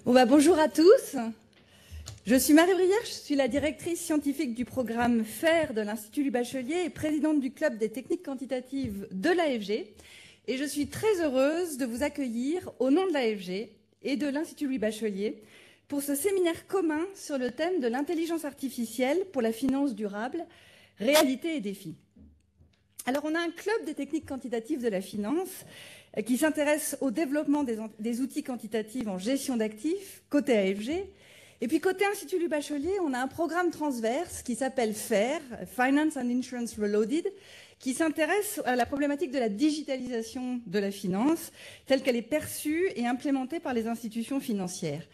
Bonjour à tous. Je suis Marie Brière, je suis la directrice scientifique du programme FAIR de l'Institut Louis Bachelier et présidente du club des techniques quantitatives de l'AFG. Et je suis très heureuse de vous accueillir au nom de l'AFG et de l'Institut Louis Bachelier pour ce séminaire commun sur le thème de l'intelligence artificielle pour la finance durable, réalité et défis. Alors, on a un club des techniques quantitatives de la finance qui s'intéresse au développement des outils quantitatifs en gestion d'actifs, côté AFG. Et puis, côté Institut Louis Bachelier, on a un programme transverse qui s'appelle FAIR, Finance and Insurance Reloaded, qui s'intéresse à la problématique de la digitalisation de la finance, telle qu'elle est perçue et implémentée par les institutions financières.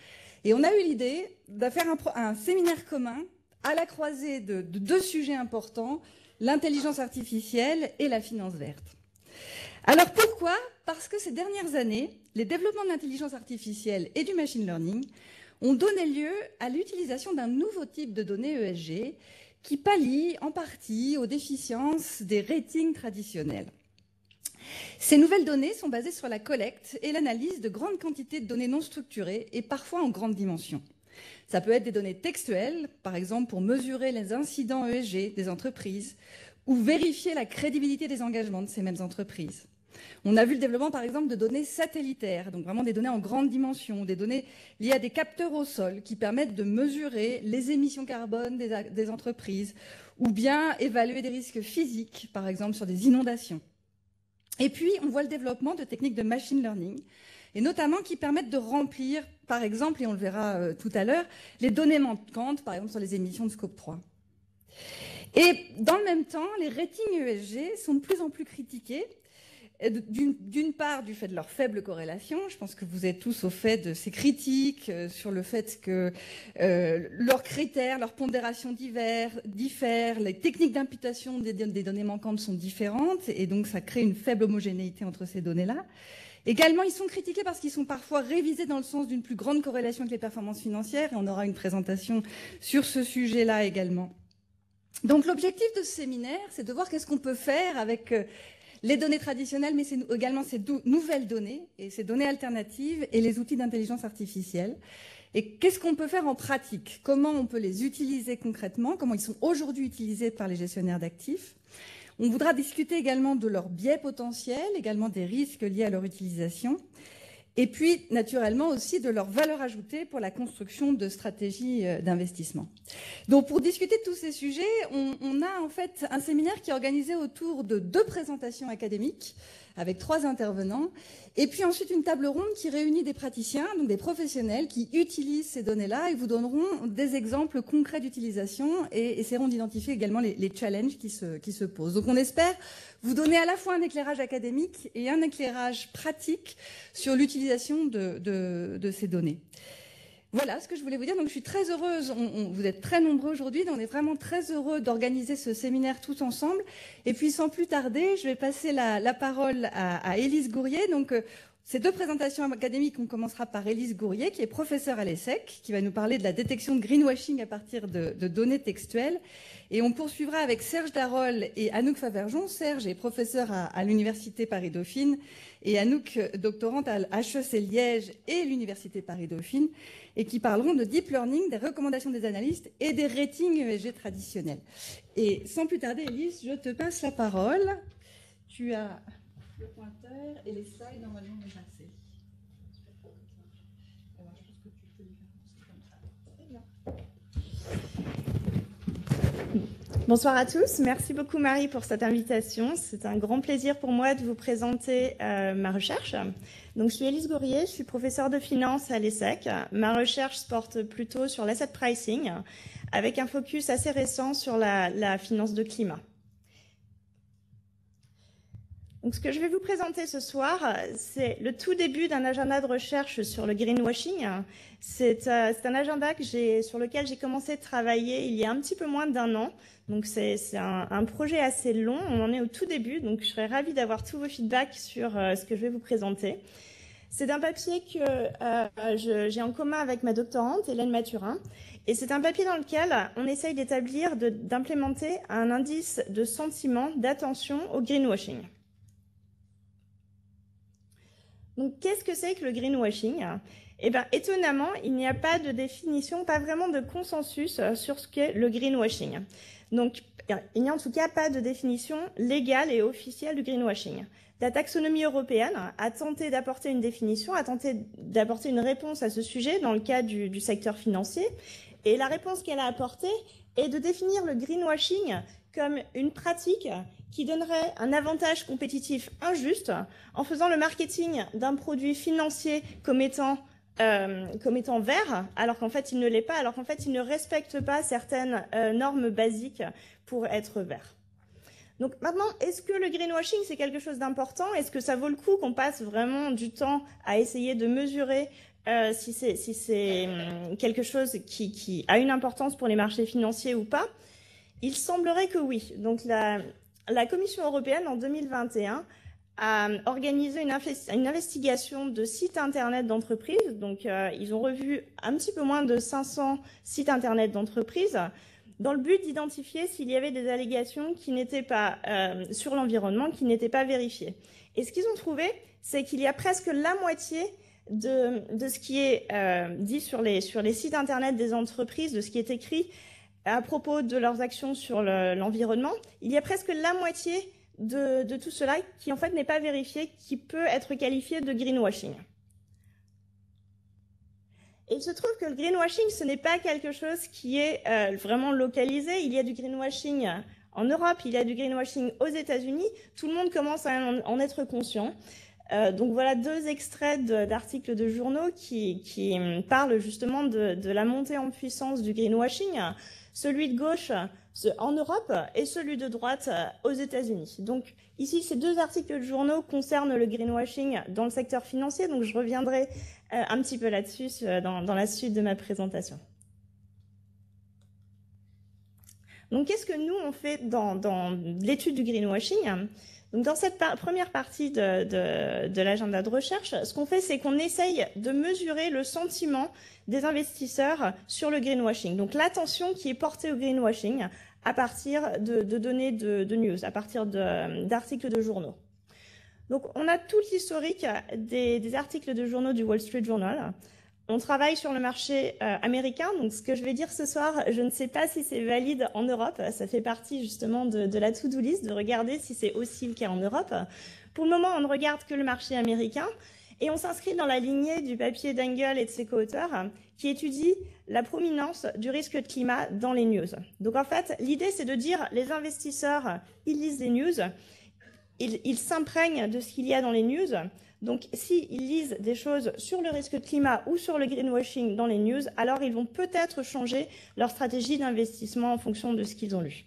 Et on a eu l'idée de faire un séminaire commun à la croisée de deux sujets importants, l'intelligence artificielle et la finance verte. Alors pourquoi? Parce que ces dernières années, les développements de l'intelligence artificielle et du machine learning ont donné lieu à l'utilisation d'un nouveau type de données ESG qui pallie en partie aux déficiences des ratings traditionnels. Ces nouvelles données sont basées sur la collecte et l'analyse de grandes quantités de données non structurées et parfois en grande dimension. Ça peut être des données textuelles, par exemple pour mesurer les incidents ESG des entreprises ou vérifier la crédibilité des engagements de ces mêmes entreprises. On a vu le développement, par exemple, de données satellitaires, donc vraiment des données en grande dimension, des données liées à des capteurs au sol qui permettent de mesurer les émissions carbone des entreprises ou bien évaluer des risques physiques, par exemple sur des inondations. Et puis, on voit le développement de techniques de machine learning, et notamment qui permettent de remplir, par exemple, et on le verra tout à l'heure, les données manquantes, par exemple sur les émissions de scope 3. Et dans le même temps, les ratings ESG sont de plus en plus critiqués, d'une part du fait de leur faible corrélation. Je pense que vous êtes tous au fait de ces critiques sur le fait que leurs critères, leurs pondérations diffèrent, les techniques d'imputation des données manquantes sont différentes et donc ça crée une faible homogénéité entre ces données-là. Également, ils sont critiqués parce qu'ils sont parfois révisés dans le sens d'une plus grande corrélation avec les performances financières et on aura une présentation sur ce sujet-là également. Donc l'objectif de ce séminaire, c'est de voir qu'est-ce qu'on peut faire avec les données traditionnelles, mais c'est également ces nouvelles données et ces données alternatives et les outils d'intelligence artificielle. Et qu'est-ce qu'on peut faire en pratique? Comment on peut les utiliser concrètement? Comment ils sont aujourd'hui utilisés par les gestionnaires d'actifs? On voudra discuter également de leurs biais potentiels, également des risques liés à leur utilisation. Et puis, naturellement, aussi de leur valeur ajoutée pour la construction de stratégies d'investissement. Donc, pour discuter de tous ces sujets, on a en fait un séminaire qui est organisé autour de 2 présentations académiques avec 3 intervenants, et puis ensuite une table ronde qui réunit des praticiens, donc des professionnels qui utilisent ces données-là et vous donneront des exemples concrets d'utilisation et essaieront d'identifier également les challenges qui se posent. Donc, on espère vous donner à la fois un éclairage académique et un éclairage pratique sur l'utilisation de ces données. Voilà ce que je voulais vous dire. Donc, je suis très heureuse. Vous êtes très nombreux aujourd'hui. On est vraiment très heureux d'organiser ce séminaire tous ensemble. Et puis, sans plus tarder, je vais passer la parole à Élise Gourrier. Donc, ces 2 présentations académiques, on commencera par Élise Gourrier, qui est professeure à l'ESSEC, qui va nous parler de la détection de greenwashing à partir de données textuelles. Et on poursuivra avec Serge Darol et Anouk Faverjon. Serge est professeur à l'Université Paris-Dauphine et Anouk, doctorante à HEC Liège et l'Université Paris-Dauphine, et qui parleront de deep learning, des recommandations des analystes et des ratings ESG traditionnels. Et sans plus tarder, Élise, je te passe la parole. Tu as le pointeur et les slides normalement déplacés. Alors, je pense que tu peux les faire comme ça. Très bien. Bonsoir à tous. Merci beaucoup Marie pour cette invitation. C'est un grand plaisir pour moi de vous présenter ma recherche. Donc, je suis Élise Gourrier, je suis professeure de finance à l'ESSEC. Ma recherche se porte plutôt sur l'asset pricing avec un focus assez récent sur la finance de climat. Donc, ce que je vais vous présenter ce soir, c'est le tout début d'un agenda de recherche sur le greenwashing. C'est un agenda sur lequel j'ai commencé à travailler il y a un petit peu moins d'1 an. Donc, c'est un projet assez long. On en est au tout début. Donc, je serais ravie d'avoir tous vos feedbacks sur ce que je vais vous présenter. C'est un papier que j'ai en commun avec ma doctorante, Hélène Mathurin. Et c'est un papier dans lequel on essaye d'établir, d'implémenter un indice de sentiment d'attention au greenwashing. Donc, qu'est-ce que c'est que le greenwashing? Eh bien, étonnamment, il n'y a pas de définition, pas vraiment de consensus sur ce qu'est le greenwashing. Donc, il n'y a en tout cas pas de définition légale et officielle du greenwashing. La taxonomie européenne a tenté d'apporter une définition, a tenté d'apporter une réponse à ce sujet dans le cas du secteur financier. Et la réponse qu'elle a apportée est de définir le greenwashing comme une pratique qui donnerait un avantage compétitif injuste en faisant le marketing d'un produit financier comme étant vert, alors qu'en fait il ne l'est pas, alors qu'en fait il ne respecte pas certaines normes basiques pour être vert. Donc maintenant, est-ce que le greenwashing c'est quelque chose d'important? Est-ce que ça vaut le coup qu'on passe vraiment du temps à essayer de mesurer si c'est quelque chose qui a une importance pour les marchés financiers ou pas? Il semblerait que oui. Donc la Commission européenne en 2021 a organisé une investigation de sites internet d'entreprises. Donc ils ont revu un petit peu moins de 500 sites internet d'entreprises dans le but d'identifier s'il y avait des allégations qui n'étaient pas sur l'environnement, qui n'étaient pas vérifiées. Et ce qu'ils ont trouvé, c'est qu'il y a presque la moitié de ce qui est dit sur les sites internet des entreprises, de ce qui est écrit à propos de leurs actions sur l'environnement. Il y a presque la moitié de tout cela qui en fait n'est pas vérifié, qui peut être qualifié de greenwashing. Et il se trouve que le greenwashing, ce n'est pas quelque chose qui est vraiment localisé. Il y a du greenwashing en Europe, il y a du greenwashing aux États-Unis. Tout le monde commence à en être conscient. Donc voilà deux extraits d'articles de journaux qui parlent justement de la montée en puissance du greenwashing. Celui de gauche en Europe et celui de droite aux États-Unis. Donc ici, ces deux articles de journaux concernent le greenwashing dans le secteur financier, donc je reviendrai un petit peu là-dessus dans la suite de ma présentation. Donc qu'est-ce que nous on fait dans l'étude du greenwashing? Donc dans cette première partie de l'agenda de recherche, ce qu'on fait, c'est qu'on essaye de mesurer le sentiment des investisseurs sur le greenwashing. Donc l'attention qui est portée au greenwashing à partir de données de news, à partir d'articles de journaux. Donc on a tout l'historique des articles de journaux du Wall Street Journal. On travaille sur le marché américain, donc ce que je vais dire ce soir, je ne sais pas si c'est valide en Europe, ça fait partie justement de la to-do list, de regarder si c'est aussi le cas en Europe. Pour le moment, on ne regarde que le marché américain et on s'inscrit dans la lignée du papier d'Engel et de ses co-auteurs qui étudie la prominence du risque de climat dans les news. Donc en fait, l'idée c'est de dire les investisseurs, ils lisent les news, ils s'imprègnent de ce qu'il y a dans les news. Donc, s'ils lisent des choses sur le risque de climat ou sur le greenwashing dans les news, alors ils vont peut-être changer leur stratégie d'investissement en fonction de ce qu'ils ont lu.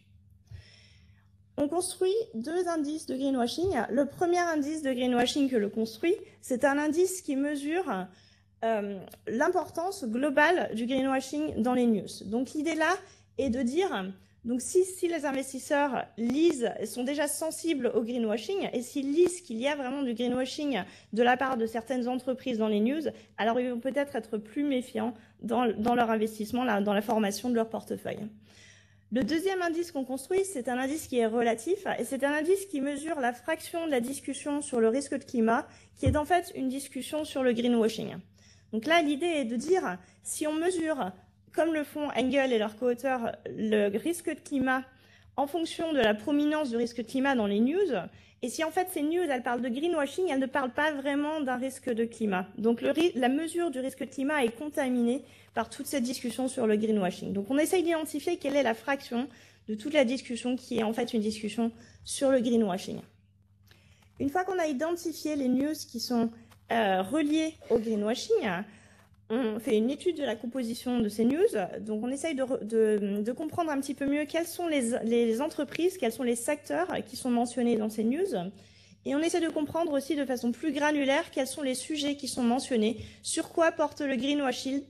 On construit deux indices de greenwashing. Le premier indice de greenwashing que l'on construit, c'est un indice qui mesure l'importance globale du greenwashing dans les news. Donc, l'idée là est de dire... Donc si les investisseurs lisent, sont déjà sensibles au greenwashing et s'ils lisent qu'il y a vraiment du greenwashing de la part de certaines entreprises dans les news, alors ils vont peut-être être plus méfiants dans leur investissement, dans la formation de leur portefeuille. Le deuxième indice qu'on construit, c'est un indice qui est relatif et c'est un indice qui mesure la fraction de la discussion sur le risque de climat qui est en fait une discussion sur le greenwashing. Donc là, l'idée est de dire, si on mesure comme le font Engel et leurs co-auteurs, le risque de climat en fonction de la prominence du risque de climat dans les news. Et si en fait ces news, elles parlent de greenwashing, elles ne parlent pas vraiment d'un risque de climat. Donc la mesure du risque de climat est contaminée par toute cette discussion sur le greenwashing. Donc on essaye d'identifier quelle est la fraction de toute la discussion qui est en fait une discussion sur le greenwashing. Une fois qu'on a identifié les news qui sont reliées au greenwashing, on fait une étude de la composition de ces news, donc on essaye de comprendre un petit peu mieux quelles sont les entreprises, quels sont les secteurs qui sont mentionnés dans ces news, et on essaie de comprendre aussi de façon plus granulaire quels sont les sujets qui sont mentionnés, sur quoi porte le greenwashing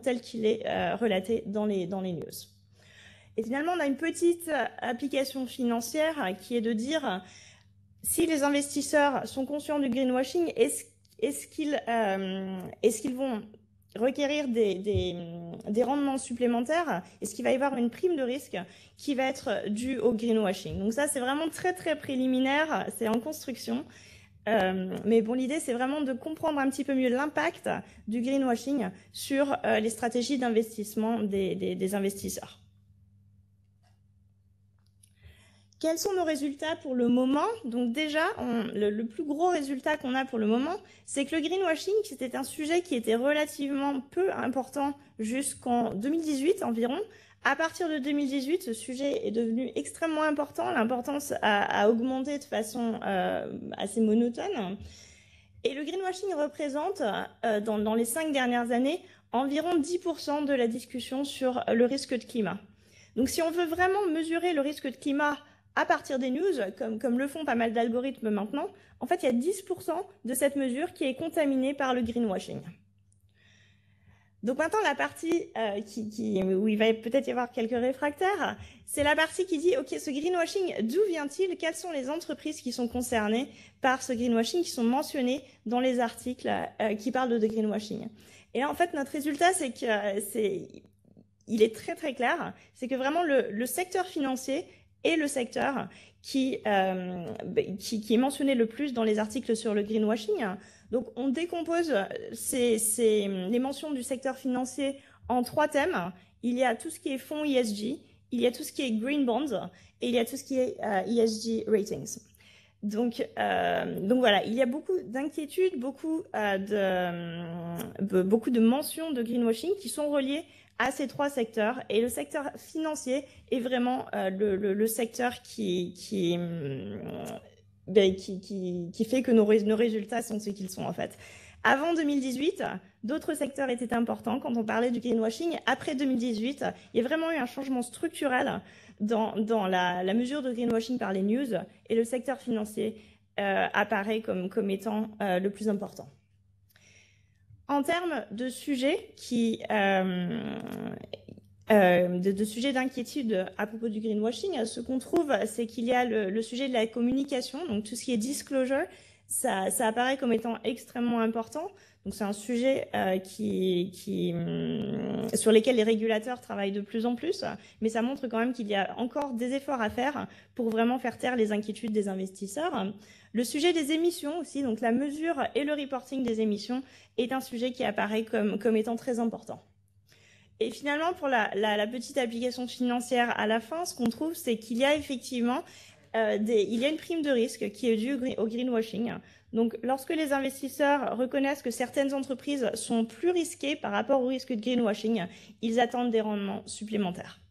tel qu'il est relaté dans les news. Et finalement, on a une petite application financière qui est de dire si les investisseurs sont conscients du greenwashing, est-ce qu'ils vont requérir des rendements supplémentaires? Est-ce qu'il va y avoir une prime de risque qui va être due au greenwashing? Donc ça, c'est vraiment très très préliminaire, c'est en construction. Mais bon, l'idée, c'est vraiment de comprendre un petit peu mieux l'impact du greenwashing sur les stratégies d'investissement des investisseurs. Quels sont nos résultats pour le moment? Donc déjà, le plus gros résultat qu'on a pour le moment, c'est que le greenwashing, c'était un sujet qui était relativement peu important jusqu'en 2018 environ. À partir de 2018, ce sujet est devenu extrêmement important. L'importance a augmenté de façon assez monotone. Et le greenwashing représente, dans les 5 dernières années, environ 10% de la discussion sur le risque de climat. Donc si on veut vraiment mesurer le risque de climat à partir des news, comme le font pas mal d'algorithmes maintenant, en fait, il y a 10% de cette mesure qui est contaminée par le greenwashing. Donc maintenant, la partie où il va peut-être y avoir quelques réfractaires, c'est la partie qui dit, OK, ce greenwashing, d'où vient-il? Quelles sont les entreprises qui sont concernées par ce greenwashing, qui sont mentionnées dans les articles qui parlent de greenwashing? Et là, en fait, notre résultat, c'est il est très, très clair. C'est que vraiment, le secteur financier est le secteur qui est mentionné le plus dans les articles sur le greenwashing. Donc, on décompose les mentions du secteur financier en 3 thèmes. Il y a tout ce qui est fonds ESG, il y a tout ce qui est green bonds et il y a tout ce qui est ESG ratings. Donc voilà, il y a beaucoup d'inquiétudes, beaucoup de mentions de greenwashing qui sont reliées à ces 3 secteurs. Et le secteur financier est vraiment le secteur qui fait que nos résultats sont ce qu'ils sont en fait. Avant 2018, d'autres secteurs étaient importants quand on parlait du greenwashing. Après 2018, il y a vraiment eu un changement structurel dans la mesure de greenwashing par les news, et le secteur financier apparaît comme étant le plus important. En termes de sujets de sujets d'inquiétude à propos du greenwashing, ce qu'on trouve, c'est qu'il y a le sujet de la communication, donc tout ce qui est disclosure, ça apparaît comme étant extrêmement important. Donc c'est un sujet sur lesquels les régulateurs travaillent de plus en plus, mais ça montre quand même qu'il y a encore des efforts à faire pour vraiment faire taire les inquiétudes des investisseurs. Le sujet des émissions aussi, donc la mesure et le reporting des émissions est un sujet qui apparaît comme étant très important. Et finalement, pour la petite application financière à la fin, ce qu'on trouve, c'est qu'il y a effectivement il y a une prime de risque qui est due au greenwashing. Donc, lorsque les investisseurs reconnaissent que certaines entreprises sont plus risquées par rapport au risque de greenwashing, ils attendent des rendements supplémentaires.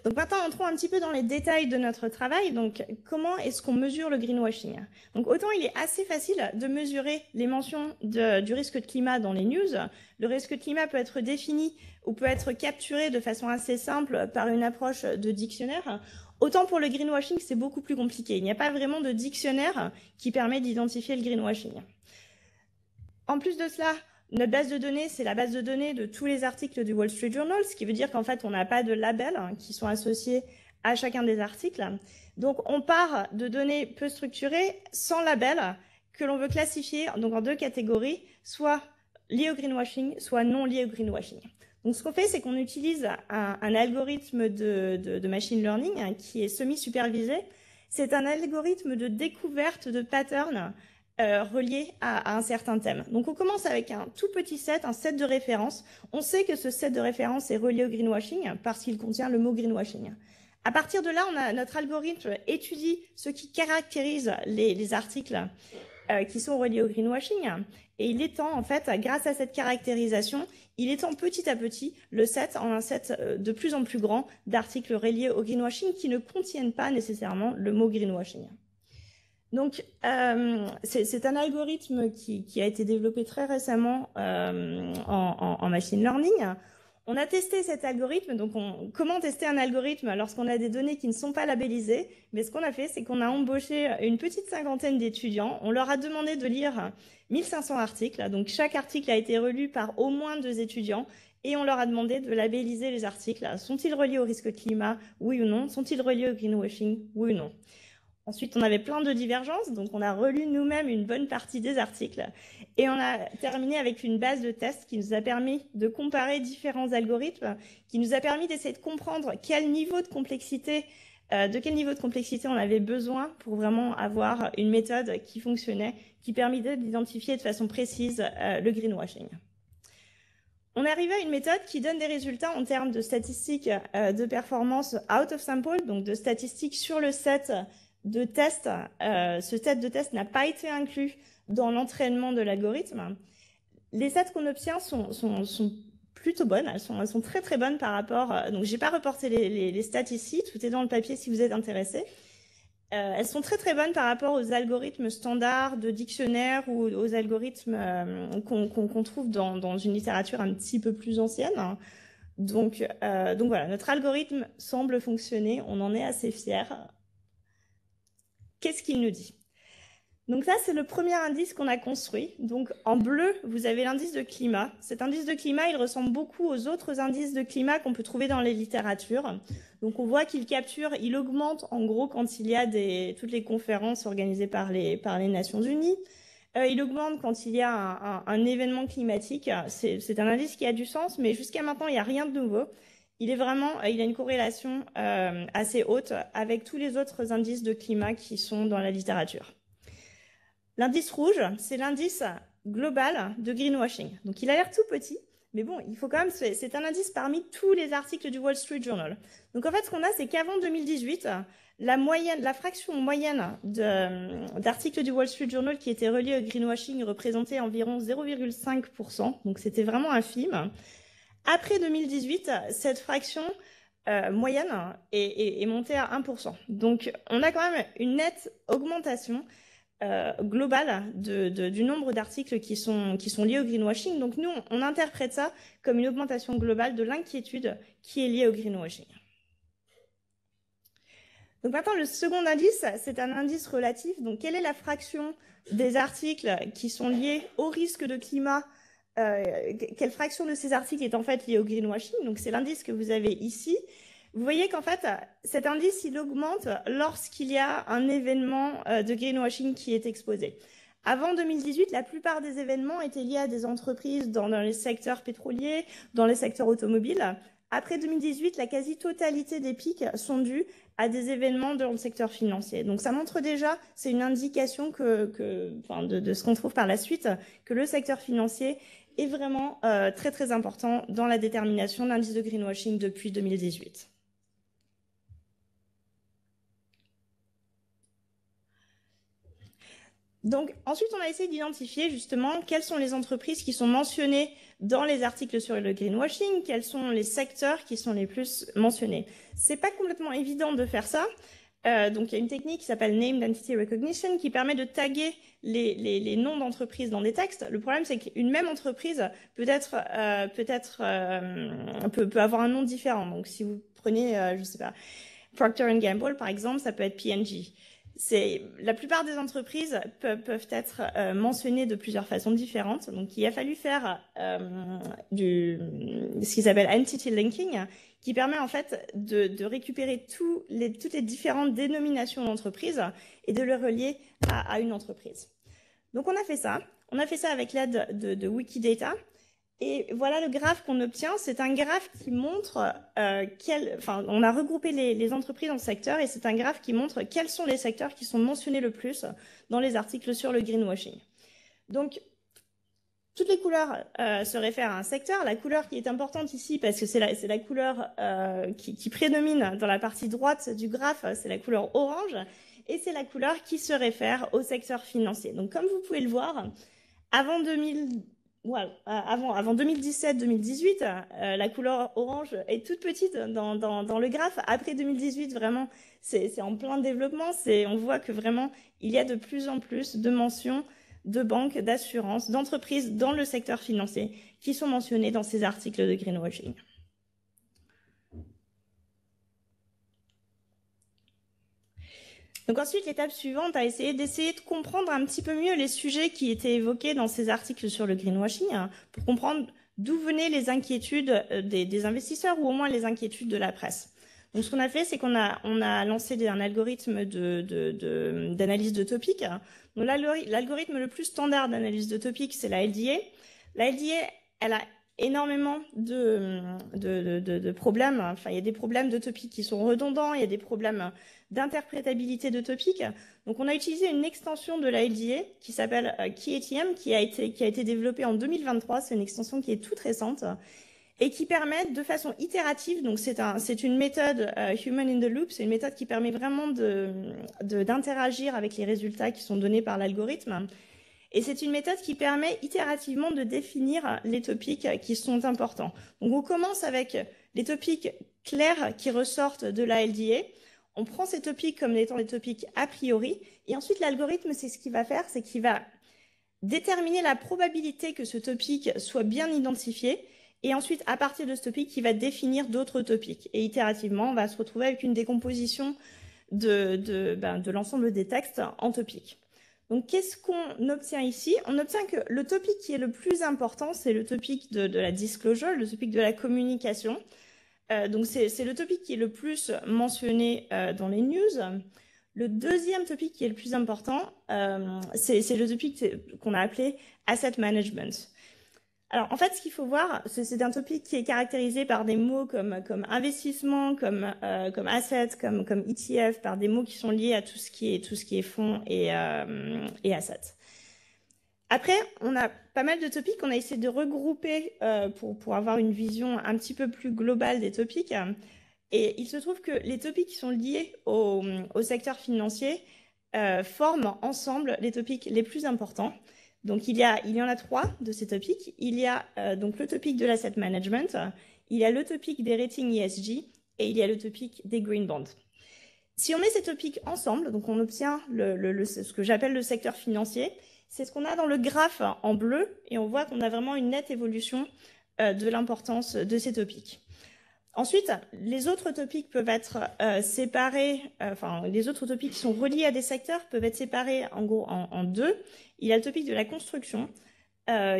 Donc maintenant, entrons un petit peu dans les détails de notre travail. Donc, comment est-ce qu'on mesure le greenwashing? Donc, autant il est assez facile de mesurer les mentions du risque de climat dans les news. Le risque de climat peut être défini ou peut être capturé de façon assez simple par une approche de dictionnaire. Autant pour le greenwashing, c'est beaucoup plus compliqué. Il n'y a pas vraiment de dictionnaire qui permet d'identifier le greenwashing. En plus de cela, notre base de données, c'est la base de données de tous les articles du Wall Street Journal, ce qui veut dire qu'en fait, on n'a pas de labels qui sont associés à chacun des articles. Donc, on part de données peu structurées, sans label, que l'on veut classifier donc en 2 catégories, soit liées au greenwashing, soit non liées au greenwashing. Donc, ce qu'on fait, c'est qu'on utilise un algorithme de machine learning qui est semi-supervisé. C'est un algorithme de découverte de patterns reliés à un certain thème. Donc, on commence avec un tout petit set, un set de références. On sait que ce set de références est relié au greenwashing parce qu'il contient le mot greenwashing. À partir de là, notre algorithme étudie ce qui caractérise les articles qui sont reliés au greenwashing, et il étend, en fait, grâce à cette caractérisation, il étend petit à petit le set en un set de plus en plus grand d'articles reliés au greenwashing qui ne contiennent pas nécessairement le mot greenwashing. Donc, c'est un algorithme qui a été développé très récemment en machine learning. On a testé cet algorithme. Donc, comment tester un algorithme lorsqu'on a des données qui ne sont pas labellisées? Mais ce qu'on a fait, c'est qu'on a embauché une petite 50aine d'étudiants. On leur a demandé de lire 1500 articles. Donc, chaque article a été relu par au moins 2 étudiants. Et on leur a demandé de labelliser les articles. Sont-ils reliés au risque de climat? Oui ou non? Sont-ils reliés au greenwashing? Oui ou non? Ensuite, on avait plein de divergences, donc on a relu nous-mêmes une bonne partie des articles. Et on a terminé avec une base de tests qui nous a permis de comparer différents algorithmes, qui nous a permis d'essayer de comprendre quel niveau de complexité de quel niveau de complexité on avait besoin pour vraiment avoir une méthode qui fonctionnait, qui permettait d'identifier de façon précise le greenwashing. On est arrivé à une méthode qui donne des résultats en termes de statistiques de performance out of sample, donc de statistiques sur le set de tests. Ce set de tests n'a pas été inclus dans l'entraînement de l'algorithme. Les sets qu'on obtient sont plutôt bonnes, elles sont très très bonnes par rapport, donc j'ai pas reporté les stats ici, tout est dans le papier si vous êtes intéressé. Elles sont très très bonnes par rapport aux algorithmes standards de dictionnaire ou aux algorithmes qu'on trouve dans une littérature un petit peu plus ancienne. Donc voilà, notre algorithme semble fonctionner, on en est assez fiers. Qu'est-ce qu'il nous dit ? Donc ça, c'est le premier indice qu'on a construit. Donc en bleu, vous avez l'indice de climat. Cet indice de climat, il ressemble beaucoup aux autres indices de climat qu'on peut trouver dans les littératures. Donc on voit qu'il capture, il augmente en gros quand il y a toutes les conférences organisées par les Nations Unies. Il augmente quand il y a un événement climatique. C'est un indice qui a du sens, mais jusqu'à maintenant, il n'y a rien de nouveau. Il a une corrélation assez haute avec tous les autres indices de climat qui sont dans la littérature. L'indice rouge, c'est l'indice global de greenwashing. Donc il a l'air tout petit, mais bon, il faut quand même, c'est un indice parmi tous les articles du Wall Street Journal. Donc en fait, ce qu'on a, c'est qu'avant 2018, la fraction moyenne d'articles du Wall Street Journal qui étaient reliés au greenwashing représentait environ 0,5%, donc c'était vraiment infime. Après 2018, cette fraction moyenne est montée à 1%. Donc on a quand même une nette augmentation globale du nombre d'articles qui sont liés au greenwashing. Donc nous, on interprète ça comme une augmentation globale de l'inquiétude qui est liée au greenwashing. Donc maintenant, le second indice, c'est un indice relatif. Donc quelle est la fraction des articles qui sont liés au risque de climat, quelle fraction de ces articles est en fait liée au greenwashing? Donc c'est l'indice que vous avez ici. Vous voyez qu'en fait, cet indice, il augmente lorsqu'il y a un événement de greenwashing qui est exposé. Avant 2018, la plupart des événements étaient liés à des entreprises dans les secteurs pétroliers, dans les secteurs automobiles. Après 2018, la quasi-totalité des pics sont dus à des événements dans le secteur financier. Donc ça montre déjà, c'est une indication de ce qu'on trouve par la suite, que le secteur financier est vraiment très très important dans la détermination de l'indice de greenwashing depuis 2018. Donc ensuite, on a essayé d'identifier justement quelles sont les entreprises qui sont mentionnées dans les articles sur le greenwashing, quels sont les secteurs qui sont les plus mentionnés. C'est pas complètement évident de faire ça. Donc il y a une technique qui s'appelle Named Entity Recognition qui permet de taguer les noms d'entreprises dans des textes. Le problème, c'est qu'une même entreprise peut avoir un nom différent. Donc si vous prenez, je sais pas, Procter & Gamble par exemple, ça peut être P&G. La plupart des entreprises peuvent être mentionnées de plusieurs façons différentes. Donc, il a fallu faire ce qui s'appelle entity linking, qui permet en fait de récupérer toutes les différentes dénominations d'entreprises et de les relier à une entreprise. Donc, on a fait ça. On a fait ça avec l'aide de Wikidata. Et voilà le graphe qu'on obtient. C'est un graphe qui montre on a regroupé les entreprises dans le secteur et c'est un graphe qui montre quels sont les secteurs qui sont mentionnés le plus dans les articles sur le greenwashing. Donc, toutes les couleurs se réfèrent à un secteur. La couleur qui est importante ici, parce que c'est la couleur qui prédomine dans la partie droite du graphe, c'est la couleur orange, et c'est la couleur qui se réfère au secteur financier. Donc, comme vous pouvez le voir, avant 2017-2018, la couleur orange est toute petite dans le graphe. Après 2018, vraiment, c'est en plein développement. On voit que vraiment, il y a de plus en plus de mentions de banques, d'assurances, d'entreprises dans le secteur financier qui sont mentionnées dans ces articles de greenwashing. Donc ensuite, l'étape suivante a essayé de comprendre un petit peu mieux les sujets qui étaient évoqués dans ces articles sur le greenwashing, pour comprendre d'où venaient les inquiétudes des investisseurs ou au moins les inquiétudes de la presse. Donc ce qu'on a fait, c'est qu'on a lancé un algorithme d'analyse de topics. Donc l'algorithme le plus standard d'analyse de topics, c'est la LDA. La LDA, elle a énormément de problèmes. Enfin, il y a des problèmes de topics qui sont redondants, il y a des problèmes d'interprétabilité de topics. Donc, on a utilisé une extension de la LDA qui s'appelle KeyATM, qui a été développée en 2023. C'est une extension qui est toute récente et qui permet de façon itérative, donc c'est une méthode Human in the Loop, c'est une méthode qui permet vraiment d'interagir avec les résultats qui sont donnés par l'algorithme. Et c'est une méthode qui permet itérativement de définir les topics qui sont importants. Donc on commence avec les topics clairs qui ressortent de la LDA. On prend ces topics comme étant des topics a priori. Et ensuite, l'algorithme, c'est ce qu'il va faire, c'est qu'il va déterminer la probabilité que ce topic soit bien identifié. Et ensuite, à partir de ce topic, il va définir d'autres topics. Et itérativement, on va se retrouver avec une décomposition de l'ensemble des textes en topics. Donc, qu'est-ce qu'on obtient ici? On obtient que le topic qui est le plus important, c'est le topic de la disclosure, le topic de la communication. Donc, c'est le topic qui est le plus mentionné dans les news. Le deuxième topic qui est le plus important, c'est le topic qu'on a appelé Asset Management. Alors, en fait, ce qu'il faut voir, c'est un topic qui est caractérisé par des mots comme investissement, comme asset, comme ETF, par des mots qui sont liés à tout ce qui est fonds et asset. Après, on a pas mal de topics qu'on a essayé de regrouper pour avoir une vision un petit peu plus globale des topics. Et il se trouve que les topics qui sont liés au secteur financier forment ensemble les topics les plus importants. Donc, il y en a 3 de ces topics. Il y a donc le topic de l'asset management, il y a le topic des ratings ESG et il y a le topic des green bonds. Si on met ces topics ensemble, donc on obtient ce que j'appelle le secteur financier, c'est ce qu'on a dans le graphe en bleu et on voit qu'on a vraiment une nette évolution de l'importance de ces topics. Ensuite, les autres topics peuvent être séparés, les autres topics qui sont reliés à des secteurs peuvent être séparés en gros en 2. Il y a le topic de la construction,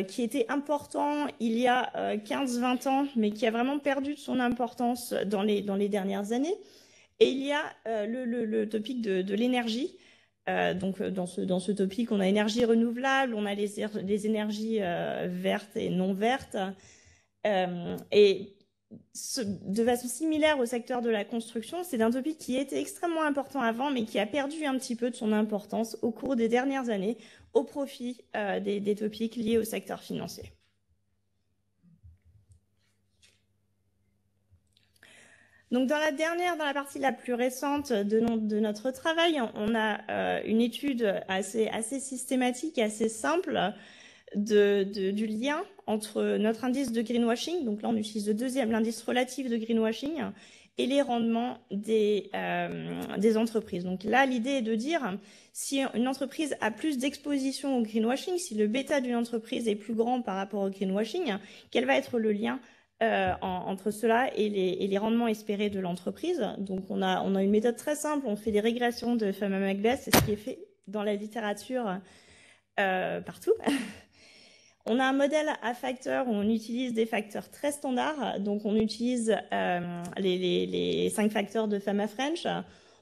qui était important il y a 15-20 ans, mais qui a vraiment perdu de son importance dans les dernières années. Et il y a le topic de l'énergie. Donc, dans ce topic, on a énergie renouvelable, on a les énergies vertes et non vertes. Et de façon similaire au secteur de la construction, c'est un topic qui était extrêmement important avant, mais qui a perdu un petit peu de son importance au cours des dernières années, au profit des topics liés au secteur financier. Donc, dans la partie la plus récente de notre travail, on a une étude assez systématique, assez simple du lien entre notre indice de greenwashing, donc là on utilise l'indice relatif de greenwashing, et les rendements des entreprises. Donc là, l'idée est de dire si une entreprise a plus d'exposition au greenwashing, si le bêta d'une entreprise est plus grand par rapport au greenwashing, quel va être le lien entre cela et les rendements espérés de l'entreprise. Donc on a une méthode très simple, on fait des régressions de Fama-McBeth, c'est ce qui est fait dans la littérature partout. On a un modèle à facteurs où on utilise des facteurs très standards. Donc, on utilise les 5 facteurs de Fama French.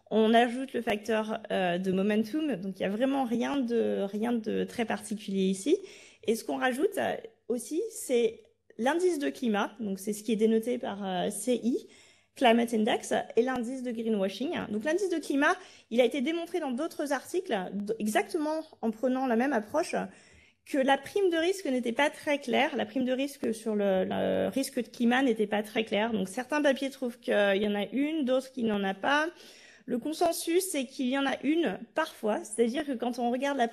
On ajoute le facteur de momentum. Donc, il n'y a vraiment rien de très particulier ici. Et ce qu'on rajoute aussi, c'est l'indice de climat. Donc, c'est ce qui est dénoté par CI, Climate Index, et l'indice de greenwashing. Donc, l'indice de climat, il a été démontré dans d'autres articles, exactement en prenant la même approche, que la prime de risque n'était pas très claire. La prime de risque sur le risque de climat n'était pas très claire. Donc, certains papiers trouvent qu'il y en a une, d'autres qu'il n'en a pas. Le consensus, c'est qu'il y en a une parfois. C'est-à-dire que quand on regarde la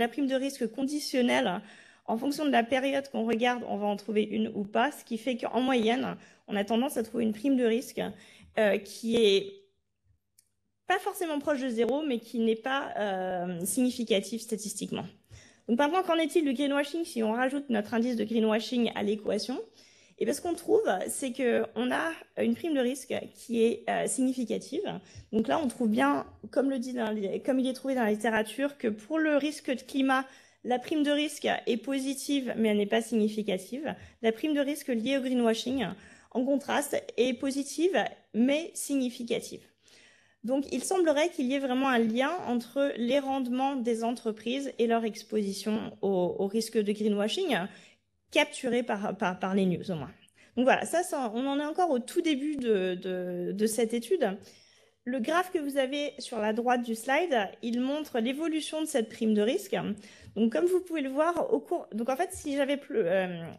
prime de risque conditionnelle, en fonction de la période qu'on regarde, on va en trouver une ou pas. Ce qui fait qu'en moyenne, on a tendance à trouver une prime de risque qui est pas forcément proche de 0, mais qui n'est pas significative statistiquement. Donc, par contre, qu'en est-il du greenwashing si on rajoute notre indice de greenwashing à l'équation? Et bien, ce qu'on trouve, c'est qu'on a une prime de risque qui est significative. Donc là, on trouve bien, comme il est trouvé dans la littérature, que pour le risque de climat, la prime de risque est positive, mais elle n'est pas significative. La prime de risque liée au greenwashing, en contraste, est positive, mais significative. Donc, il semblerait qu'il y ait vraiment un lien entre les rendements des entreprises et leur exposition au risque de greenwashing. capturés par les news au moins. Donc voilà, ça, on en est encore au tout début de cette étude. Le graphe que vous avez sur la droite du slide, il montre l'évolution de cette prime de risque. Donc comme vous pouvez le voir, donc en fait, si j'avais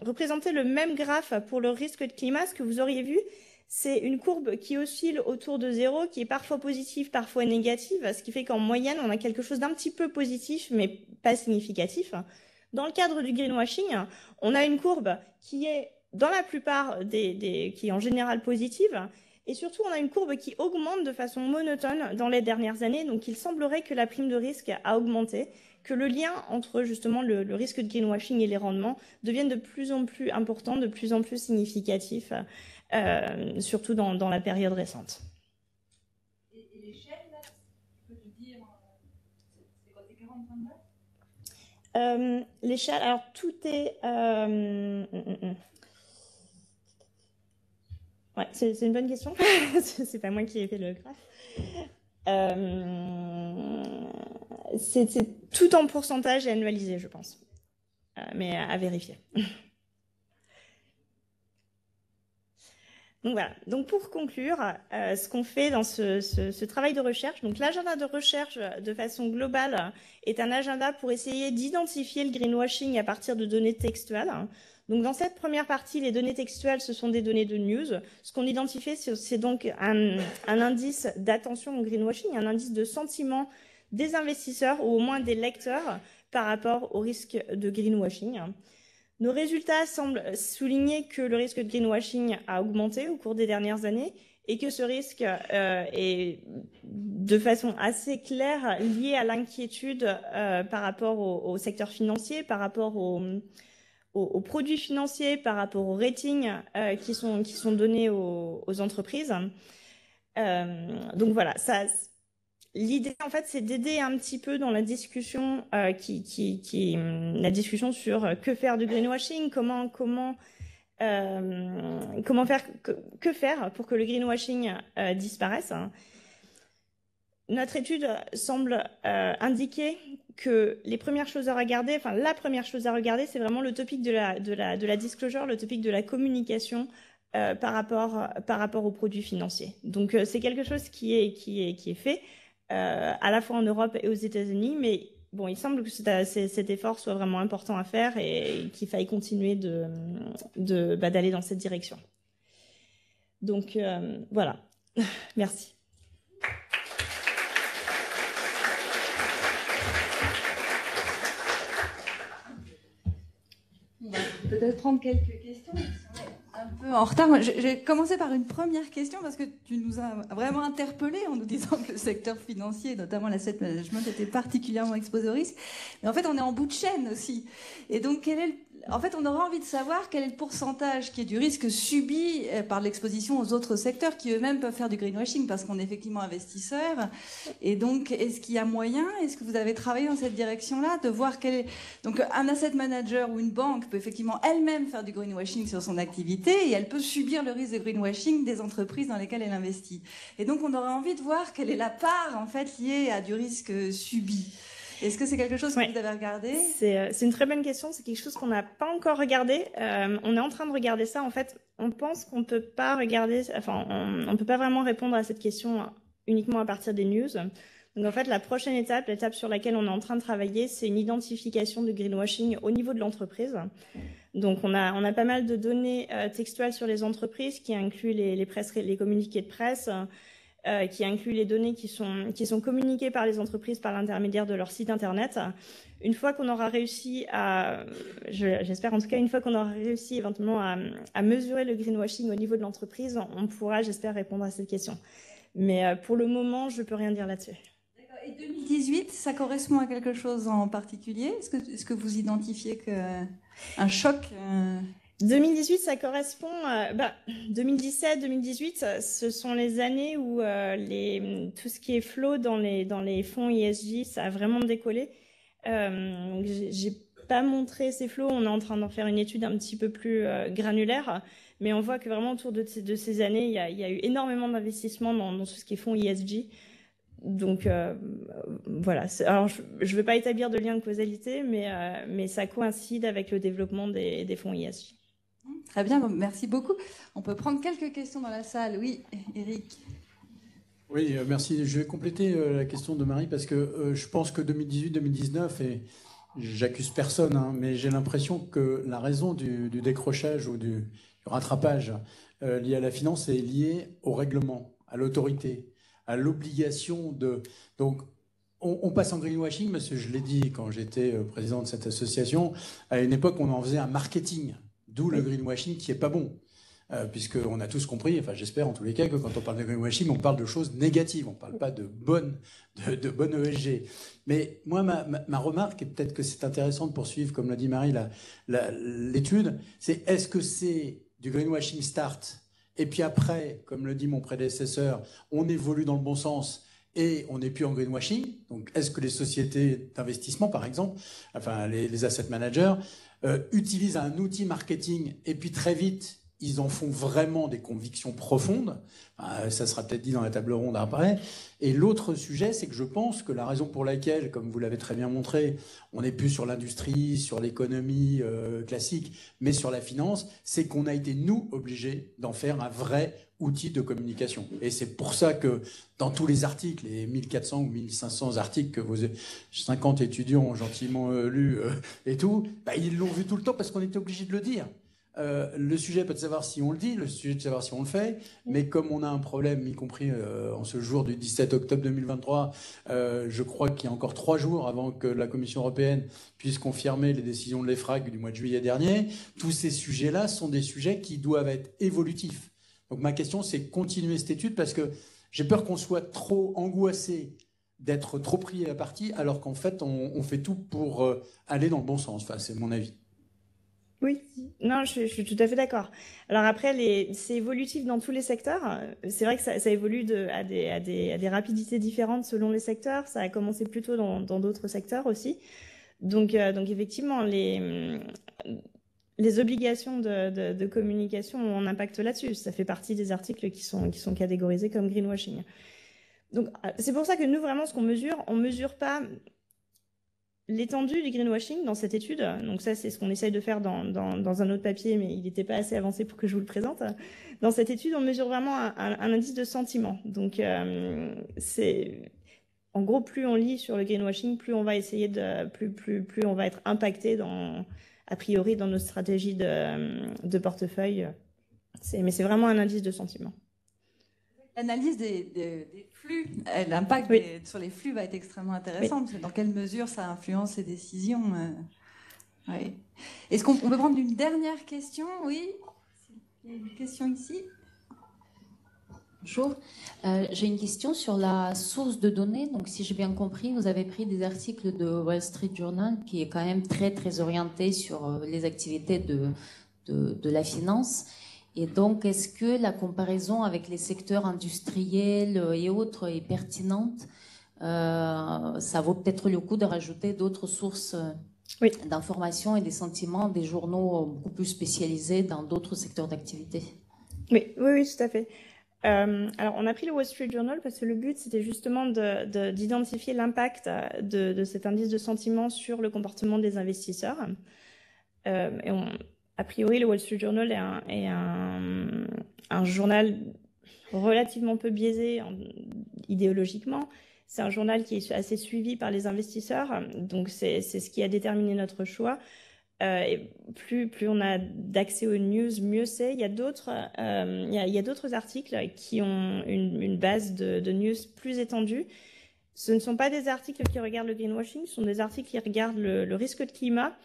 représenté le même graphe pour le risque de climat, ce que vous auriez vu, c'est une courbe qui oscille autour de 0, qui est parfois positive, parfois négative, ce qui fait qu'en moyenne, on a quelque chose d'un petit peu positif, mais pas significatif. Dans le cadre du greenwashing, on a une courbe qui est, dans la plupart qui est en général positive, et surtout, on a une courbe qui augmente de façon monotone dans les dernières années, donc il semblerait que la prime de risque a augmenté, que le lien entre justement le risque de greenwashing et les rendements devienne de plus en plus important, de plus en plus significatif, surtout dans la période récente. Et l'échelle, là, peux-tu dire, c'est quoi, c'est 40-22 ? L'échelle, alors tout est... Ouais, c'est une bonne question. C'est pas moi qui ai fait le graphe. C'est tout en pourcentage et annualisé, je pense. Mais à vérifier. Donc voilà. Donc pour conclure, ce qu'on fait dans ce travail de recherche, donc l'agenda de recherche de façon globale est un agenda pour essayer d'identifier le greenwashing à partir de données textuelles. Donc dans cette première partie, les données textuelles, ce sont des données de news. Ce qu'on identifie, c'est donc un indice d'attention au greenwashing, un indice de sentiment des investisseurs ou au moins des lecteurs par rapport au risque de greenwashing. Nos résultats semblent souligner que le risque de greenwashing a augmenté au cours des dernières années et que ce risque est de façon assez claire lié à l'inquiétude par rapport au secteur financier, par rapport aux produits financiers, par rapport aux ratings qui sont donnés aux entreprises. Donc voilà, l'idée en fait, c'est d'aider un petit peu dans la discussion la discussion sur que faire du greenwashing, comment faire, que faire pour que le greenwashing disparaisse. Notre étude semble indiquer que les premières choses à regarder, enfin la première chose à regarder, c'est vraiment le topic de la disclosure, le topic de la communication par rapport aux produits financiers. Donc c'est quelque chose qui est fait à la fois en Europe et aux États-Unis, mais bon, il semble que cet effort soit vraiment important à faire et qu'il faille continuer d'aller dans cette direction. Donc voilà, merci. On va peut-être prendre quelques questions. Un peu en retard. J'ai commencé par une première question parce que tu nous as vraiment interpellés en nous disant que le secteur financier, notamment l'asset management, était particulièrement exposé au risque. Mais en fait, on est en bout de chaîne aussi. Et donc, en fait, on aurait envie de savoir quel est le pourcentage qui est du risque subi par l'exposition aux autres secteurs qui eux-mêmes peuvent faire du greenwashing parce qu'on est effectivement investisseur. Et donc, est-ce qu'il y a moyen, est-ce que vous avez travaillé dans cette direction-là, de voir quel est... Donc, un asset manager ou une banque peut effectivement elle-même faire du greenwashing sur son activité et elle peut subir le risque de greenwashing des entreprises dans lesquelles elle investit. Et donc, on aurait envie de voir quelle est la part, en fait, liée à du risque subi. Est-ce que c'est quelque chose que vous avez regardé ? C'est une très bonne question. C'est quelque chose qu'on n'a pas encore regardé. On est en train de regarder ça. En fait, on pense qu'on peut pas regarder, enfin, on peut pas vraiment répondre à cette question uniquement à partir des news. Donc, en fait, la prochaine étape, l'étape sur laquelle on est en train de travailler, c'est une identification du greenwashing au niveau de l'entreprise. Donc, on a pas mal de données textuelles sur les entreprises qui incluent les communiqués de presse, qui inclut les données qui sont communiquées par les entreprises par l'intermédiaire de leur site internet. Une fois qu'on aura réussi j'espère en tout cas, une fois qu'on aura réussi éventuellement à mesurer le greenwashing au niveau de l'entreprise, on pourra, j'espère, répondre à cette question. Mais pour le moment, je peux rien dire là-dessus. D'accord. Et 2018, ça correspond à quelque chose en particulier ? Est-ce que vous identifiez qu'un choc 2018, ça correspond... 2017, 2018, ce sont les années où tout ce qui est flow dans les fonds ESG, ça a vraiment décollé. J'ai pas montré ces flows, on est en train d'en faire une étude un petit peu plus granulaire, mais on voit que vraiment autour de ces années, il y a eu énormément d'investissements dans tout ce qui est fonds ESG. Donc voilà. Alors je ne veux pas établir de lien de causalité, mais ça coïncide avec le développement des fonds ESG. Très bien, bon, merci beaucoup. On peut prendre quelques questions dans la salle. Oui, Eric. Oui, merci. Je vais compléter la question de Marie parce que je pense que 2018-2019, et j'accuse personne, hein, mais j'ai l'impression que la raison du décrochage ou du rattrapage lié à la finance est liée au règlement, à l'autorité, à l'obligation de... Donc, on passe en greenwashing, parce que je l'ai dit quand j'étais président de cette association, à une époque, on en faisait un marketing, d'où le greenwashing qui n'est pas bon. Puisqu'on a tous compris, enfin j'espère en tous les cas, que quand on parle de greenwashing, on parle de choses négatives, on ne parle pas de bonnes ESG. Mais moi, ma remarque, et peut-être que c'est intéressant de poursuivre, comme l'a dit Marie, l'étude, c'est est-ce que c'est du greenwashing start, et puis après, comme le dit mon prédécesseur, on évolue dans le bon sens, et on n'est plus en greenwashing. Donc est-ce que les sociétés d'investissement, par exemple, enfin les asset managers, utilisent un outil marketing, et puis très vite, ils en font vraiment des convictions profondes. Ça sera peut-être dit dans la table ronde après. Et l'autre sujet, c'est que je pense que la raison pour laquelle, comme vous l'avez très bien montré, on n'est plus sur l'industrie, sur l'économie classique, mais sur la finance, c'est qu'on a été, nous, obligés d'en faire un vrai outil de communication. Et c'est pour ça que dans tous les articles, les 1400 ou 1500 articles que vos 50 étudiants ont gentiment lus et tout, ils l'ont vu tout le temps parce qu'on était obligés de le dire. Le sujet n'est pas de savoir si on le dit, le sujet est de savoir si on le fait, mais comme on a un problème, y compris en ce jour du 17 octobre 2023, je crois qu'il y a encore 3 jours avant que la Commission européenne puisse confirmer les décisions de l'EFRAG du mois de juillet dernier, tous ces sujets-là sont des sujets qui doivent être évolutifs. Donc ma question, c'est continuer cette étude, parce que j'ai peur qu'on soit trop angoissé d'être trop pris à partie, alors qu'en fait, on fait tout pour aller dans le bon sens. Enfin, c'est mon avis. Oui, non, je suis tout à fait d'accord. Alors après, c'est évolutif dans tous les secteurs. C'est vrai que ça évolue à des rapidités différentes selon les secteurs. Ça a commencé plus tôt dans d'autres secteurs aussi. Donc effectivement, les obligations de communication ont un impact là-dessus. Ça fait partie des articles qui sont catégorisés comme greenwashing. Donc c'est pour ça que nous, vraiment, ce qu'on mesure, on mesure pas l'étendue du greenwashing dans cette étude. Donc ça, c'est ce qu'on essaye de faire dans un autre papier, mais il n'était pas assez avancé pour que je vous le présente. Dans cette étude, on mesure vraiment un indice de sentiment. Donc c'est... En gros, plus on lit sur le greenwashing, plus on va essayer plus on va être impacté a priori dans nos stratégies de portefeuille. Mais c'est vraiment un indice de sentiment. L'analyse des flux, l'impact sur les flux va être extrêmement intéressant. Parce que dans quelle mesure ça influence les décisions. Oui. Est-ce qu'on peut prendre une dernière question? Oui, il y a une question ici. Bonjour, j'ai une question sur la source de données. Donc, si j'ai bien compris, vous avez pris des articles de Wall Street Journal qui est quand même très très orienté sur les activités de la finance. Et donc, est-ce que la comparaison avec les secteurs industriels et autres est pertinente? Ça vaut peut-être le coup de rajouter d'autres sources d'informations et des sentiments, des journaux beaucoup plus spécialisés dans d'autres secteurs d'activité. Oui, tout à fait. Alors, on a pris le Wall Street Journal parce que le but, c'était justement d'identifier l'impact de cet indice de sentiment sur le comportement des investisseurs. A priori, le Wall Street Journal est un journal relativement peu biaisé idéologiquement. C'est un journal qui est assez suivi par les investisseurs, donc c'est ce qui a déterminé notre choix. Et plus on a d'accès aux news, mieux c'est. Il y a d'autres articles qui ont une base de news plus étendue. Ce ne sont pas des articles qui regardent le greenwashing, ce sont des articles qui regardent le risque de climat.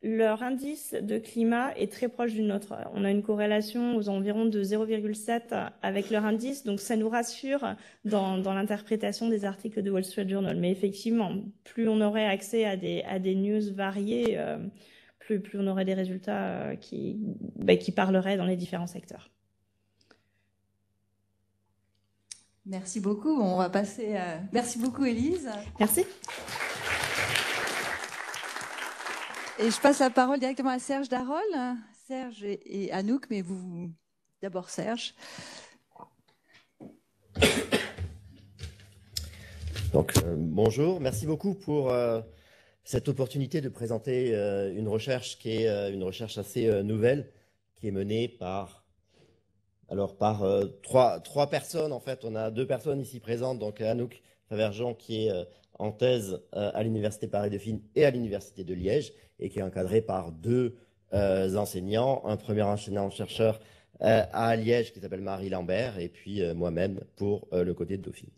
Leur indice de climat est très proche du nôtre. On a une corrélation aux environs de 0,7 avec leur indice, donc ça nous rassure dans l'interprétation des articles de Wall Street Journal. Mais effectivement, plus on aurait accès à des news variées, plus on aurait des résultats qui parleraient dans les différents secteurs. Merci beaucoup. On va passer à... Merci beaucoup, Élise. Merci. Et je passe la parole directement à Serge Darol. Serge et Anouk, mais vous d'abord Serge. Donc, bonjour, merci beaucoup pour cette opportunité de présenter une recherche qui est une recherche assez nouvelle, qui est menée par trois personnes. En fait, on a 2 personnes ici présentes, donc Anouk Favergent qui est en thèse à l'Université Paris-Dauphine et à l'Université de Liège, et qui est encadrée par 2 enseignants, un premier enseignant-chercheur à Liège qui s'appelle Marie Lambert, et puis moi-même pour le côté de Dauphine.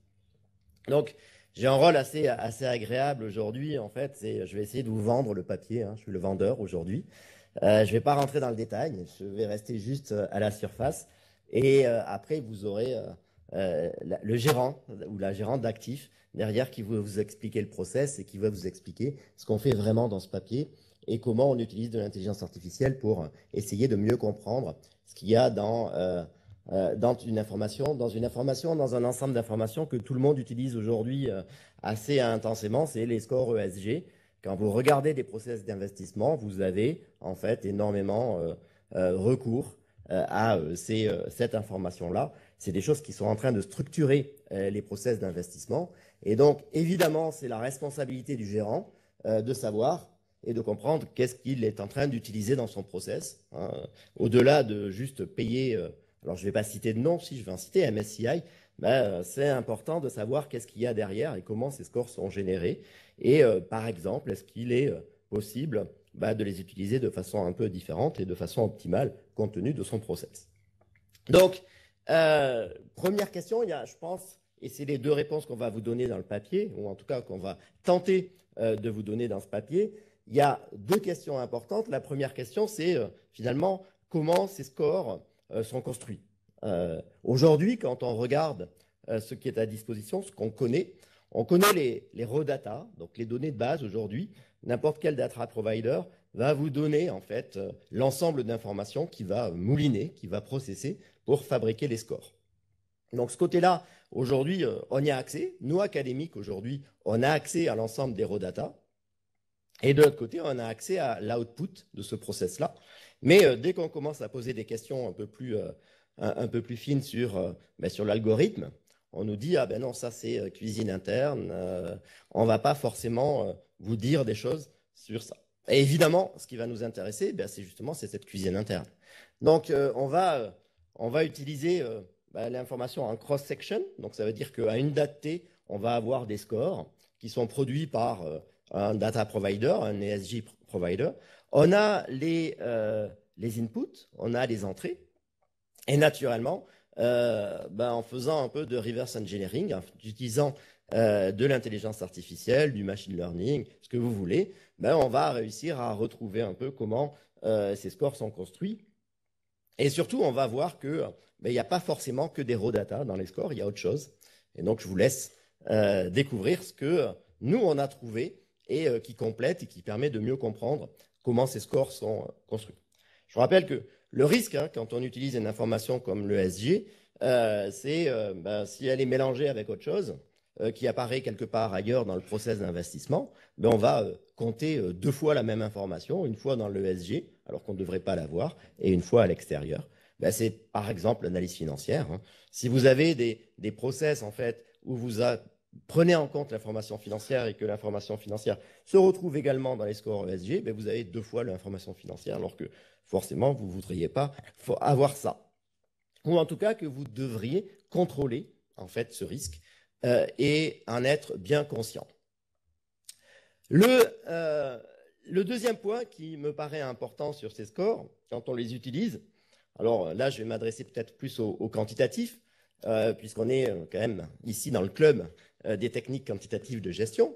Donc, j'ai un rôle assez agréable aujourd'hui. En fait, je vais essayer de vous vendre le papier. Hein, je suis le vendeur aujourd'hui. Je ne vais pas rentrer dans le détail. Je vais rester juste à la surface. Et après, vous aurez le gérant ou la gérante d'actifs derrière qui va vous expliquer le process et qui va vous expliquer ce qu'on fait vraiment dans ce papier et comment on utilise de l'intelligence artificielle pour essayer de mieux comprendre ce qu'il y a dans une information, dans un ensemble d'informations que tout le monde utilise aujourd'hui assez intensément, c'est les scores ESG. Quand vous regardez des process d'investissement, vous avez en fait énormément recours à cette information-là. C'est des choses qui sont en train de structurer les process d'investissement. Et donc, évidemment, c'est la responsabilité du gérant de savoir et de comprendre qu'est-ce qu'il est en train d'utiliser dans son process, hein, au-delà de juste payer... alors, je ne vais pas citer de nom, si je vais en citer, MSCI, c'est important de savoir qu'est-ce qu'il y a derrière et comment ces scores sont générés. Et par exemple, est-ce qu'il est possible de les utiliser de façon un peu différente et de façon optimale compte tenu de son process. Donc, première question, il y a, je pense, et c'est les 2 réponses qu'on va vous donner dans le papier, ou en tout cas qu'on va tenter de vous donner dans ce papier. Il y a 2 questions importantes. La première question, c'est finalement comment ces scores sont construits. Aujourd'hui, quand on regarde ce qui est à disposition, ce qu'on connaît, on connaît les raw data, donc les données de base aujourd'hui. N'importe quel data provider va vous donner en fait l'ensemble d'informations qui va mouliner, qui va processer pour fabriquer les scores. Donc ce côté-là, aujourd'hui, on y a accès. Nous, académiques, aujourd'hui, on a accès à l'ensemble des raw data. Et de l'autre côté, on a accès à l'output de ce process-là. Mais dès qu'on commence à poser des questions un peu plus fines sur l'algorithme, on nous dit « Ah ben non, ça c'est cuisine interne, on ne va pas forcément vous dire des choses sur ça. » Et évidemment, ce qui va nous intéresser, c'est cette cuisine interne. Donc, on va utiliser l'information en cross-section. Donc, ça veut dire qu'à une date T, on va avoir des scores qui sont produits par un data provider, un ESG provider. On a les inputs, on a les entrées. Et naturellement, en faisant un peu de reverse engineering, en utilisant de l'intelligence artificielle, du machine learning, ce que vous voulez, on va réussir à retrouver un peu comment ces scores sont construits. Et surtout, on va voir qu'il n'y a pas forcément que des raw data dans les scores, il y a autre chose. Et donc, je vous laisse découvrir ce que nous, on a trouvé et qui complète et qui permet de mieux comprendre comment ces scores sont construits. Je vous rappelle que le risque, quand on utilise une information comme l'ESG, c'est si elle est mélangée avec autre chose qui apparaît quelque part ailleurs dans le process d'investissement, on va compter 2 fois la même information, une fois dans l'ESG, alors qu'on ne devrait pas l'avoir, et une fois à l'extérieur. C'est par exemple l'analyse financière. Si vous avez des process en fait où vous prenez en compte l'information financière et que l'information financière se retrouve également dans les scores ESG, vous avez 2 fois l'information financière, alors que forcément, vous ne voudriez pas avoir ça. Ou en tout cas, que vous devriez contrôler en fait ce risque et en être bien conscient. Le deuxième point qui me paraît important sur ces scores, quand on les utilise, alors là, je vais m'adresser peut-être plus au quantitatif, puisqu'on est quand même ici dans le club des techniques quantitatives de gestion.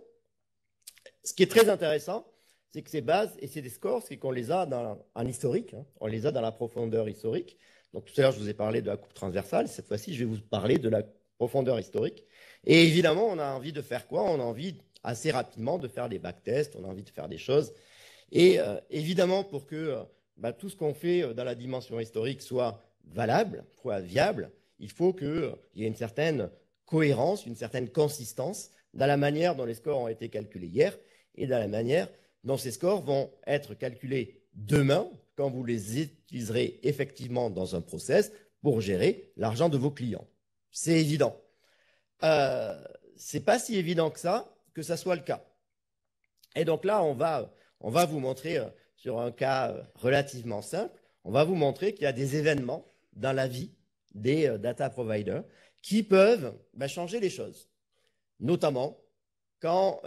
Ce qui est très intéressant, c'est que ces bases et c'est des scores, c'est qu'on les a en historique, on les a dans la profondeur historique. Donc tout à l'heure, je vous ai parlé de la coupe transversale. Cette fois-ci, je vais vous parler de la profondeur historique. Et évidemment, on a envie de faire quoi? On a envie assez rapidement de faire des backtests, on a envie de faire des choses. Et évidemment, pour que tout ce qu'on fait dans la dimension historique soit valable, soit viable, il faut qu'il y ait une certaine cohérence, une certaine consistance dans la manière dont les scores ont été calculés hier et dans la manière dont ces scores vont être calculés demain quand vous les utiliserez effectivement dans un process pour gérer l'argent de vos clients. C'est évident. c'est pas si évident que ça soit le cas. Et donc là, on va vous montrer sur un cas relativement simple, on va vous montrer qu'il y a des événements dans la vie des data providers qui peuvent changer les choses. Notamment quand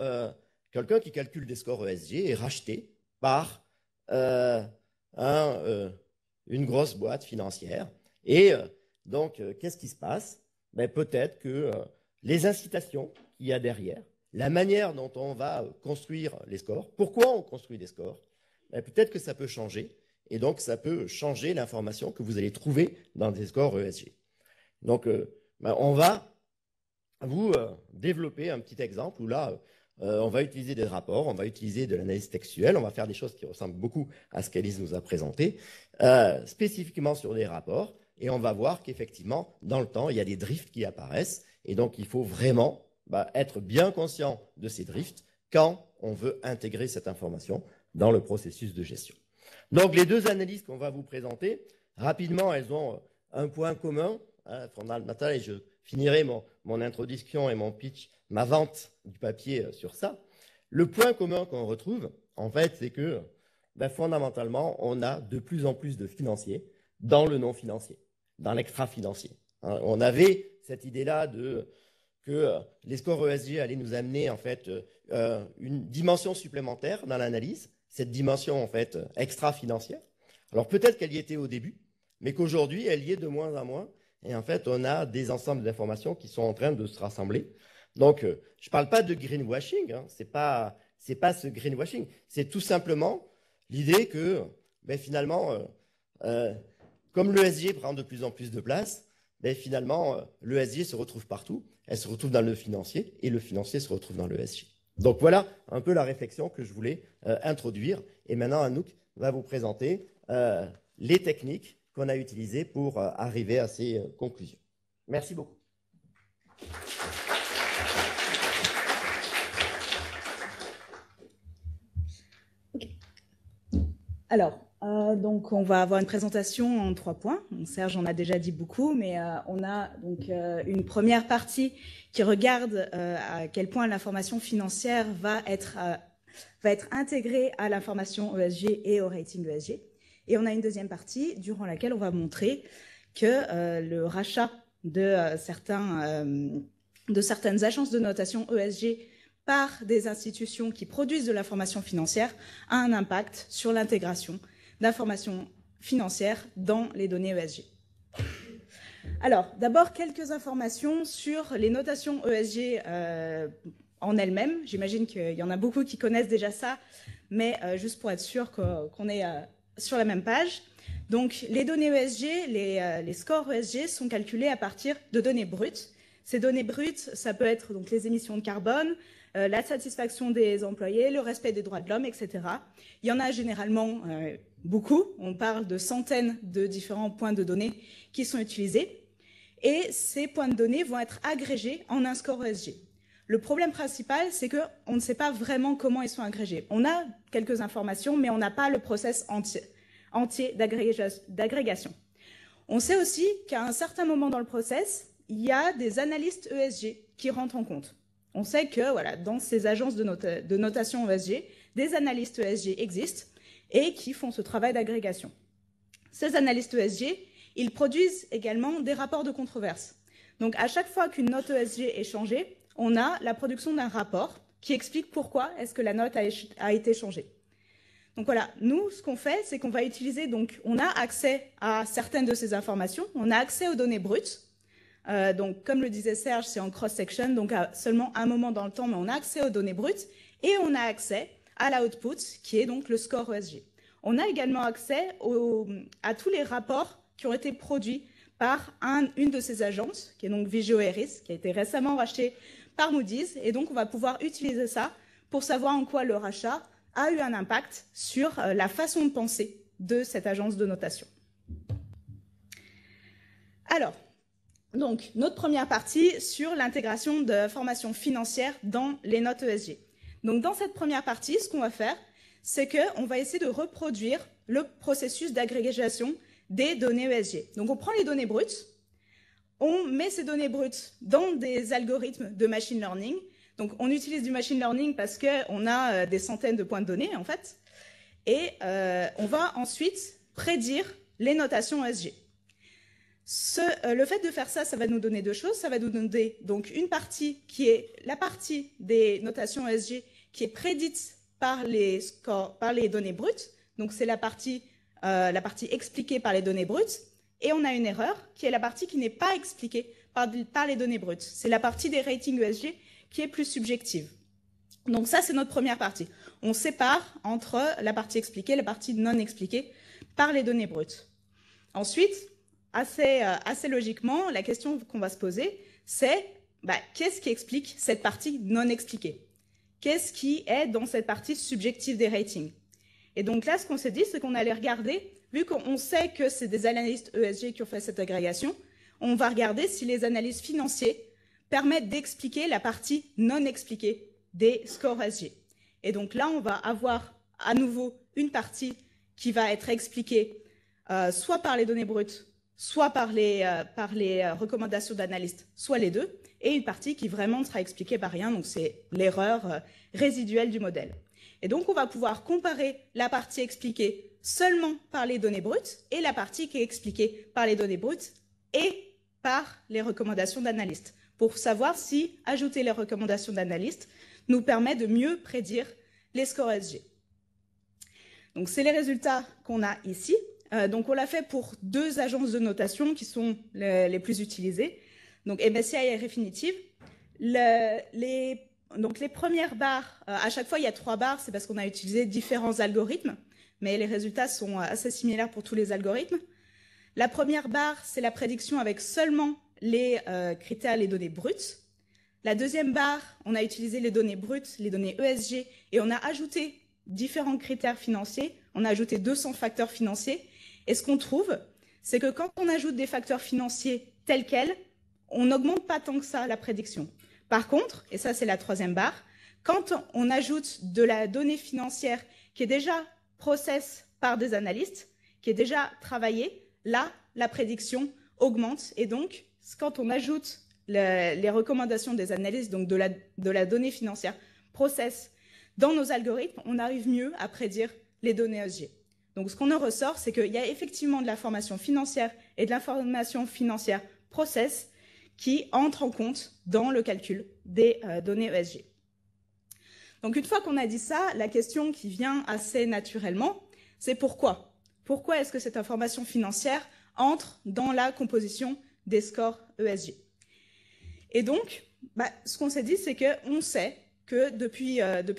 quelqu'un qui calcule des scores ESG est racheté par une grosse boîte financière. Et donc, qu'est-ce qui se passe? Peut-être que les incitations qu'il y a derrière, la manière dont on va construire les scores, pourquoi on construit des scores, peut-être que ça peut changer. Et donc, ça peut changer l'information que vous allez trouver dans des scores ESG. Donc, on va vous développer un petit exemple où là, on va utiliser des rapports, on va utiliser de l'analyse textuelle, on va faire des choses qui ressemblent beaucoup à ce qu'Alice nous a présenté, spécifiquement sur des rapports, et on va voir qu'effectivement, dans le temps, il y a des drifts qui apparaissent, et donc il faut vraiment être bien conscient de ces drifts quand on veut intégrer cette information dans le processus de gestion. Donc les deux analyses qu'on va vous présenter, rapidement, elles ont un point commun, et je finirai mon introduction et mon pitch, ma vente du papier sur ça. Le point commun qu'on retrouve, en fait, c'est que fondamentalement, on a de plus en plus de financiers dans le non-financier, dans l'extra-financier. On avait cette idée-là que les scores ESG allaient nous amener en fait une dimension supplémentaire dans l'analyse, cette dimension en fait extra-financière. Alors peut-être qu'elle y était au début, mais qu'aujourd'hui, elle y est de moins en moins. Et en fait, on a des ensembles d'informations qui sont en train de se rassembler. Donc, je ne parle pas de greenwashing, c'est pas ce greenwashing, c'est tout simplement l'idée que finalement, comme l'ESG prend de plus en plus de place, finalement, l'ESG se retrouve partout, elle se retrouve dans le financier et le financier se retrouve dans l'ESG. Donc voilà un peu la réflexion que je voulais introduire. Et maintenant, Anouk va vous présenter les techniques qu'on a utilisées pour arriver à ces conclusions. Merci beaucoup. Alors, donc on va avoir une présentation en 3 points. Serge en a déjà dit beaucoup, mais on a donc une première partie qui regarde à quel point l'information financière va être intégrée à l'information ESG et au rating ESG. Et on a une deuxième partie durant laquelle on va montrer que le rachat de certaines agences de notation ESG par des institutions qui produisent de l'information financière a un impact sur l'intégration d'informations financières dans les données ESG. Alors, d'abord, quelques informations sur les notations ESG en elles-mêmes. J'imagine qu'il y en a beaucoup qui connaissent déjà ça, mais juste pour être sûr qu'on est sur la même page. Donc, les données ESG, les scores ESG sont calculés à partir de données brutes. Ces données brutes, ça peut être donc les émissions de carbone, la satisfaction des employés, le respect des droits de l'homme, etc. Il y en a généralement beaucoup. On parle de centaines de différents points de données qui sont utilisés. Et ces points de données vont être agrégés en un score ESG. Le problème principal, c'est qu'on ne sait pas vraiment comment ils sont agrégés. On a quelques informations, mais on n'a pas le process entier d'agrégation. On sait aussi qu'à un certain moment dans le process, il y a des analystes ESG qui rentrent en compte. On sait que voilà, dans ces agences de notation ESG, des analystes ESG existent et qui font ce travail d'agrégation. Ces analystes ESG, ils produisent également des rapports de controverse. Donc à chaque fois qu'une note ESG est changée, on a la production d'un rapport qui explique pourquoi est-ce que la note a été changée. Donc voilà, nous, ce qu'on fait, c'est qu'on va utiliser, donc on a accès à certaines de ces informations, on a accès aux données brutes. Donc comme le disait Serge, c'est en cross-section, donc à seulement un moment dans le temps, mais on a accès aux données brutes et on a accès à l'output, qui est donc le score ESG. On a également accès à tous les rapports qui ont été produits par une de ces agences, qui est donc Vigeo Eiris, qui a été récemment racheté par Moody's, et donc on va pouvoir utiliser ça pour savoir en quoi le rachat a eu un impact sur la façon de penser de cette agence de notation. Alors, donc, notre première partie sur l'intégration de formations financières dans les notes ESG. Donc, dans cette première partie, ce qu'on va faire, c'est qu'on va essayer de reproduire le processus d'agrégation des données ESG. Donc, on prend les données brutes, on met ces données brutes dans des algorithmes de machine learning. Donc, on utilise du machine learning parce qu'on a des centaines de points de données, en fait. Et on va ensuite prédire les notations ESG. Le fait de faire ça, ça va nous donner deux choses. Ça va nous donner donc une partie qui est la partie des notations ESG qui est prédite par les données brutes. Donc, c'est la partie expliquée par les données brutes. Et on a une erreur qui est la partie qui n'est pas expliquée par les données brutes. C'est la partie des ratings ESG qui est plus subjective. Donc ça, c'est notre première partie. On sépare entre la partie expliquée et la partie non expliquée par les données brutes. Ensuite, assez logiquement, la question qu'on va se poser, c'est qu'est-ce qui explique cette partie non expliquée? Qu'est-ce qui est dans cette partie subjective des ratings? Et donc là, ce qu'on s'est dit, c'est qu'on allait regarder, vu qu'on sait que c'est des analystes ESG qui ont fait cette agrégation, on va regarder si les analystes financiers permettent d'expliquer la partie non expliquée des scores ESG. Et donc là, on va avoir à nouveau une partie qui va être expliquée soit par les données brutes, soit par les recommandations d'analystes, soit les deux, et une partie qui vraiment ne sera expliquée par rien, donc c'est l'erreur résiduelle du modèle. Et donc, on va pouvoir comparer la partie expliquée seulement par les données brutes et la partie qui est expliquée par les données brutes et par les recommandations d'analystes, pour savoir si ajouter les recommandations d'analystes nous permet de mieux prédire les scores ESG. Donc, c'est les résultats qu'on a ici. Donc, on l'a fait pour deux agences de notation qui sont les plus utilisées, donc MSCI et Refinitiv. Donc, les premières barres, à chaque fois, il y a 3 barres, c'est parce qu'on a utilisé différents algorithmes, mais les résultats sont assez similaires pour tous les algorithmes. La première barre, c'est la prédiction avec seulement les critères, les données brutes. La deuxième barre, on a utilisé les données brutes, les données ESG, et on a ajouté différents critères financiers. On a ajouté 200 facteurs financiers. Et ce qu'on trouve, c'est que quand on ajoute des facteurs financiers tels quels, on n'augmente pas tant que ça la prédiction. Par contre, et ça c'est la troisième barre, quand on ajoute de la donnée financière qui est déjà process par des analystes, qui est déjà travaillée, là, la prédiction augmente. Et donc, quand on ajoute les recommandations des analystes, donc de la donnée financière process dans nos algorithmes, on arrive mieux à prédire les données ESG. Donc, ce qu'on en ressort, c'est qu'il y a effectivement de l'information financière et de l'information financière process qui entrent en compte dans le calcul des données ESG. Donc, une fois qu'on a dit ça, la question qui vient assez naturellement, c'est pourquoi? Pourquoi est-ce que cette information financière entre dans la composition des scores ESG? Et donc, ce qu'on s'est dit, c'est qu'on sait que depuis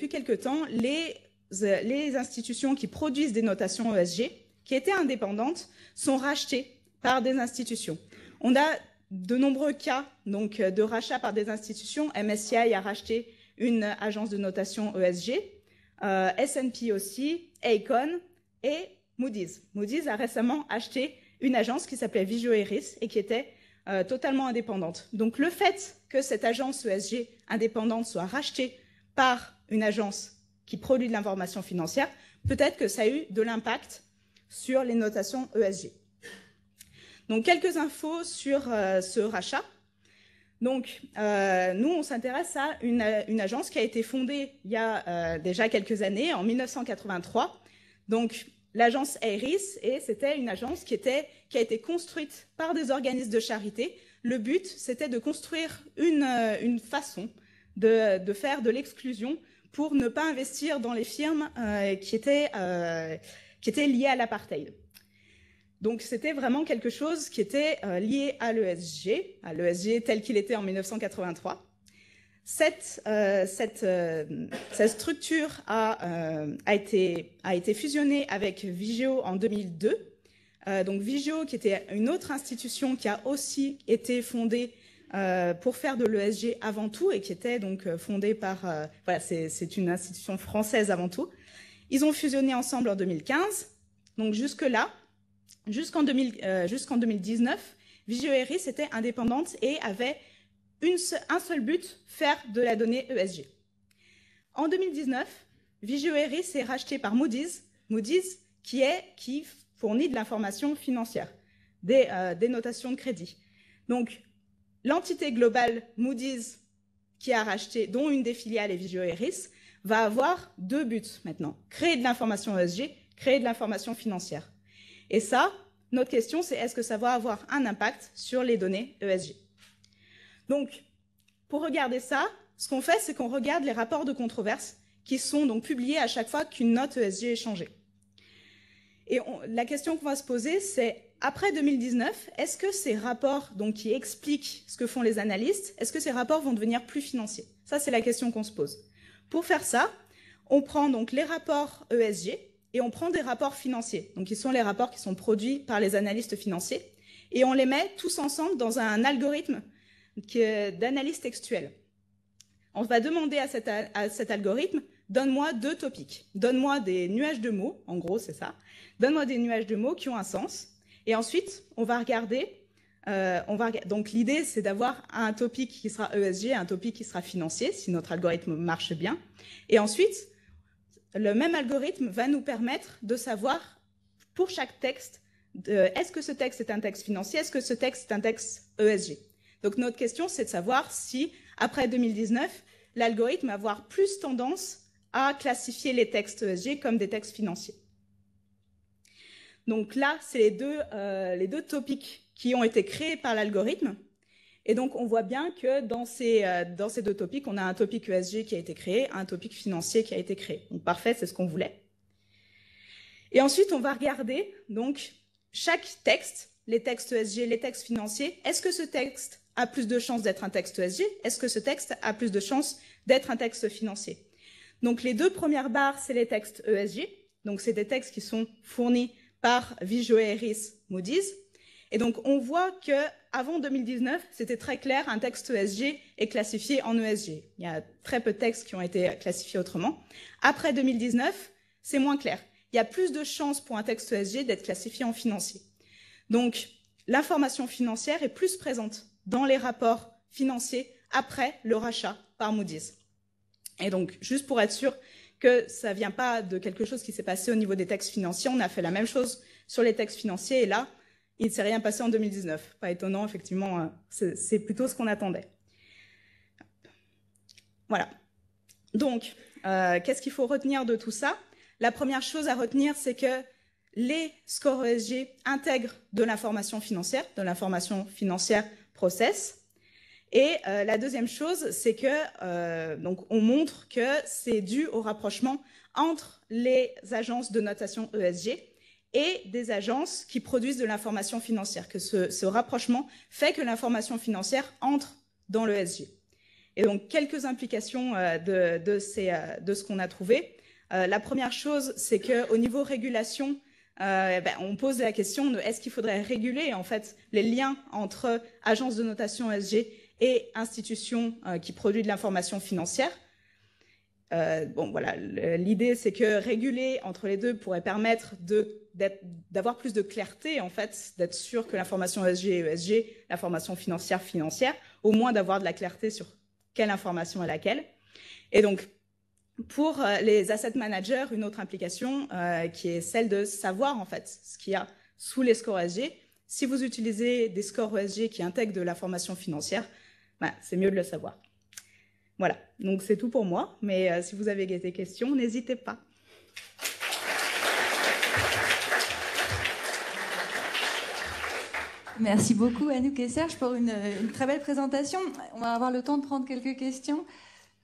quelque temps, les institutions qui produisent des notations ESG, qui étaient indépendantes, sont rachetées par des institutions. On a de nombreux cas donc, de rachat par des institutions. MSCI a racheté une agence de notation ESG, S&P aussi, Aecon et Moody's. Moody's a récemment acheté une agence qui s'appelait Vigeo Eiris et qui était totalement indépendante. Donc le fait que cette agence ESG indépendante soit rachetée par une agence qui produit de l'information financière, peut-être que ça a eu de l'impact sur les notations ESG. Donc, quelques infos sur ce rachat. Donc, nous, on s'intéresse à une agence qui a été fondée il y a déjà quelques années, en 1983. Donc, l'agence Eiris, et c'était une agence qui a été construite par des organismes de charité. Le but, c'était de construire une façon de faire de l'exclusion pour ne pas investir dans les firmes qui étaient liées à l'apartheid. Donc, c'était vraiment quelque chose qui était lié à l'ESG tel qu'il était en 1983. Cette structure a été fusionnée avec Vigeo en 2002. Donc, Vigeo, qui était une autre institution qui a aussi été fondée pour faire de l'ESG avant tout et qui était donc fondée par... voilà, c'est une institution française avant tout. Ils ont fusionné ensemble en 2015. Donc, jusque-là, jusqu'en 2019, Vigeo Eiris était indépendante et avait un seul but, faire de la donnée ESG. En 2019, Vigeo Eiris est racheté par Moody's, qui fournit de l'information financière, des notations de crédit. Donc, l'entité globale Moody's qui a racheté, dont une des filiales est Vigeo Eiris, va avoir 2 buts maintenant. Créer de l'information ESG, créer de l'information financière. Et ça, notre question, c'est est-ce que ça va avoir un impact sur les données ESG? Donc, pour regarder ça, ce qu'on fait, c'est qu'on regarde les rapports de controverse qui sont donc publiés à chaque fois qu'une note ESG est changée. Et la question qu'on va se poser, c'est après 2019, est-ce que ces rapports donc, qui expliquent ce que font les analystes, est-ce que ces rapports vont devenir plus financiers? Ça, c'est la question qu'on se pose. Pour faire ça, on prend donc les rapports ESG et on prend des rapports financiers, donc qui sont les rapports qui sont produits par les analystes financiers, et on les met tous ensemble dans un algorithme d'analyse textuelle. On va demander à cet algorithme, donne-moi 2 topics, donne-moi des nuages de mots, en gros c'est ça, donne-moi des nuages de mots qui ont un sens, et ensuite on va regarder, donc l'idée c'est d'avoir un topic qui sera ESG et un topic qui sera financier, si notre algorithme marche bien, et ensuite le même algorithme va nous permettre de savoir pour chaque texte, est-ce que ce texte est un texte financier, est-ce que ce texte est un texte ESG. Donc notre question c'est de savoir si après 2019, l'algorithme va avoir plus tendance à classifier les textes ESG comme des textes financiers. Donc là, c'est les deux topics qui ont été créés par l'algorithme. Et donc, on voit bien que dans ces 2 topics, on a un topic ESG qui a été créé, un topic financier qui a été créé. Donc, parfait, c'est ce qu'on voulait. Et ensuite, on va regarder donc chaque texte, les textes ESG, les textes financiers. Est-ce que ce texte a plus de chances d'être un texte ESG? Est-ce que ce texte a plus de chances d'être un texte financier? Donc, les 2 premières barres, c'est les textes ESG. Donc, c'est des textes qui sont fournis par Vigeo Eiris, Moody's. Et donc, on voit que avant 2019, c'était très clair, un texte ESG est classifié en ESG. Il y a très peu de textes qui ont été classifiés autrement. Après 2019, c'est moins clair. Il y a plus de chances pour un texte ESG d'être classifié en financier. Donc, l'information financière est plus présente dans les rapports financiers après le rachat par Moody's. Et donc, juste pour être sûr que ça ne vient pas de quelque chose qui s'est passé au niveau des textes financiers, on a fait la même chose sur les textes financiers et là, il ne s'est rien passé en 2019. Pas étonnant, effectivement, c'est plutôt ce qu'on attendait. Voilà. Donc, qu'est-ce qu'il faut retenir de tout ça? La première chose à retenir, c'est que les scores ESG intègrent de l'information financière process. Et la deuxième chose, c'est que donc on montre que c'est dû au rapprochement entre les agences de notation ESG et des agences qui produisent de l'information financière, que ce rapprochement fait que l'information financière entre dans l'ESG. Et donc, quelques implications de ce qu'on a trouvé. La première chose, c'est qu'au niveau régulation, on pose la question de est-ce qu'il faudrait réguler en fait les liens entre agences de notation ESG et institutions qui produisent de l'information financière. Bon, voilà, l'idée, c'est que réguler entre les deux pourrait permettre d'avoir plus de clarté, en fait, d'être sûr que l'information ESG est ESG, l'information financière, au moins d'avoir de la clarté sur quelle information est laquelle. Et donc, pour les asset managers, une autre implication qui est celle de savoir, en fait, ce qu'il y a sous les scores ESG. Si vous utilisez des scores ESG qui intègrent de l'information financière, c'est mieux de le savoir. Voilà, donc c'est tout pour moi, mais si vous avez des questions, n'hésitez pas. Merci beaucoup Anouk et Serge pour une très belle présentation. On va avoir le temps de prendre quelques questions.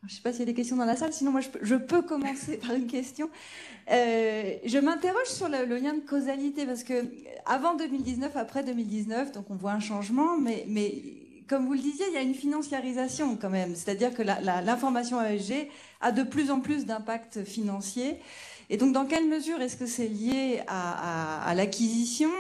Je ne sais pas s'il y a des questions dans la salle, sinon moi je peux commencer par une question. Je m'interroge sur le lien de causalité, parce que avant 2019, après 2019, donc on voit un changement, mais comme vous le disiez, il y a une financiarisation quand même. C'est-à-dire que l'information ESG a de plus en plus d'impact financier. Et donc, dans quelle mesure est-ce que c'est lié à l'acquisition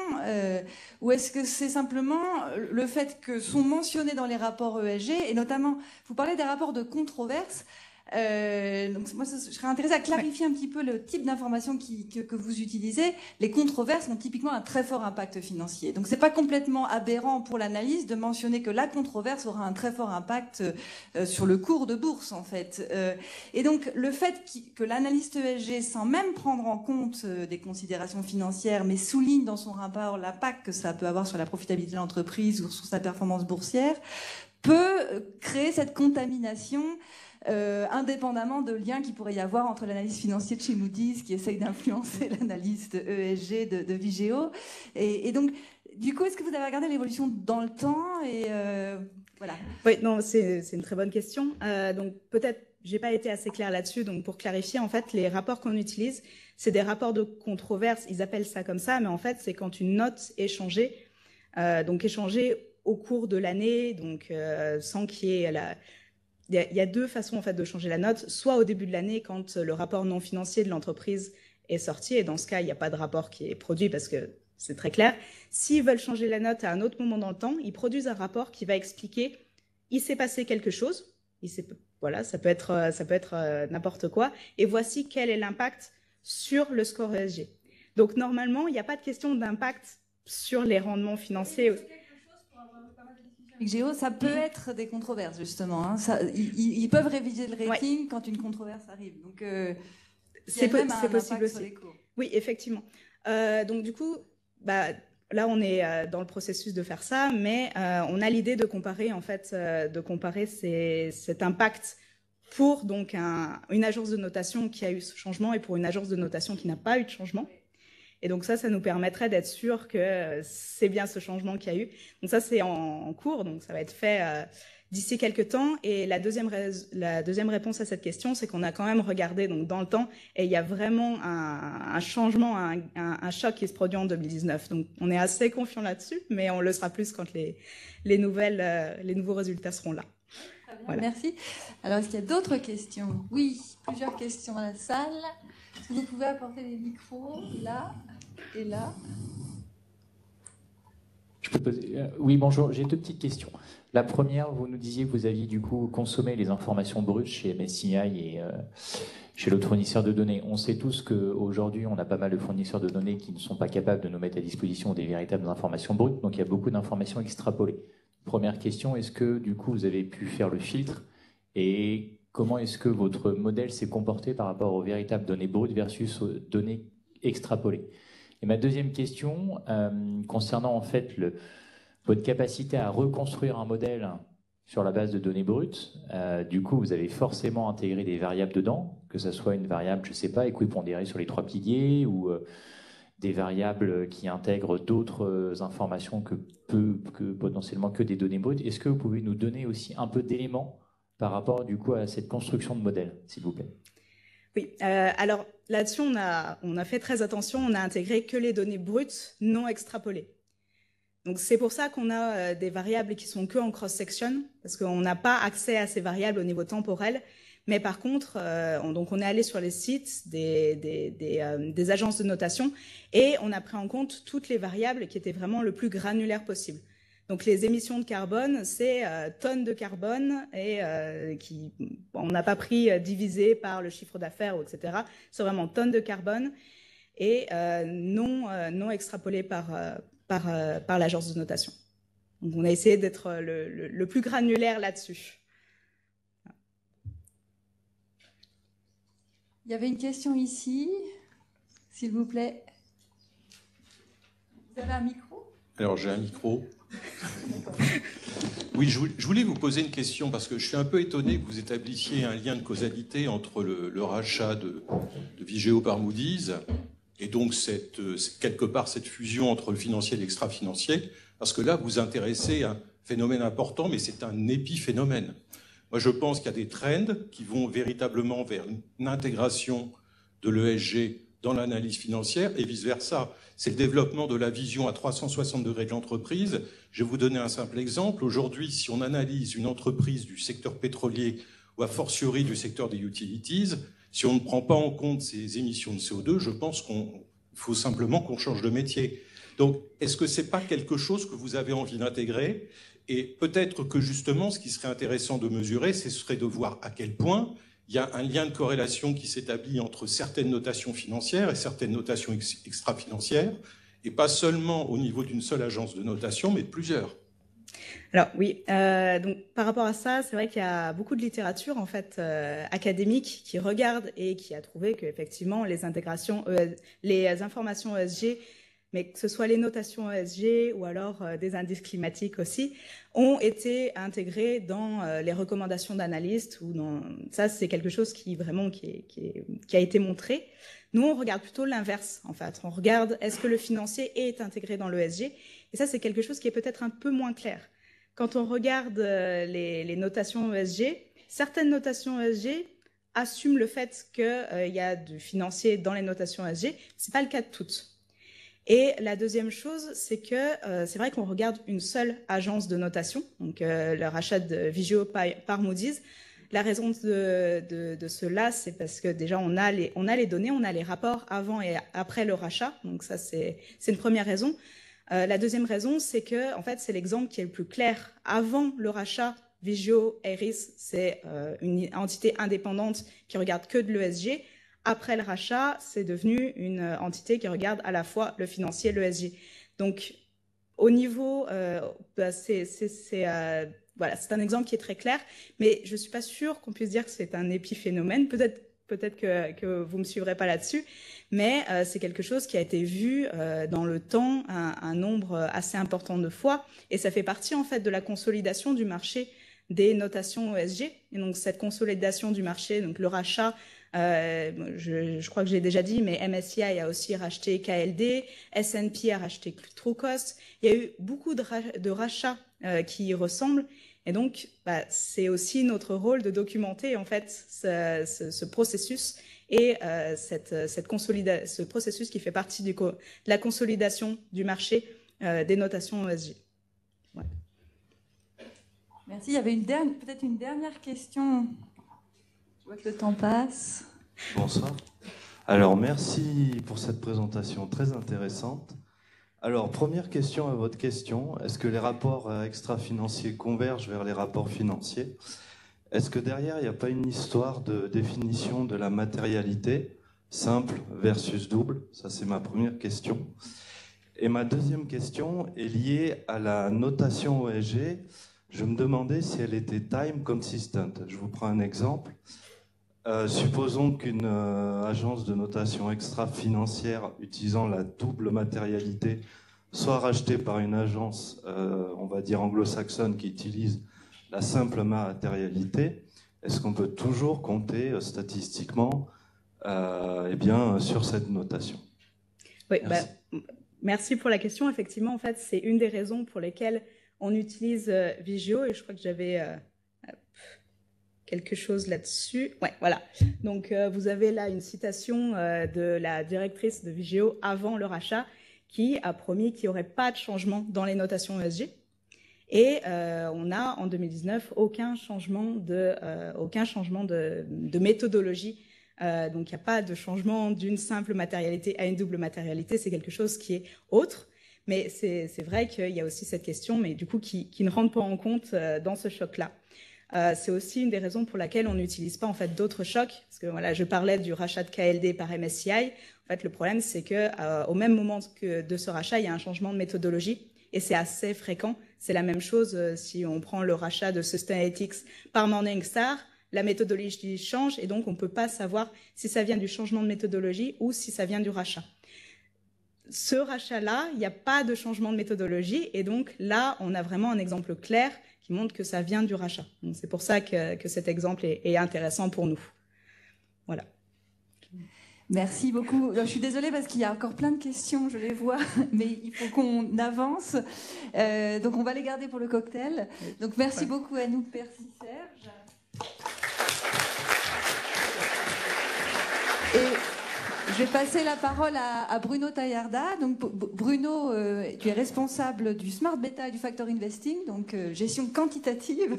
ou est-ce que c'est simplement le fait que sont mentionnés dans les rapports ESG, et notamment, vous parlez des rapports de controverse. Donc moi, je serais intéressée à clarifier un petit peu le type d'information que vous utilisez. Les controverses ont typiquement un très fort impact financier. Donc c'est pas complètement aberrant pour l'analyse de mentionner que la controverse aura un très fort impact sur le cours de bourse, en fait. Et donc le fait que l'analyste ESG, sans même prendre en compte des considérations financières, mais souligne dans son rapport l'impact que ça peut avoir sur la profitabilité de l'entreprise ou sur sa performance boursière, peut créer cette contamination indépendamment de liens qu'il pourrait y avoir entre l'analyse financière de chez Moody's qui essaye d'influencer l'analyse de ESG de Vigeo. Et donc, du coup, est-ce que vous avez regardé l'évolution dans le temps et voilà. Oui, non, c'est une très bonne question. Donc peut-être, j'ai pas été assez claire là-dessus. Donc pour clarifier, en fait, les rapports qu'on utilise, c'est des rapports de controverse. Ils appellent ça comme ça, mais en fait, c'est quand une note est changée, donc échangée au cours de l'année, donc sans qu'il y ait Il y a deux façons en fait de changer la note, soit au début de l'année quand le rapport non financier de l'entreprise est sorti, et dans ce cas, il n'y a pas de rapport qui est produit parce que c'est très clair. S'ils veulent changer la note à un autre moment dans le temps, ils produisent un rapport qui va expliquer il s'est passé quelque chose, voilà, ça peut être n'importe quoi, et voici quel est l'impact sur le score ESG. Donc normalement, il n'y a pas de question d'impact sur les rendements financiers. Géo, ça peut être des controverses, justement. Hein. Ils peuvent réviser le rating quand une controverse arrive. Donc, c'est possible aussi. Oui, effectivement. Donc, du coup, là, on est dans le processus de faire ça, mais on a l'idée de comparer, en fait, cet impact pour donc une agence de notation qui a eu ce changement et pour une agence de notation qui n'a pas eu de changement. Et donc ça nous permettrait d'être sûr que c'est bien ce changement qu'il y a eu. Donc ça, c'est en cours, donc ça va être fait d'ici quelques temps. Et la deuxième réponse à cette question, c'est qu'on a quand même regardé donc, dans le temps, et il y a vraiment un changement, un choc qui se produit en 2019. Donc on est assez confiant là-dessus, mais on le sera plus quand les nouveaux résultats seront là. Très bien, voilà. Merci. Alors, est-ce qu'il y a d'autres questions? Oui, plusieurs questions dans la salle. Est-ce que vous pouvez apporter les micros là et là? Je peux poser... Oui, bonjour. J'ai deux petites questions. La première, vous nous disiez que vous aviez du coup consommé les informations brutes chez MSCI et chez l'autre fournisseur de données. On sait tous qu'aujourd'hui, on a pas mal de fournisseurs de données qui ne sont pas capables de nous mettre à disposition des véritables informations brutes. Donc, il y a beaucoup d'informations extrapolées. Première question, est-ce que du coup, vous avez pu faire le filtre et comment est-ce que votre modèle s'est comporté par rapport aux véritables données brutes versus aux données extrapolées? Et ma deuxième question, concernant en fait votre capacité à reconstruire un modèle sur la base de données brutes, du coup, vous avez forcément intégré des variables dedans, que ce soit une variable, je ne sais pas, équipondérée sur les 3 piliers ou des variables qui intègrent d'autres informations que potentiellement que des données brutes. Est-ce que vous pouvez nous donner aussi un peu d'éléments par rapport du coup à cette construction de modèle, s'il vous plaît? Oui, alors là-dessus, on a fait très attention, on a intégré que les données brutes non extrapolées. Donc c'est pour ça qu'on a des variables qui sont que en cross-section, parce qu'on n'a pas accès à ces variables au niveau temporel. Mais par contre, donc on est allé sur les sites des agences de notation et on a pris en compte toutes les variables qui étaient vraiment le plus granulaires possible. Donc les émissions de carbone, c'est tonnes de carbone et on n'a pas pris divisé par le chiffre d'affaires, etc. C'est vraiment tonnes de carbone et non extrapolé par l'agence de notation. Donc on a essayé d'être le plus granulaire là-dessus. Il y avait une question ici, s'il vous plaît. Vous avez un micro? Alors j'ai un micro. Oui, je voulais vous poser une question parce que je suis un peu étonné que vous établissiez un lien de causalité entre le rachat de Vigeo par Moody's et donc quelque part cette fusion entre le financier et l'extra-financier, parce que là, vous intéressez à un phénomène important, mais c'est un épiphénomène. Moi, je pense qu'il y a des trends qui vont véritablement vers une intégration de l'ESG dans l'analyse financière et vice-versa. C'est le développement de la vision à 360 degrés de l'entreprise. Je vais vous donner un simple exemple. Aujourd'hui, si on analyse une entreprise du secteur pétrolier ou a fortiori du secteur des utilities, si on ne prend pas en compte ces émissions de CO2, je pense qu'il faut simplement qu'on change de métier. Donc, est-ce que ce n'est pas quelque chose que vous avez envie d'intégrer ? Et peut-être que justement, ce qui serait intéressant de mesurer, ce serait de voir à quel point il y a un lien de corrélation qui s'établit entre certaines notations financières et certaines notations extra-financières, et pas seulement au niveau d'une seule agence de notation, mais de plusieurs. Alors oui, donc par rapport à ça, c'est vrai qu'il y a beaucoup de littérature en fait académique qui regarde et qui a trouvé qu'effectivement les intégrations, les informations ESG, mais que ce soit les notations ESG ou alors des indices climatiques aussi, ont été intégrés dans les recommandations d'analystes ou dans ça, c'est quelque chose qui vraiment qui a été montré. Nous, on regarde plutôt l'inverse en fait. On regarde est-ce que le financier est intégré dans l'ESG, et ça c'est quelque chose qui est peut-être un peu moins clair. Quand on regarde les notations ESG, certaines notations ESG assument le fait qu'il y a du financier dans les notations ESG. Ce n'est pas le cas de toutes. Et la deuxième chose, c'est que c'est vrai qu'on regarde une seule agence de notation, donc le rachat de Vigeo par Moody's. La raison de cela, c'est parce que déjà on a les données, on a les rapports avant et après le rachat. Donc ça, c'est une première raison. La deuxième raison, c'est que en fait, c'est l'exemple qui est le plus clair. Avant le rachat, Vigeo Eiris, c'est une entité indépendante qui regarde que de l'ESG. Après le rachat, c'est devenu une entité qui regarde à la fois le financier et l'ESG. Donc, au niveau, voilà, c'est un exemple qui est très clair, mais je ne suis pas sûre qu'on puisse dire que c'est un épiphénomène. Peut-être que vous ne me suivrez pas là-dessus, mais c'est quelque chose qui a été vu dans le temps un nombre assez important de fois, et ça fait partie en fait de la consolidation du marché des notations ESG. Et donc cette consolidation du marché, donc le rachat, je crois que j'ai déjà dit, mais MSCI a aussi racheté KLD, S&P a racheté Trucost. Il y a eu beaucoup de rachats qui y ressemblent. Et donc, c'est aussi notre rôle de documenter en fait ce processus et ce processus qui fait partie de la consolidation du marché des notations ESG. Ouais. Merci. Il y avait peut-être une dernière question. Je vois que le temps passe. Bonsoir. Alors, merci pour cette présentation très intéressante. Alors, première question à votre question. Est-ce que les rapports extra-financiers convergent vers les rapports financiers? Est-ce que derrière, il n'y a pas une histoire de définition de la matérialité, simple versus double? Ça, c'est ma première question. Et ma deuxième question est liée à la notation ESG. Je me demandais si elle était time consistent. Je vous prends un exemple. Supposons qu'une agence de notation extra-financière utilisant la double matérialité soit rachetée par une agence, on va dire anglo-saxonne, qui utilise la simple matérialité. Est-ce qu'on peut toujours compter statistiquement sur cette notation? Oui, merci pour la question. Effectivement, en fait, c'est une des raisons pour lesquelles on utilise Vigeo, et je crois que j'avais quelque chose là-dessus. Ouais, voilà. Donc, vous avez là une citation de la directrice de Vigeo avant le rachat qui a promis qu'il n'y aurait pas de changement dans les notations ESG. Et on a en 2019 aucun changement de méthodologie. Donc, il n'y a pas de changement d'une simple matérialité à une double matérialité. C'est quelque chose qui est autre. Mais c'est vrai qu'il y a aussi cette question, mais du coup, qui ne rentre pas en compte dans ce choc-là. C'est aussi une des raisons pour laquelle on n'utilise pas en fait d'autres chocs, parce que voilà, je parlais du rachat de KLD par MSCI. En fait, le problème, c'est que au même moment que de ce rachat, il y a un changement de méthodologie, et c'est assez fréquent. C'est la même chose si on prend le rachat de Sustainalytics par Morningstar. La méthodologie change, et donc on ne peut pas savoir si ça vient du changement de méthodologie ou si ça vient du rachat. Ce rachat-là, il n'y a pas de changement de méthodologie, et donc là, on a vraiment un exemple clair qui montre que ça vient du rachat. C'est pour ça que cet exemple est intéressant pour nous. Voilà. Merci beaucoup. Je suis désolée parce qu'il y a encore plein de questions, je les vois, mais il faut qu'on avance. Donc on va les garder pour le cocktail. Donc merci beaucoup à nous, Percy Serge. Et je vais passer la parole à Bruno Taillarda. Donc, Bruno, tu es responsable du Smart Beta et du Factor Investing, donc gestion quantitative.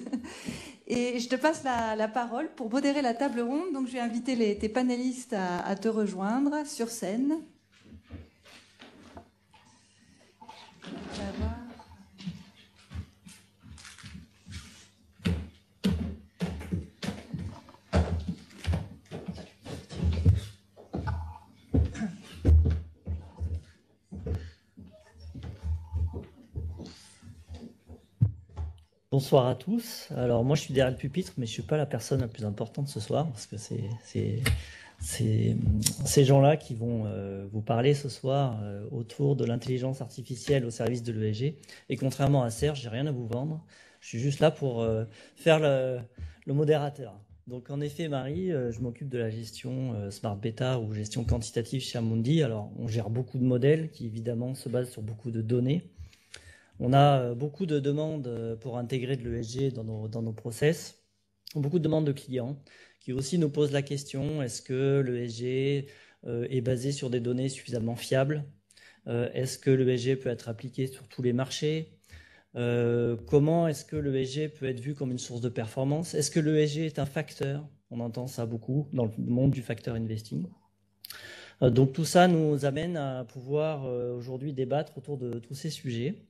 Et je te passe la parole pour modérer la table ronde. Donc, je vais inviter tes panélistes à te rejoindre sur scène. Bonsoir à tous. Alors moi je suis derrière le pupitre, mais je suis pas la personne la plus importante ce soir, parce que c'est ces gens-là qui vont vous parler ce soir autour de l'intelligence artificielle au service de l'ESG. Et contrairement à Serge, j'ai rien à vous vendre. Je suis juste là pour faire le modérateur. Donc en effet, Marie, je m'occupe de la gestion Smart Beta ou gestion quantitative chez Amundi. Alors on gère beaucoup de modèles qui évidemment se basent sur beaucoup de données. On a beaucoup de demandes pour intégrer de l'ESG dans nos process, beaucoup de demandes de clients qui aussi nous posent la question, est-ce que l'ESG est basé sur des données suffisamment fiables? Est-ce que l'ESG peut être appliqué sur tous les marchés? Comment est-ce que l'ESG peut être vu comme une source de performance? Est-ce que l'ESG est un facteur? On entend ça beaucoup dans le monde du facteur investing. Donc tout ça nous amène à pouvoir aujourd'hui débattre autour de tous ces sujets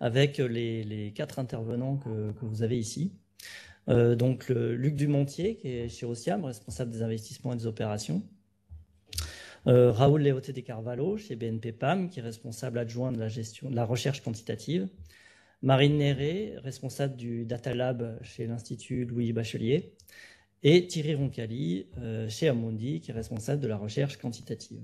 avec les 4 intervenants que vous avez ici. Donc Luc Dumontier, qui est chez Osiam, responsable des investissements et des opérations. Raoul Léoté de Carvalho, chez BNP PAM, qui est responsable adjoint de la gestion de la recherche quantitative. Marine Néré, responsable du Data Lab chez l'Institut Louis Bachelier. Et Thierry Roncalli, chez Amundi, qui est responsable de la recherche quantitative.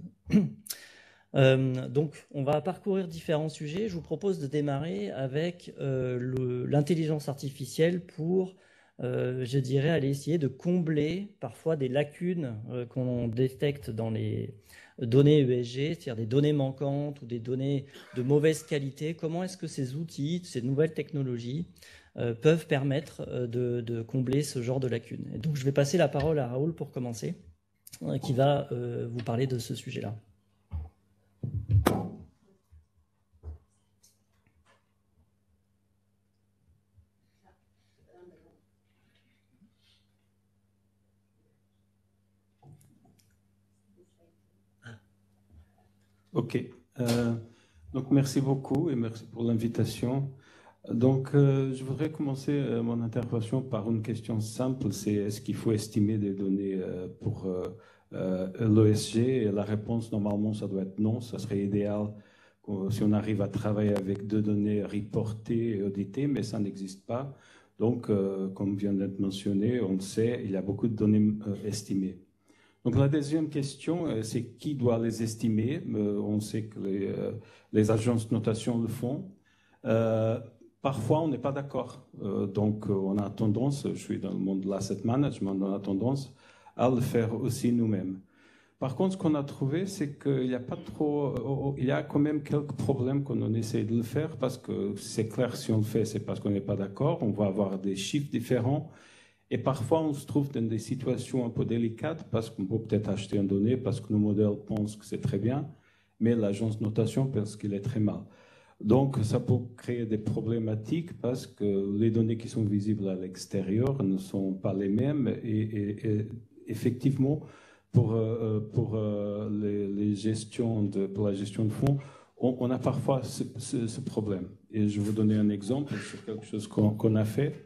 Donc, on va parcourir différents sujets. Je vous propose de démarrer avec l'intelligence artificielle pour, je dirais, aller essayer de combler parfois des lacunes qu'on détecte dans les données ESG, c'est-à-dire des données manquantes ou des données de mauvaise qualité. Comment est-ce que ces outils, ces nouvelles technologies peuvent permettre de combler ce genre de lacunes? Et donc, je vais passer la parole à Raoul pour commencer, qui va vous parler de ce sujet-là. Ok. Donc, merci beaucoup et merci pour l'invitation. Donc, je voudrais commencer mon intervention par une question simple, c'est est-ce qu'il faut estimer des données pour l'ESG? Et la réponse, normalement, ça doit être non. Ça serait idéal si on arrive à travailler avec 2 données reportées et auditées, mais ça n'existe pas. Donc, comme vient d'être mentionné, on le sait, il y a beaucoup de données estimées. Donc la deuxième question, c'est qui doit les estimer? On sait que les agences de notation le font. Parfois, on n'est pas d'accord. Donc, on a tendance, je suis dans le monde de l'asset management, on a tendance à le faire aussi nous-mêmes. Par contre, ce qu'on a trouvé, c'est qu'il y a pas trop, il y a quand même quelques problèmes quand on essaie de le faire, parce que c'est clair, si on le fait, c'est parce qu'on n'est pas d'accord. On va avoir des chiffres différents. Et parfois, on se trouve dans des situations un peu délicates parce qu'on peut peut-être acheter une donnée parce que nos modèles pensent que c'est très bien, mais l'agence de notation pense qu'il est très mal. Donc, ça peut créer des problématiques parce que les données qui sont visibles à l'extérieur ne sont pas les mêmes. Et effectivement, pour la gestion de fonds, on a parfois ce problème. Et je vais vous donner un exemple sur quelque chose qu'on a fait.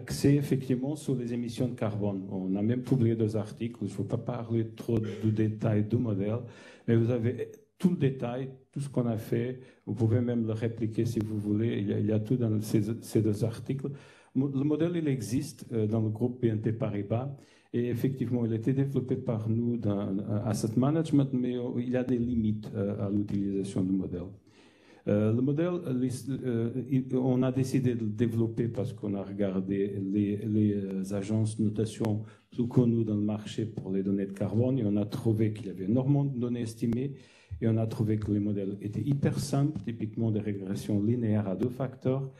C'est effectivement sur les émissions de carbone. On a même publié 2 articles. Je ne veux pas parler trop du détail du modèle, mais vous avez tout le détail, tout ce qu'on a fait. Vous pouvez même le répliquer si vous voulez. Il y a tout dans ces 2 articles. Le modèle, il existe dans le groupe BNP Paribas. Et effectivement, il a été développé par nous dans Asset Management, mais il y a des limites à l'utilisation du modèle. Le modèle, on a décidé de le développer parce qu'on a regardé les agences de notation plus connues dans le marché pour les données de carbone et on a trouvé qu'il y avait énormément de données estimées et on a trouvé que les modèles étaient hyper simples, typiquement des régressions linéaires à 2 facteurs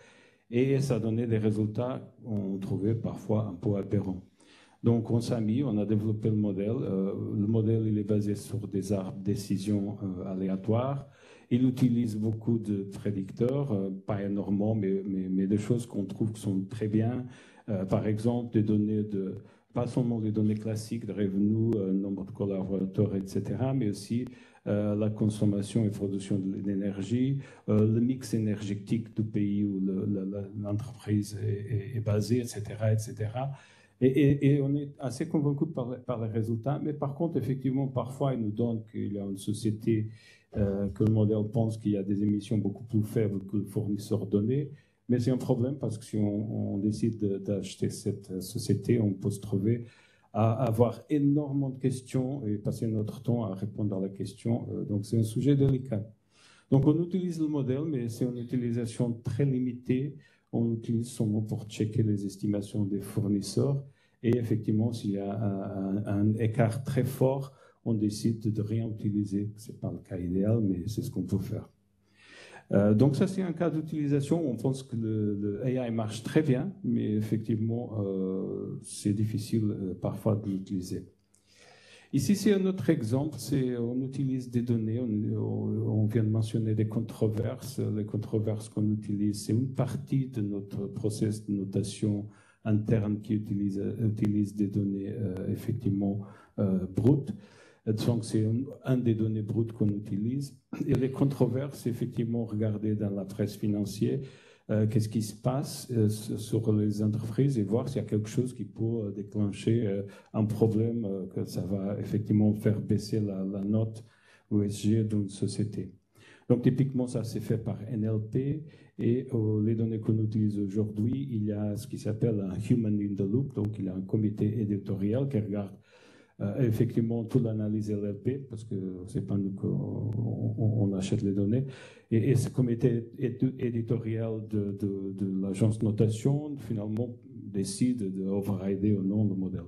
et ça donnait des résultats qu'on trouvait parfois un peu aberrants. Donc on s'est mis, on a développé le modèle. Le modèle, il est basé sur des arbres de décision aléatoires. Il utilise beaucoup de prédicteurs, pas énormément, mais des choses qu'on trouve qui sont très bien. Par exemple, des données pas seulement les données classiques de revenus, nombre de collaborateurs, etc., mais aussi la consommation et production de l'énergie, le mix énergétique du pays où l'entreprise est basée, etc., etc. Et on est assez convaincu par les résultats, mais par contre, effectivement, parfois, il nous donne qu'il y a une société que le modèle pense qu'il y a des émissions beaucoup plus faibles que le fournisseur donné, Mais c'est un problème parce que si on décide d'acheter cette société, on peut se trouver à avoir énormément de questions et passer notre temps à répondre à la question. Donc c'est un sujet délicat. Donc on utilise le modèle, mais c'est une utilisation très limitée. On utilise seulement pour checker les estimations des fournisseurs. Et effectivement, s'il y a un écart très fort, on décide de rien utiliser. Ce n'est pas le cas idéal, mais c'est ce qu'on peut faire. Donc ça, c'est un cas d'utilisation. On pense que le AI marche très bien, mais effectivement, c'est difficile parfois de l'utiliser. Ici, c'est un autre exemple. On utilise des données. On vient de mentionner des controverses. Les controverses qu'on utilise, c'est une partie de notre process de notation interne qui utilise des données effectivement brutes. Donc, c'est un des données brutes qu'on utilise. Et les controverses, effectivement, regardez dans la presse financière, qu'est-ce qui se passe sur les entreprises et voir s'il y a quelque chose qui peut déclencher un problème, que ça va effectivement faire baisser la note ESG d'une société. Donc, typiquement, ça s'est fait par NLP. Et les données qu'on utilise aujourd'hui, il y a ce qui s'appelle un Human in the Loop. Donc, il y a un comité éditorial qui regarde effectivement toute l'analyse LLP, parce que c'est pas nous qu'on achète les données. Et ce comité éditorial de l'agence notation, finalement, décide de overrider ou non le modèle.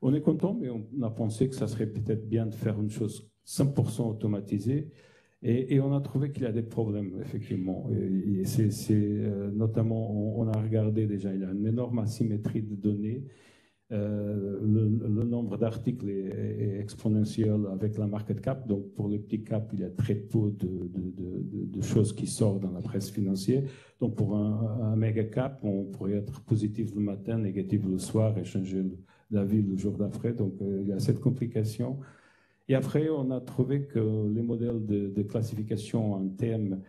On est content, mais on a pensé que ça serait peut-être bien de faire une chose 100% automatisée. Et on a trouvé qu'il y a des problèmes, effectivement. Et notamment, on a regardé déjà, il y a une énorme asymétrie de données. Le nombre d'articles est exponentiel avec la market cap. Donc, pour le petit cap, il y a très peu de choses qui sortent dans la presse financière. Donc, pour un méga cap, on pourrait être positif le matin, négatif le soir et changer d'avis le jour d'après. Donc, il y a cette complication. Et après, on a trouvé que les modèles de classification en termes,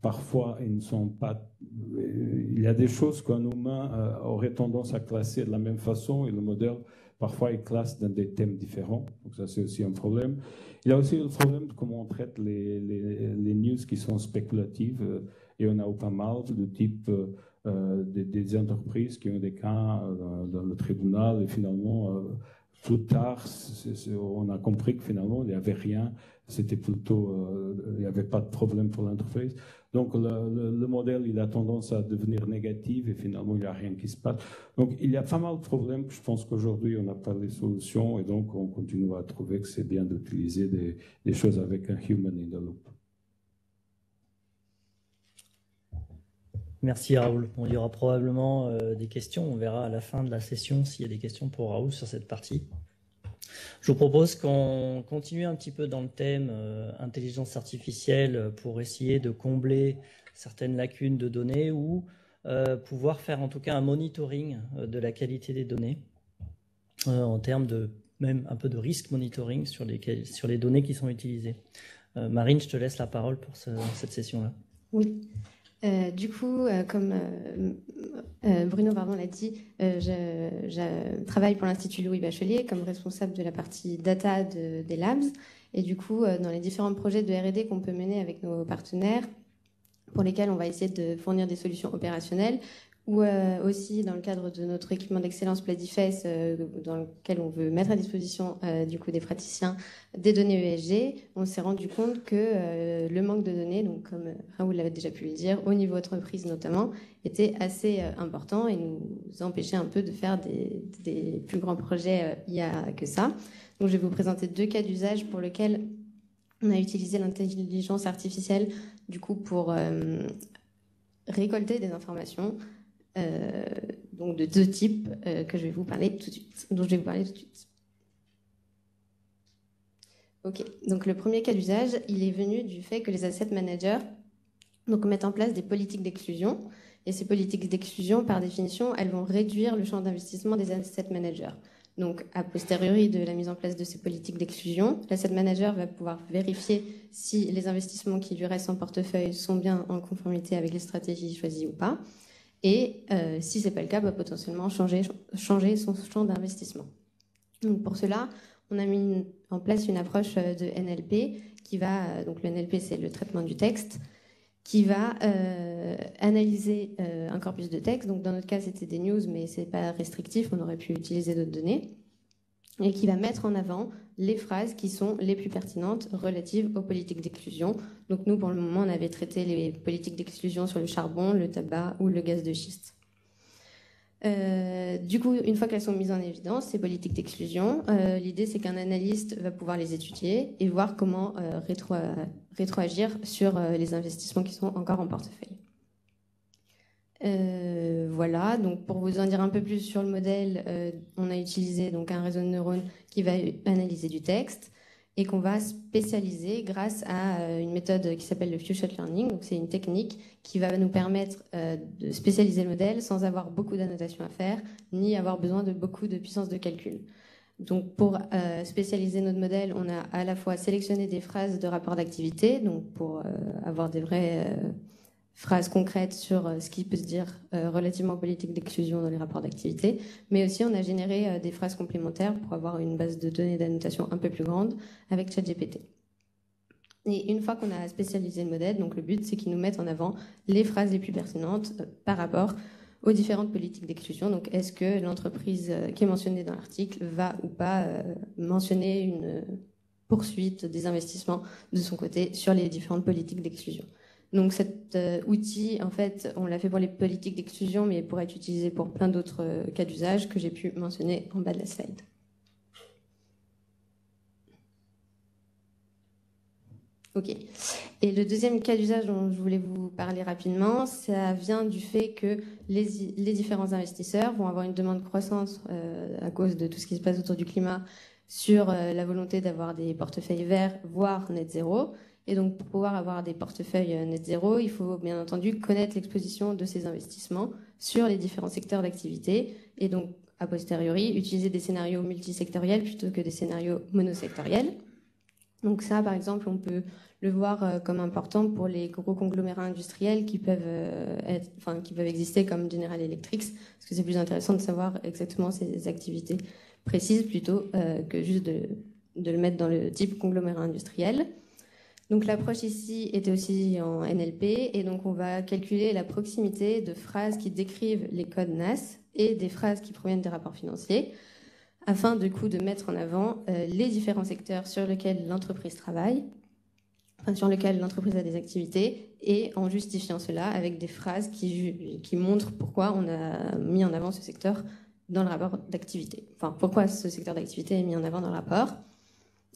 parfois, ils ne sont pas. Il y a des choses qu'un humain aurait tendance à classer de la même façon et le modèle, parfois, il classe dans des thèmes différents. Donc, ça, c'est aussi un problème. Il y a aussi le problème de comment on traite les news qui sont spéculatives. Et on a pas mal de type des entreprises qui ont des cas dans le tribunal et finalement. Plus tard, on a compris que finalement, il n'y avait rien. C'était plutôt, il n'y avait pas de problème pour l'entreprise. Donc, le modèle, il a tendance à devenir négatif et finalement, il n'y a rien qui se passe. Donc, il y a pas mal de problèmes que je pense qu'aujourd'hui, on n'a pas les solutions et donc, on continue à trouver que c'est bien d'utiliser des choses avec un human in the loop. Merci Raoul. Il y aura probablement des questions. On verra à la fin de la session s'il y a des questions pour Raoul sur cette partie. Je vous propose qu'on continue un petit peu dans le thème intelligence artificielle pour essayer de combler certaines lacunes de données ou pouvoir faire en tout cas un monitoring de la qualité des données en termes de même un peu de risk monitoring sur les données qui sont utilisées. Marine, je te laisse la parole pour cette session-là. Oui. Du coup, comme Bruno l'a dit, je travaille pour l'Institut Louis Bachelier comme responsable de la partie data des labs. Et du coup, dans les différents projets de R&D qu'on peut mener avec nos partenaires, pour lesquels on va essayer de fournir des solutions opérationnelles, ou aussi dans le cadre de notre équipement d'excellence Pladifest, dans lequel on veut mettre à disposition du coup des praticiens des données ESG, on s'est rendu compte que le manque de données, donc comme Raoul l'avait déjà pu le dire, au niveau entreprise notamment, était assez important et nous empêchait un peu de faire des plus grands projets IA que ça. Donc je vais vous présenter 2 cas d'usage pour lesquels on a utilisé l'intelligence artificielle du coup pour récolter des informations. Donc de 2 types que je vais vous parler tout de suite, dont je vais vous parler tout de suite. Ok, donc le premier cas d'usage, il est venu du fait que les asset managers donc, mettent en place des politiques d'exclusion. Et ces politiques d'exclusion, par définition, elles vont réduire le champ d'investissement des asset managers. Donc, a posteriori de la mise en place de ces politiques d'exclusion, l'asset manager va pouvoir vérifier si les investissements qui lui restent en portefeuille sont bien en conformité avec les stratégies choisies ou pas. Et si ce n'est pas le cas, va potentiellement changer son champ d'investissement. Donc pour cela, on a mis en place une approche de NLP qui va, donc le NLP c'est le traitement du texte, qui va analyser un corpus de texte. Donc dans notre cas, c'était des news, mais c'est pas restrictif, on aurait pu utiliser d'autres données. Et qui va mettre en avant les phrases qui sont les plus pertinentes relatives aux politiques d'exclusion. Donc nous, pour le moment, on avait traité les politiques d'exclusion sur le charbon, le tabac ou le gaz de schiste. Du coup, une fois qu'elles sont mises en évidence, ces politiques d'exclusion, l'idée c'est qu'un analyste va pouvoir les étudier et voir comment rétroagir sur les investissements qui sont encore en portefeuille. Voilà, donc pour vous en dire un peu plus sur le modèle, on a utilisé donc un réseau de neurones qui va analyser du texte et qu'on va spécialiser grâce à une méthode qui s'appelle le few-shot learning. Donc c'est une technique qui va nous permettre de spécialiser le modèle sans avoir beaucoup d'annotations à faire, ni avoir besoin de beaucoup de puissance de calcul. Donc pour spécialiser notre modèle, on a à la fois sélectionné des phrases de rapport d'activité, donc pour avoir des vraies phrases concrètes sur ce qui peut se dire relativement aux politiques d'exclusion dans les rapports d'activité, mais aussi on a généré des phrases complémentaires pour avoir une base de données d'annotation un peu plus grande avec ChatGPT. Et une fois qu'on a spécialisé le modèle, donc le but c'est qu'il nous mette en avant les phrases les plus pertinentes par rapport aux différentes politiques d'exclusion. Donc est-ce que l'entreprise qui est mentionnée dans l'article va ou pas mentionner une poursuite des investissements de son côté sur les différentes politiques d'exclusion. Donc cet outil, en fait, on l'a fait pour les politiques d'exclusion, mais pourrait être utilisé pour plein d'autres cas d'usage que j'ai pu mentionner en bas de la slide. Ok. Et le deuxième cas d'usage dont je voulais vous parler rapidement, ça vient du fait que les différents investisseurs vont avoir une demande croissante à cause de tout ce qui se passe autour du climat sur la volonté d'avoir des portefeuilles verts, voire net zéro. Et donc, pour pouvoir avoir des portefeuilles net zéro, il faut bien entendu connaître l'exposition de ces investissements sur les différents secteurs d'activité. Et donc, a posteriori, utiliser des scénarios multisectoriels plutôt que des scénarios monosectoriels. Donc ça, par exemple, on peut le voir comme important pour les gros conglomérats industriels qui peuvent exister comme General Electric, parce que c'est plus intéressant de savoir exactement ces activités précises plutôt que juste de le mettre dans le type conglomérat industriel. Donc l'approche ici était aussi en NLP, et donc on va calculer la proximité de phrases qui décrivent les codes NAS et des phrases qui proviennent des rapports financiers, afin du coup de mettre en avant les différents secteurs sur lesquels l'entreprise travaille, sur lesquels l'entreprise a des activités, et en justifiant cela avec des phrases qui montrent pourquoi on a mis en avant ce secteur dans le rapport d'activité. Enfin, pourquoi ce secteur d'activité est mis en avant dans le rapport.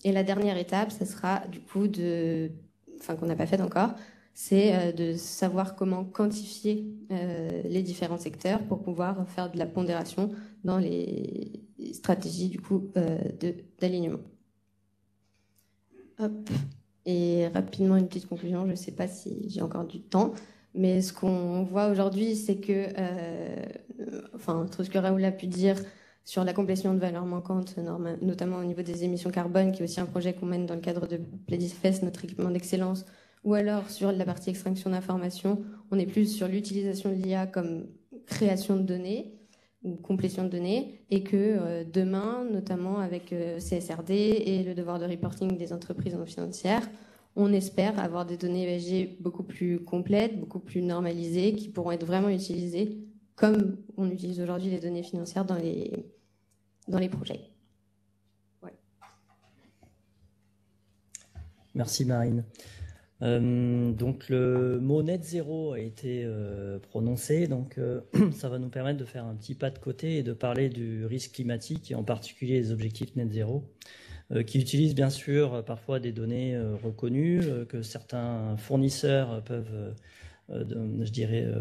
Et la dernière étape, ça sera du coup qu'on n'a pas fait encore, c'est de savoir comment quantifier les différents secteurs pour pouvoir faire de la pondération dans les stratégies du coup d'alignement. Hop. Et rapidement une petite conclusion, je ne sais pas si j'ai encore du temps, mais ce qu'on voit aujourd'hui, c'est que, tout ce que Raoul a pu dire sur la complétion de valeurs manquantes, notamment au niveau des émissions carbone, qui est aussi un projet qu'on mène dans le cadre de Pledifest, notre équipement d'excellence, ou alors sur la partie extraction d'informations, on est plus sur l'utilisation de l'IA comme création de données ou complétion de données, et que demain, notamment avec CSRD et le devoir de reporting des entreprises non financières, on espère avoir des données ESG beaucoup plus complètes, beaucoup plus normalisées, qui pourront être vraiment utilisées comme on utilise aujourd'hui les données financières dans les projets. Ouais. Merci Marine. Donc le mot net zéro a été prononcé, donc ça va nous permettre de faire un petit pas de côté et de parler du risque climatique et en particulier les objectifs net zéro, qui utilisent bien sûr parfois des données reconnues que certains fournisseurs peuvent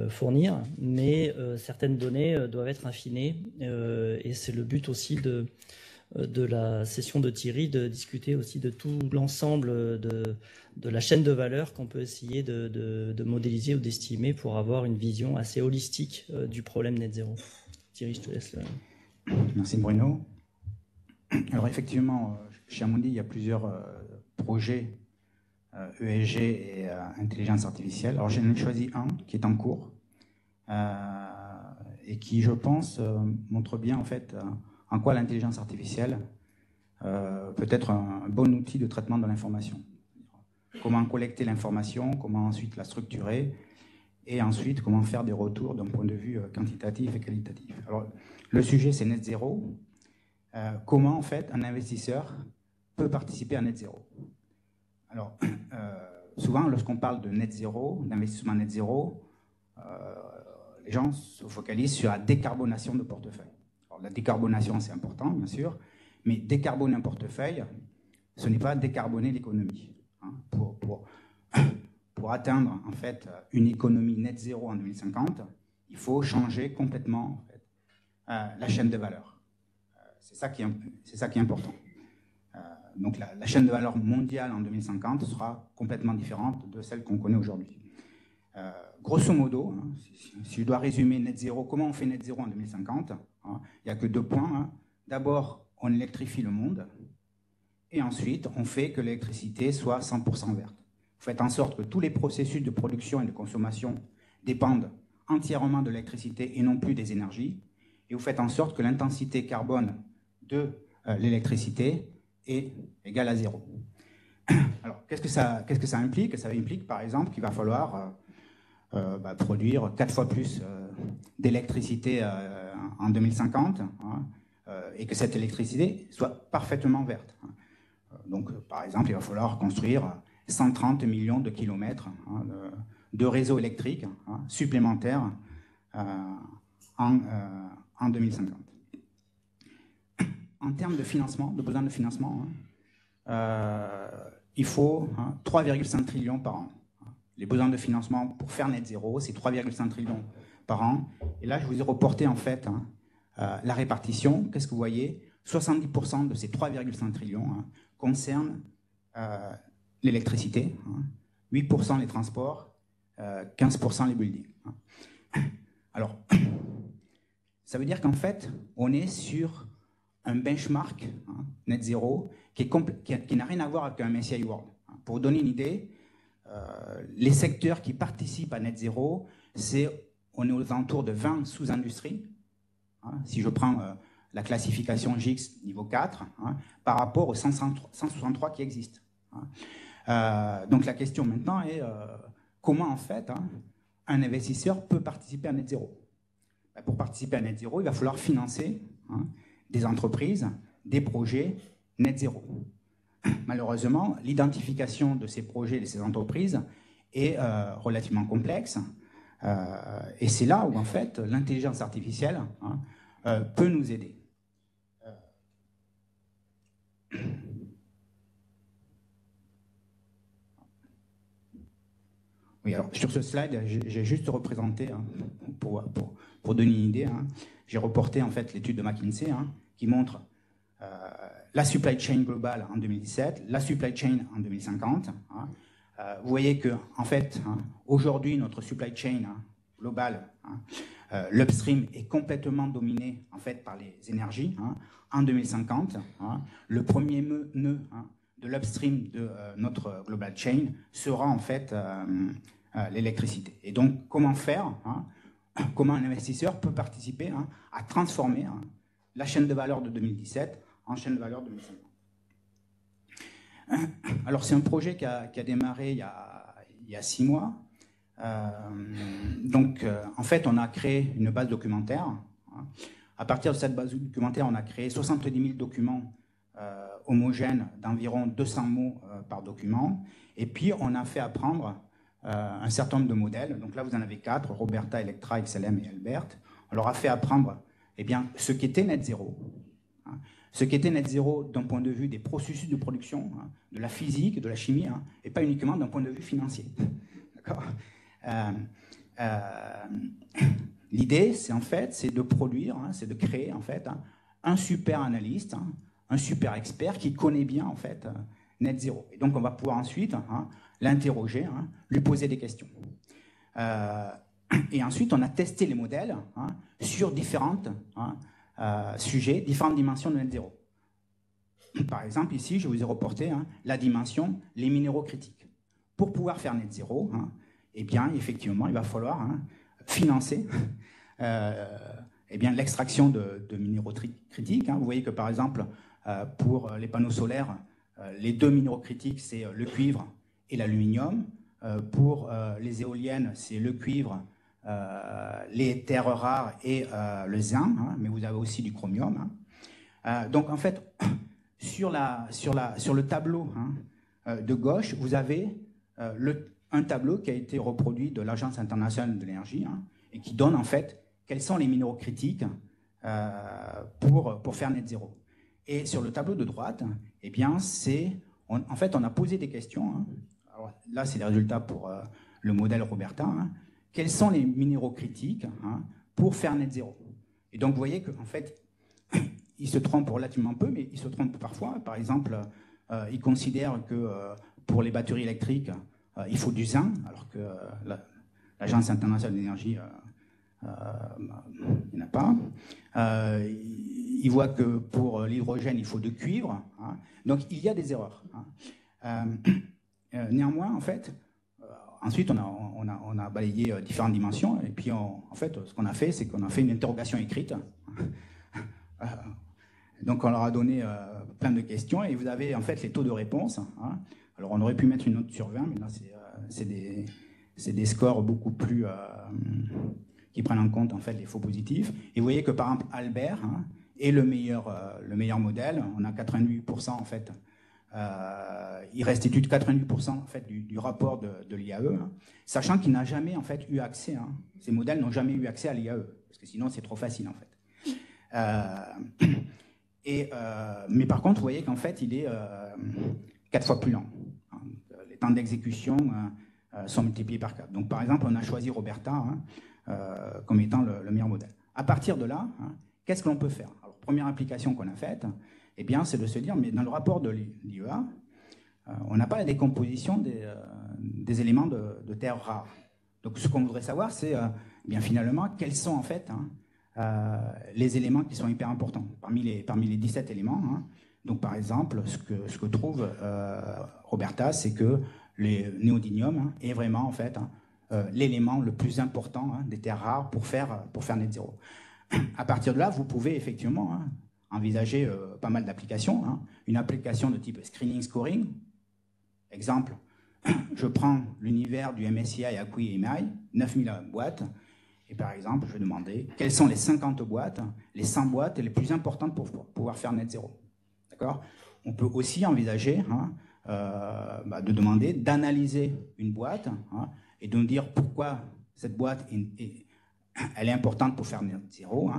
fournir, mais certaines données doivent être affinées et c'est le but aussi de la session de Thierry, de discuter aussi de tout l'ensemble de la chaîne de valeur qu'on peut essayer de modéliser ou d'estimer pour avoir une vision assez holistique du problème net zéro. Thierry, je te laisse. Merci Bruno. Alors effectivement, chez Amundi, il y a plusieurs projets ESG et intelligence artificielle. Alors j'en ai choisi un qui est en cours et qui, je pense, montre bien en fait en quoi l'intelligence artificielle peut être un bon outil de traitement de l'information. comment collecter l'information, comment ensuite la structurer, et ensuite comment faire des retours d'un point de vue quantitatif et qualitatif. Alors, le sujet, c'est net zéro. Comment, en fait, un investisseur peut participer à net zéro? Alors, souvent, lorsqu'on parle de net zéro, d'investissement net zéro, les gens se focalisent sur la décarbonation de portefeuille. Alors, la décarbonation, c'est important, bien sûr, mais décarboner un portefeuille, ce n'est pas décarboner l'économie. Hein. Pour atteindre, en fait, une économie net zéro en 2050, il faut changer complètement, en fait, la chaîne de valeur. C'est ça qui est important. Donc la chaîne de valeur mondiale en 2050 sera complètement différente de celle qu'on connaît aujourd'hui. Grosso modo, hein, si je dois résumer net zéro, comment on fait net zéro en 2050 hein, il n'y a que 2 points. Hein. D'abord, on électrifie le monde, et ensuite, on fait que l'électricité soit 100% verte. Vous faites en sorte que tous les processus de production et de consommation dépendent entièrement de l'électricité et non plus des énergies, et vous faites en sorte que l'intensité carbone de l'électricité est égale à 0. Alors, qu'est-ce que ça implique? Ça implique, par exemple, qu'il va falloir produire 4 fois plus d'électricité en 2050, hein, et que cette électricité soit parfaitement verte. Donc, par exemple, il va falloir construire 130 millions de kilomètres hein, de réseaux électriques hein, supplémentaires en 2050. En termes de financement, de besoin de financement, il faut 3,5 trillions par an. Les besoins de financement pour faire net zéro, c'est 3,5 trillions par an. Et là, je vous ai reporté en fait la répartition. Qu'est-ce que vous voyez? 70% de ces 3,5 trillions concernent l'électricité, 8% les transports, 15% les buildings. Alors, ça veut dire qu'en fait, on est sur un benchmark net zéro qui n'a rien à voir avec un MSCI World. Pour vous donner une idée, les secteurs qui participent à net zéro, on est aux alentours de 20 sous-industries. Si je prends la classification GIX niveau 4, par rapport aux 163 qui existent. Donc la question maintenant est comment en fait un investisseur peut participer à net zéro? Pour participer à net zéro, il va falloir financer des entreprises, des projets net zéro. Malheureusement, l'identification de ces projets et de ces entreprises est relativement complexe. Et c'est là où, en fait, l'intelligence artificielle peut nous aider. Oui, alors sur ce slide, j'ai juste représenté, pour donner une idée, j'ai reporté en fait l'étude de McKinsey qui montre la supply chain globale en 2017, la supply chain en 2050. Vous voyez que, en fait, aujourd'hui, notre supply chain globale, l'upstream est complètement dominé en fait par les énergies. En 2050, le premier nœud de l'upstream de notre global chain sera en fait l'électricité. Et donc, comment faire comment un investisseur peut participer à transformer la chaîne de valeur de 2017 en chaîne de valeur de 2050. Alors, c'est un projet qui a démarré il y a 6 mois. Donc, en fait, on a créé une base documentaire. À partir de cette base documentaire, on a créé 70 000 documents homogènes d'environ 200 mots par document. Et puis, on a fait apprendre un certain nombre de modèles. Donc là, vous en avez 4, Roberta, Electra, XLM et Albert. On leur a fait apprendre ce qu'était net zéro. Ce qu'était net zéro d'un point de vue des processus de production, de la physique, de la chimie, et pas uniquement d'un point de vue financier. D'accord. L'idée, c'est de produire, c'est de créer en fait un super analyste, un super expert qui connaît bien en fait net zéro. Et donc on va pouvoir ensuite l'interroger, lui poser des questions. Et ensuite on a testé les modèles sur différents sujets, différentes dimensions de net zéro. Par exemple ici je vous ai reporté la dimension les minéraux critiques. Pour pouvoir faire net zéro, eh bien effectivement il va falloir financer l'extraction de minéraux critiques. Vous voyez que par exemple pour les panneaux solaires, les 2 minéraux critiques, c'est le cuivre et l'aluminium. Pour les éoliennes, c'est le cuivre, les terres rares et le zinc, hein, mais vous avez aussi du chromium. Hein. Donc en fait, sur le tableau de gauche, vous avez un tableau qui a été reproduit de l'Agence internationale de l'énergie et qui donne en fait quels sont les minéraux critiques pour faire net zéro. Et sur le tableau de droite, eh bien, en fait, on a posé des questions. Hein. Alors, là, c'est les résultats pour le modèle Roberta. Hein. Quels sont les minéraux critiques pour faire net zéro? Et donc, vous voyez qu'en fait, ils se trompent relativement peu, mais ils se trompent parfois. Par exemple, ils considèrent que pour les batteries électriques, il faut du zinc, alors que l'Agence internationale de l'énergie, il n'y en a pas. Ils voient que pour l'hydrogène, il faut de cuivre. Hein. Donc, il y a des erreurs. Hein. Néanmoins, en fait, ensuite, on a balayé différentes dimensions. Et puis, en fait, ce qu'on a fait, c'est qu'on a fait une interrogation écrite. Donc, on leur a donné plein de questions. Et vous avez, en fait, les taux de réponse. Hein. Alors, on aurait pu mettre une note sur 20, mais là, c'est des scores beaucoup plus... qui prennent en compte, en fait, les faux positifs. Et vous voyez que, par exemple, Albert est le meilleur modèle. On a 88%, en fait. Il restitue 88% en fait, du rapport de l'IAE, sachant qu'il n'a jamais en fait, eu accès, ces modèles n'ont jamais eu accès à l'IAE, parce que sinon c'est trop facile en fait. Mais par contre, vous voyez qu'en fait, il est 4 fois plus lent. Les temps d'exécution sont multipliés par 4. Donc par exemple, on a choisi Roberta comme étant le meilleur modèle. À partir de là, qu'est-ce que l'on peut faire? Alors, première application qu'on a faite, eh bien, c'est de se dire, mais dans le rapport de l'IEA, on n'a pas la décomposition des éléments de terres rares. Donc, ce qu'on voudrait savoir, c'est bien finalement quels sont en fait les éléments qui sont hyper importants parmi les 17 éléments. Hein. Donc, par exemple, ce que trouve Roberta, c'est que le néodymium est vraiment en fait l'élément le plus important des terres rares pour faire net zéro. À partir de là, vous pouvez effectivement envisager pas mal d'applications. Hein. Une application de type screening scoring. Exemple, je prends l'univers du MSCI Acquis EMI, 9000 boîtes, et par exemple, je vais demander quelles sont les 50 boîtes, les 100 boîtes les plus importantes pour pouvoir faire net zéro. D'accord ? On peut aussi envisager de demander d'analyser une boîte et de nous dire pourquoi cette boîte elle est importante pour faire net zéro.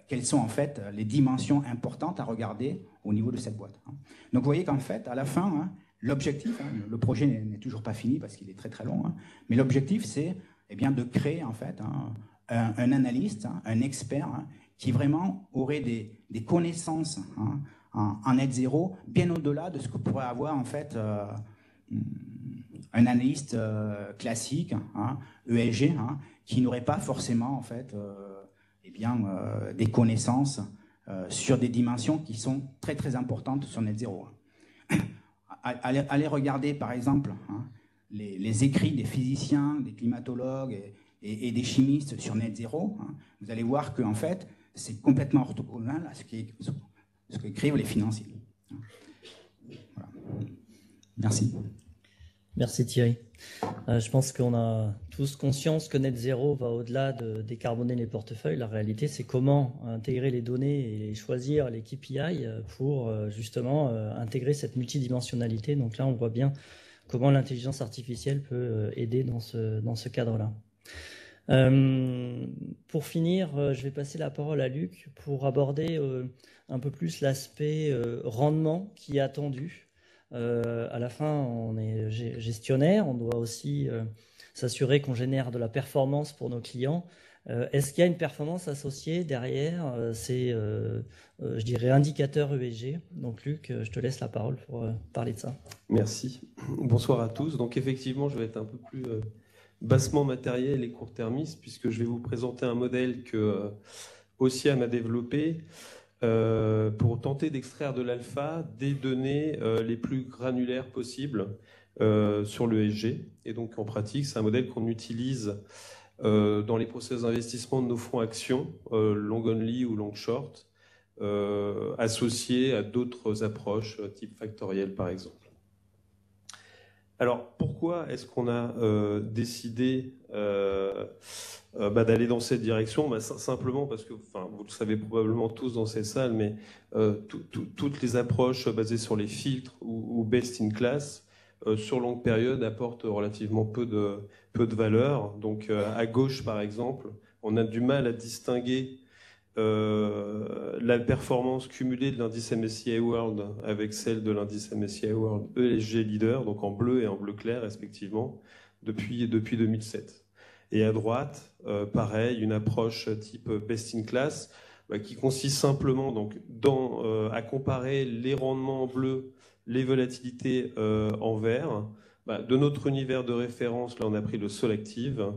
Quelles sont en fait les dimensions importantes à regarder au niveau de cette boîte. Donc vous voyez qu'en fait, à la fin, l'objectif, le projet n'est toujours pas fini parce qu'il est très très long, mais l'objectif c'est de créer en fait un analyste, un expert qui vraiment aurait des connaissances en net zéro bien au-delà de ce que pourrait avoir en fait un analyste classique, ESG, qui n'aurait pas forcément en fait des connaissances sur des dimensions qui sont très très importantes sur net zéro. Allez regarder par exemple les écrits des physiciens, des climatologues et des chimistes sur net zéro. Vous allez voir que en fait c'est complètement orthogonal à ce qu'écrivent les financiers. Voilà. Merci. Merci Thierry. Je pense qu'on a tous conscience que net zéro va au-delà de décarboner les portefeuilles. La réalité, c'est comment intégrer les données et choisir les KPI pour justement intégrer cette multidimensionnalité. Donc là, on voit bien comment l'intelligence artificielle peut aider dans ce cadre-là. Pour finir, je vais passer la parole à Luc pour aborder un peu plus l'aspect rendement qui est attendu. À la fin, on est gestionnaire, on doit aussi s'assurer qu'on génère de la performance pour nos clients. Est-ce qu'il y a une performance associée derrière ces, je dirais, indicateurs ESG? Donc Luc, je te laisse la parole pour parler de ça. Merci. Bonsoir à tous. Donc effectivement, je vais être un peu plus bassement matériel et court-termiste puisque je vais vous présenter un modèle que Océane a développé pour tenter d'extraire de l'alpha des données les plus granulaires possibles sur l'ESG. Et donc en pratique, c'est un modèle qu'on utilise dans les process d'investissement de nos fonds actions, long only ou long short, associés à d'autres approches type factoriel par exemple. Alors, pourquoi est-ce qu'on a décidé d'aller dans cette direction? Simplement parce que, vous le savez probablement tous dans cette salle, mais toutes les approches basées sur les filtres ou best in class, sur longue période, apportent relativement peu de valeur. Donc, à gauche, par exemple, on a du mal à distinguer la performance cumulée de l'indice MSCI World avec celle de l'indice MSCI World ESG Leader, donc en bleu et en bleu clair respectivement, depuis 2007. Et à droite, pareil, une approche type best in class qui consiste simplement donc, à comparer les rendements en bleu, les volatilités en vert. De notre univers de référence, là on a pris le Solactive,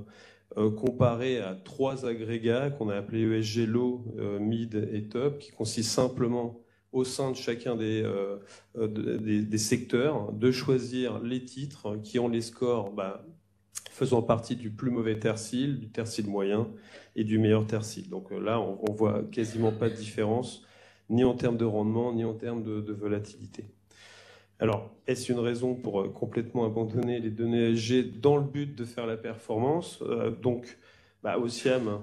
comparé à 3 agrégats qu'on a appelés ESG Low, Mid et Top, qui consistent simplement au sein de chacun des secteurs de choisir les titres qui ont les scores faisant partie du plus mauvais tercile, du tercile moyen et du meilleur tercile. Donc là, on voit quasiment pas de différence, ni en termes de rendement, ni en termes de volatilité. Alors, est-ce une raison pour complètement abandonner les données ESG dans le but de faire la performance? Donc, Ossiam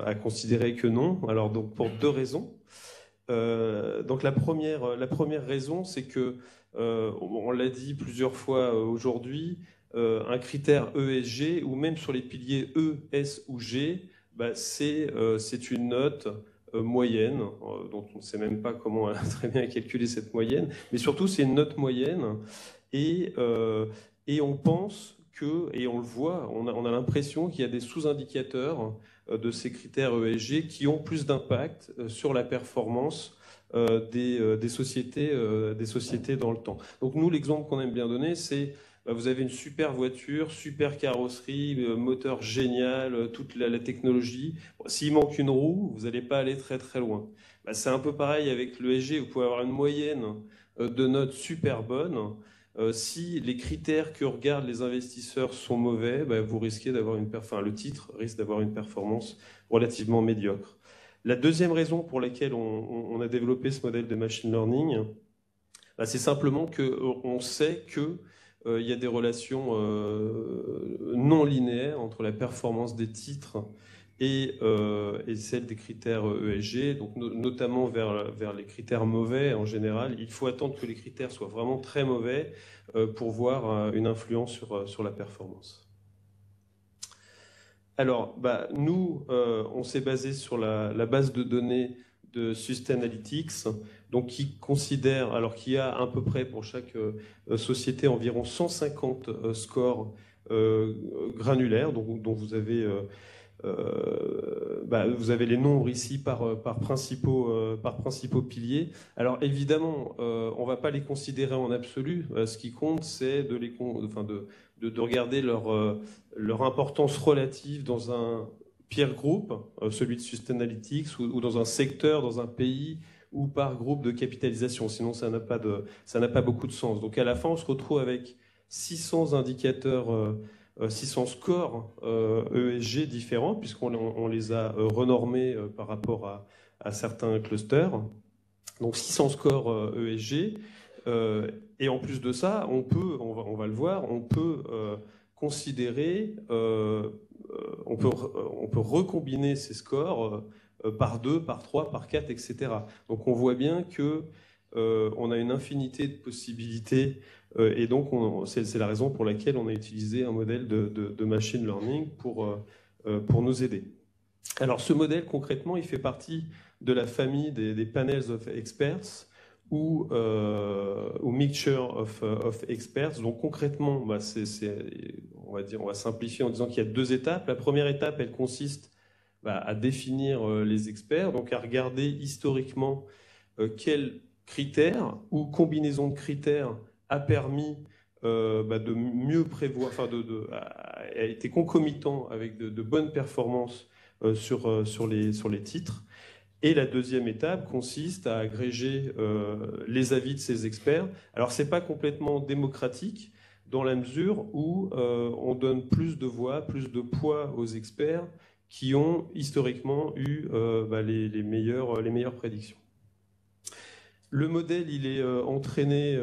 a considéré que non. Alors, donc, pour 2 raisons. Donc, la première raison, c'est que, on l'a dit plusieurs fois aujourd'hui, un critère ESG, ou même sur les piliers E, S ou G, c'est une note moyenne, dont on ne sait même pas comment très bien calculer cette moyenne, mais surtout c'est une note moyenne, et on pense que, et on le voit, on a l'impression qu'il y a des sous-indicateurs de ces critères ESG qui ont plus d'impact sur la performance des sociétés dans le temps. Donc nous, l'exemple qu'on aime bien donner, c'est vous avez une super voiture, super carrosserie, moteur génial, toute la technologie. S'il manque une roue, vous n'allez pas aller très très loin. C'est un peu pareil avec l'ESG, vous pouvez avoir une moyenne de notes super bonne. Si les critères que regardent les investisseurs sont mauvais, vous risquez d'avoir le titre risque d'avoir une performance relativement médiocre. La deuxième raison pour laquelle on a développé ce modèle de machine learning, c'est simplement qu'on sait que il y a des relations non linéaires entre la performance des titres et celle des critères ESG, donc notamment vers les critères mauvais en général. Il faut attendre que les critères soient vraiment très mauvais pour voir une influence sur la performance. Alors, nous, on s'est basé sur la base de données de Sustainalytics, donc qui considère, alors qu'il y a à peu près pour chaque société environ 150 scores granulaires, dont vous avez les nombres ici par principaux piliers. Alors évidemment, on ne va pas les considérer en absolu. Ce qui compte, c'est de regarder leur importance relative dans un peer group, celui de Sustainalytics, ou dans un secteur, dans un pays, ou par groupe de capitalisation. Sinon, ça n'a pas beaucoup de sens. Donc à la fin, on se retrouve avec 600 indicateurs, 600 scores ESG différents, puisqu'on les a renormés par rapport à certains clusters. Donc 600 scores ESG. Et en plus de ça, on va le voir, on peut considérer, on peut recombiner ces scores par 2, par 3, par 4, etc. Donc on voit bien que on a une infinité de possibilités, et donc c'est la raison pour laquelle on a utilisé un modèle de machine learning pour nous aider. Alors ce modèle, concrètement, il fait partie de la famille des panels of experts, ou mixture of experts. Donc concrètement, on va simplifier en disant qu'il y a 2 étapes. La première étape, elle consiste à définir les experts, donc à regarder historiquement quels critères ou combinaison de critères a permis de mieux prévoir, a été concomitant avec de bonnes performances sur les titres. Et la deuxième étape consiste à agréger les avis de ces experts. Alors, ce n'est pas complètement démocratique, dans la mesure où on donne plus de voix, plus de poids aux experts qui ont historiquement eu les meilleures prédictions. Le modèle, il est entraîné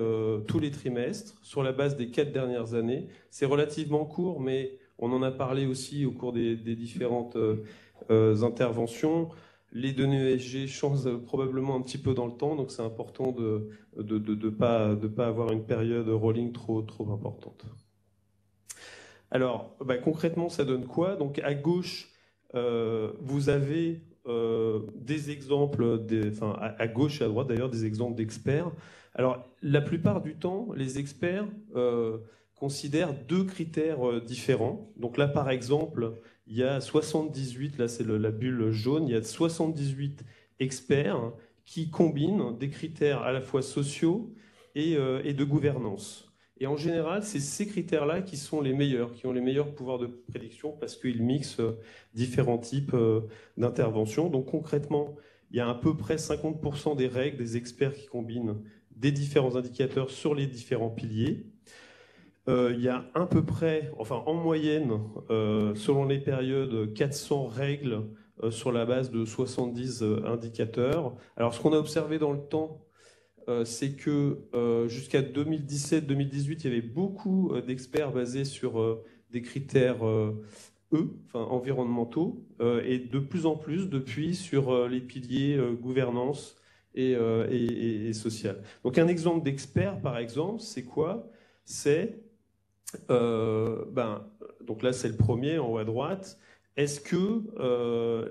tous les trimestres sur la base des 4 dernières années. C'est relativement court, mais on en a parlé aussi au cours des différentes interventions. Les données ESG changent probablement un petit peu dans le temps, donc c'est important de ne pas avoir une période rolling trop importante. Alors, concrètement, ça donne quoi? Donc, à gauche, vous avez des exemples, à gauche et à droite d'ailleurs, des exemples d'experts. Alors, la plupart du temps, les experts considèrent 2 critères différents. Donc là, par exemple, il y a 78, là c'est la bulle jaune, il y a 78 experts qui combinent des critères à la fois sociaux et de gouvernance. Et en général, c'est ces critères-là qui sont les meilleurs, qui ont les meilleurs pouvoirs de prédiction parce qu'ils mixent différents types d'interventions. Donc concrètement, il y a à peu près 50% des règles des experts qui combinent des différents indicateurs sur les différents piliers. Il y a à peu près, enfin en moyenne, selon les périodes, 400 règles sur la base de 70 indicateurs. Alors ce qu'on a observé dans le temps, c'est que jusqu'à 2017-2018, il y avait beaucoup d'experts basés sur des critères environnementaux, et de plus en plus depuis sur les piliers gouvernance et social. Donc un exemple d'expert, par exemple, c'est quoi? C'est, donc là c'est le premier en haut à droite, est-ce que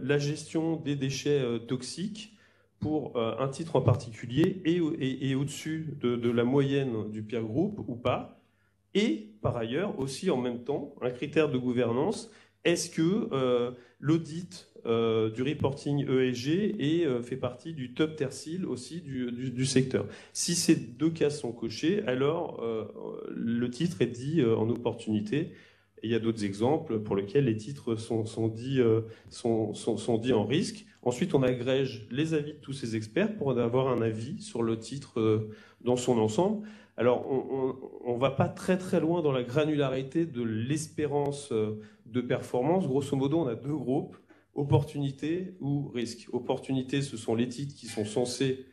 la gestion des déchets toxiques pour un titre en particulier et au-dessus de la moyenne du peer group ou pas? Et par ailleurs aussi en même temps, un critère de gouvernance, est-ce que l'audit du reporting ESG fait partie du top tertile aussi du secteur? Si ces 2 cases sont cochées, alors le titre est dit en opportunité. Et il y a d'autres exemples pour lesquels les titres sont dits en risque. Ensuite, on agrège les avis de tous ces experts pour avoir un avis sur le titre dans son ensemble. Alors, on ne va pas très très loin dans la granularité de l'espérance de performance. Grosso modo, on a 2 groupes, opportunité ou risque. Opportunité, ce sont les titres qui sont censés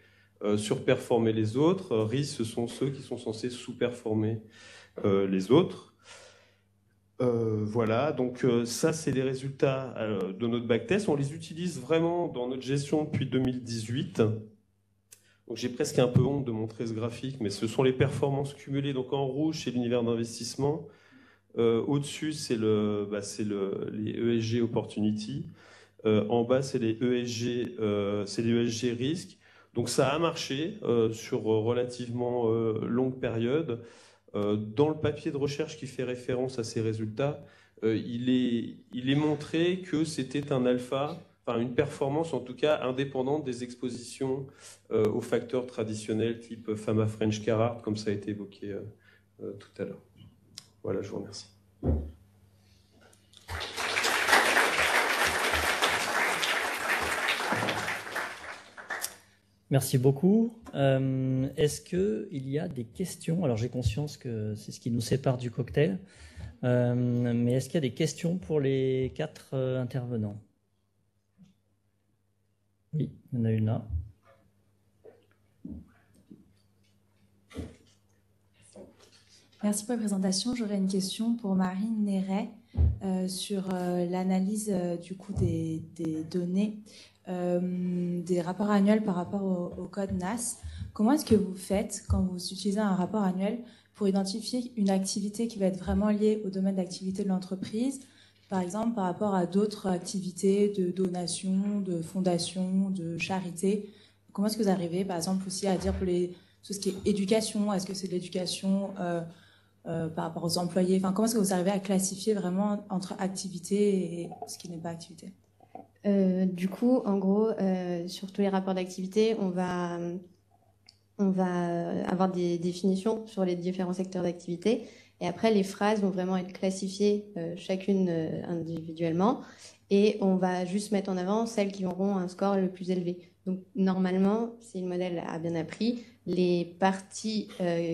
surperformer les autres. Risque, ce sont ceux qui sont censés sous-performer les autres. Voilà, donc ça c'est les résultats de notre backtest. On les utilise vraiment dans notre gestion depuis 2018. Donc j'ai presque un peu honte de montrer ce graphique, mais ce sont les performances cumulées. Donc en rouge c'est l'univers d'investissement, au-dessus c'est les ESG Opportunity, en bas c'est les ESG risques. Donc ça a marché sur relativement longue période. Dans le papier de recherche qui fait référence à ces résultats, il est montré que c'était un alpha, enfin une performance en tout cas indépendante des expositions aux facteurs traditionnels type Fama French Carhart, comme ça a été évoqué tout à l'heure. Voilà, je vous remercie. Merci beaucoup. Est-ce qu'il y a des questions? Alors j'ai conscience que c'est ce qui nous sépare du cocktail, mais est-ce qu'il y a des questions pour les 4 intervenants? Oui, il y en a une là. Merci pour la présentation. J'aurais une question pour Marine Néret sur l'analyse du coup des données des rapports annuels par rapport au code NAS. Comment est-ce que vous faites quand vous utilisez un rapport annuel pour identifier une activité qui va être vraiment liée au domaine d'activité de l'entreprise, par exemple par rapport à d'autres activités de donation, de fondation, de charité? Comment est-ce que vous arrivez par exemple aussi à dire pour tout ce qui est éducation, est-ce que c'est de l'éducation par rapport aux employés, enfin, comment est-ce que vous arrivez à classifier vraiment entre activité et ce qui n'est pas activité? Du coup, en gros, sur tous les rapports d'activité, on va avoir des définitions sur les différents secteurs d'activité. Et après, les phrases vont vraiment être classifiées chacune individuellement. Et on va juste mettre en avant celles qui auront un score le plus élevé. Donc, normalement, si le modèle a bien appris, les parties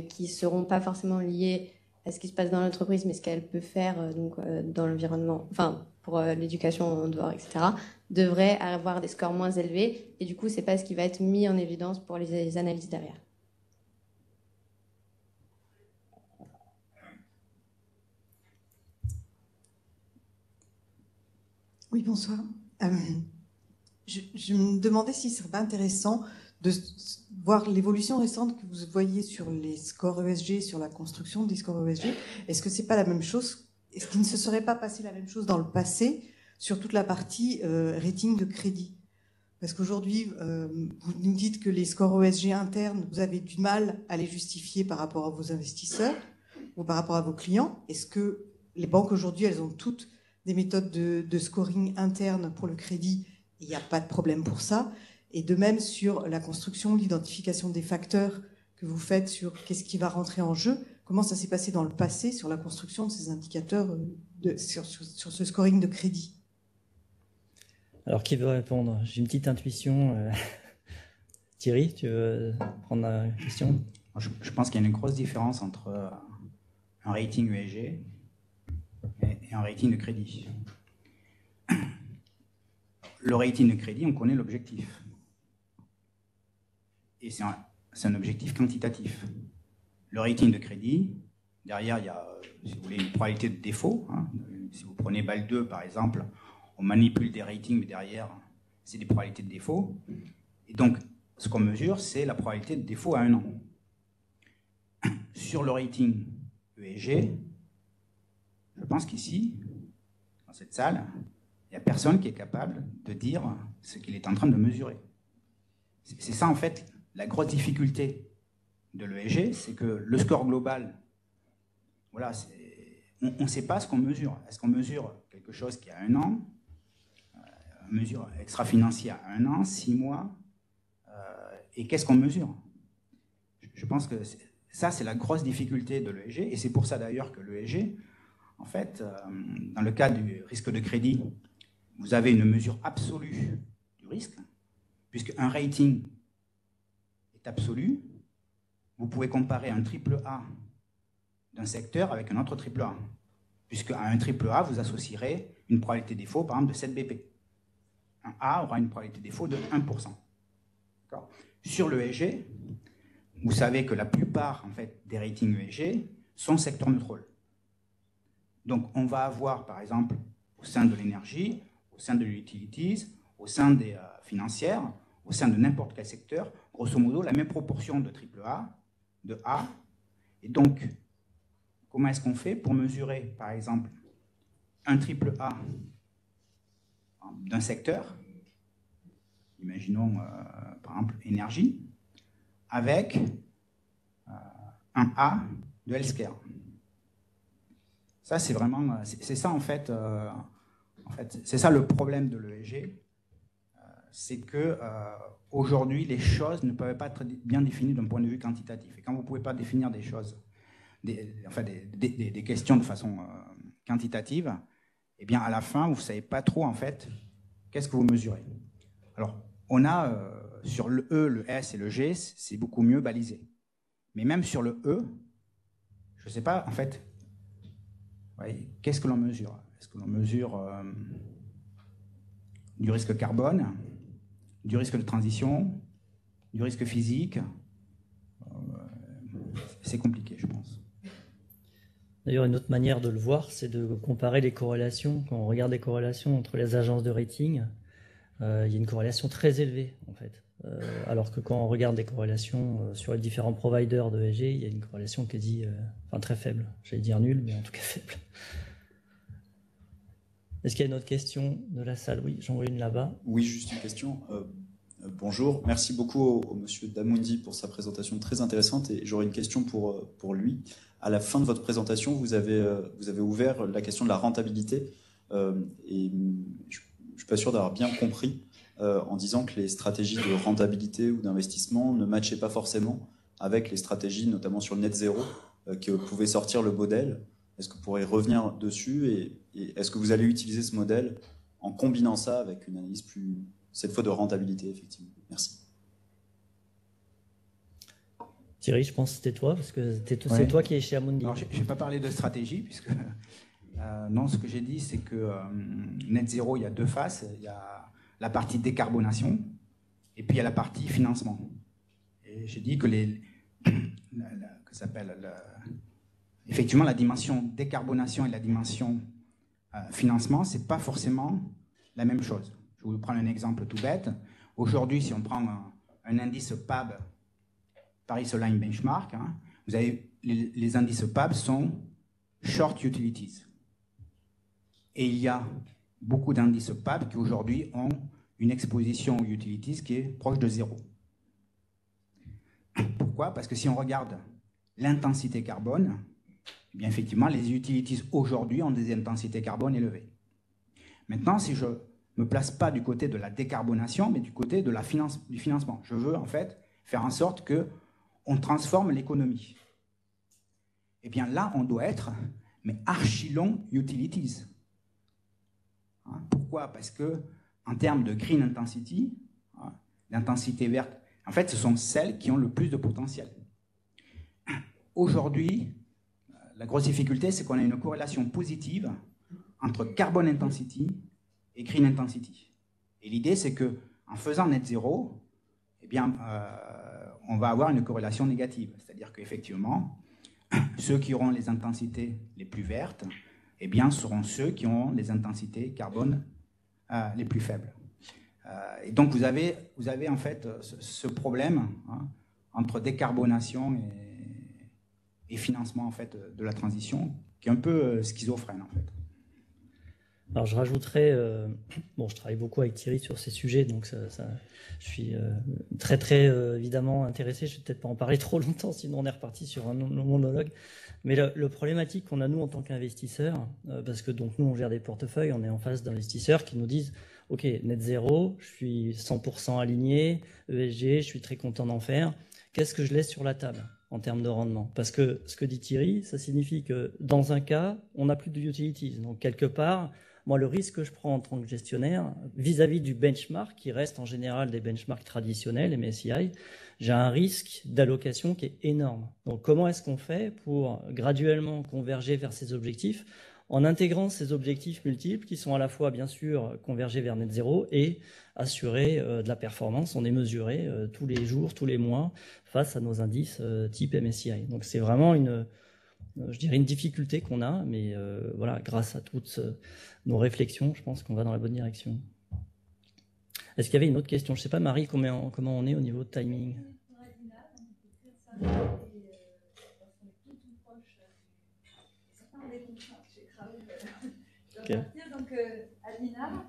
qui ne seront pas forcément liées à ce qui se passe dans l'entreprise, mais ce qu'elle peut faire dans l'environnement, enfin, pour l'éducation en dehors, etc., devraient avoir des scores moins élevés. Et du coup, c'est pas ce qui va être mis en évidence pour les analyses derrière. Oui, bonsoir. Je me demandais si ce serait pas intéressant de voir l'évolution récente que vous voyez sur les scores ESG, sur la construction des scores ESG. Est-ce que c'est pas la même chose? Est-ce qu'il ne se serait pas passé la même chose dans le passé sur toute la partie rating de crédit? Parce qu'aujourd'hui, vous nous dites que les scores ESG internes, vous avez du mal à les justifier par rapport à vos investisseurs ou par rapport à vos clients. Est-ce que les banques aujourd'hui, elles ont toutes des méthodes de scoring interne pour le crédit? Il n'y a pas de problème pour ça. Et de même sur la construction, l'identification des facteurs que vous faites sur qu'est-ce qui va rentrer en jeu, comment ça s'est passé dans le passé sur la construction de ces indicateurs, sur ce scoring de crédit? Alors, qui veut répondre? J'ai une petite intuition. Thierry, tu veux prendre la question? Je pense qu'il y a une grosse différence entre un rating ESG et un rating de crédit. Le rating de crédit, on connaît l'objectif. Et c'est un objectif quantitatif. Le rating de crédit, derrière, il y a, si vous voulez, une probabilité de défaut. Hein. Si vous prenez BAL 2, par exemple, on manipule des ratings, mais derrière, c'est des probabilités de défaut. Et donc, ce qu'on mesure, c'est la probabilité de défaut à 1 an. Sur le rating ESG, je pense qu'ici, dans cette salle, il n'y a personne qui est capable de dire ce qu'il est en train de mesurer. C'est ça, en fait, la grosse difficulté de l'ESG, c'est que le score global, voilà, on ne sait pas ce qu'on mesure. Est-ce qu'on mesure quelque chose qui a 1 an, une mesure extra-financière à 1 an, 6 mois, et qu'est-ce qu'on mesure? Je pense que ça, c'est la grosse difficulté de l'ESG, et c'est pour ça d'ailleurs que l'ESG, en fait, dans le cas du risque de crédit, vous avez une mesure absolue du risque, puisque un rating est absolu. Vous pouvez comparer un AAA d'un secteur avec un autre AAA, puisque à un AAA, vous associerez une probabilité de défaut, par exemple, de 7 BP. Un A aura une probabilité de défaut de 1%. Sur le ESG, vous savez que la plupart, en fait, des ratings ESG sont secteur neutre. Donc, on va avoir, par exemple, au sein de l'énergie, au sein de l'utilities, au sein des financières, au sein de n'importe quel secteur, grosso modo, la même proportion de AAA, de A. Et donc, comment est-ce qu'on fait pour mesurer, par exemple, un AAA d'un secteur, imaginons, par exemple, énergie, avec un A de healthcare? Ça, c'est vraiment, c'est ça en fait, c'est ça le problème de l'ESG, c'est que aujourd'hui les choses ne peuvent pas être bien définies d'un point de vue quantitatif. Et quand vous ne pouvez pas définir des choses, des questions de façon quantitative, eh bien à la fin vous ne savez pas trop en fait qu'est-ce que vous mesurez. Alors on a sur le E, le S et le G, c'est beaucoup mieux balisé. Mais même sur le E, je ne sais pas en fait. Oui, qu'est-ce que l'on mesure? Est-ce que l'on mesure du risque carbone, du risque de transition, du risque physique? C'est compliqué, je pense. D'ailleurs, une autre manière de le voir, c'est de comparer les corrélations. Quand on regarde les corrélations entre les agences de rating, il y a une corrélation très élevée, en fait. Alors que quand on regarde les corrélations sur les différents providers de ESG, il y a une corrélation quasi, enfin très faible. J'allais dire nulle, mais en tout cas faible. Est-ce qu'il y a une autre question de la salle? Oui, j'en vois une là-bas. Oui, juste une question. Bonjour, merci beaucoup au monsieur Damundi pour sa présentation très intéressante et j'aurais une question pour lui. À la fin de votre présentation, vous avez ouvert la question de la rentabilité et je ne suis pas sûr d'avoir bien compris en disant que les stratégies de rentabilité ou d'investissement ne matchaient pas forcément avec les stratégies, notamment sur le net zéro, que pouvait sortir le modèle. Est-ce que vous pourrez revenir dessus et est-ce que vous allez utiliser ce modèle en combinant ça avec une analyse plus, cette fois de rentabilité, effectivement? Merci. Thierry, je pense que c'était toi, parce que c'est toi qui es chez Amundi. Alors, je n'ai pas parlé de stratégie, puisque non, ce que j'ai dit, c'est que net zéro, il y a deux faces. Il y a la partie décarbonation, et puis il y a la partie financement. Et j'ai dit que effectivement, la dimension décarbonation et la dimension financement, ce n'est pas forcément la même chose. Je vais vous prendre un exemple tout bête. Aujourd'hui, si on prend un indice PAB, Paris Align Benchmark, hein, vous avez les indices PAB sont short utilities. Et il y a beaucoup d'indices PAB qui aujourd'hui ont une exposition aux utilities qui est proche de 0. Pourquoi? Parce que si on regarde l'intensité carbone, eh bien effectivement, les utilities aujourd'hui ont des intensités carbone élevées. Maintenant, si je ne me place pas du côté de la décarbonation, mais du côté de du financement, je veux en fait faire en sorte qu'on transforme l'économie. Eh bien là, on doit être mais archi long utilities. Hein, pourquoi? Parce que en termes de green intensity, hein, l'intensité verte, en fait, ce sont celles qui ont le plus de potentiel. Aujourd'hui, la grosse difficulté, c'est qu'on a une corrélation positive entre carbone intensity et green intensity. Et l'idée, c'est qu'en faisant net zéro, eh bien, on va avoir une corrélation négative. C'est-à-dire qu'effectivement, ceux qui auront les intensités les plus vertes, eh bien, seront ceux qui auront les intensités carbone les plus faibles. Et donc, vous avez en fait ce problème hein, entre décarbonation et financement en fait, de la transition, qui est un peu schizophrène en fait. Alors je rajouterais, bon je travaille beaucoup avec Thierry sur ces sujets, donc je suis très évidemment intéressé, je ne vais peut-être pas en parler trop longtemps, sinon on est reparti sur un monologue, mais le problématique qu'on a nous en tant qu'investisseurs, parce que donc nous on gère des portefeuilles, on est en face d'investisseurs qui nous disent ok, net zéro, je suis 100% aligné, ESG, je suis très content d'en faire, qu'est-ce que je laisse sur la table en termes de rendement? Parce que ce que dit Thierry, ça signifie que dans un cas, on n'a plus de utilities. Donc quelque part, moi, le risque que je prends en tant que gestionnaire, vis-à-vis du benchmark, qui reste en général des benchmarks traditionnels, MSCI, j'ai un risque d'allocation qui est énorme. Donc comment est-ce qu'on fait pour graduellement converger vers ces objectifs en intégrant ces objectifs multiples qui sont à la fois, bien sûr, converger vers net zéro et assurer de la performance. On est mesuré tous les jours, tous les mois face à nos indices type MSCI. Donc c'est vraiment je dirais une difficulté qu'on a, mais voilà, grâce à toutes nos réflexions, je pense qu'on va dans la bonne direction. Est-ce qu'il y avait une autre question? Je ne sais pas, Marie, comment on est au niveau de timing? Okay. Donc, Adina.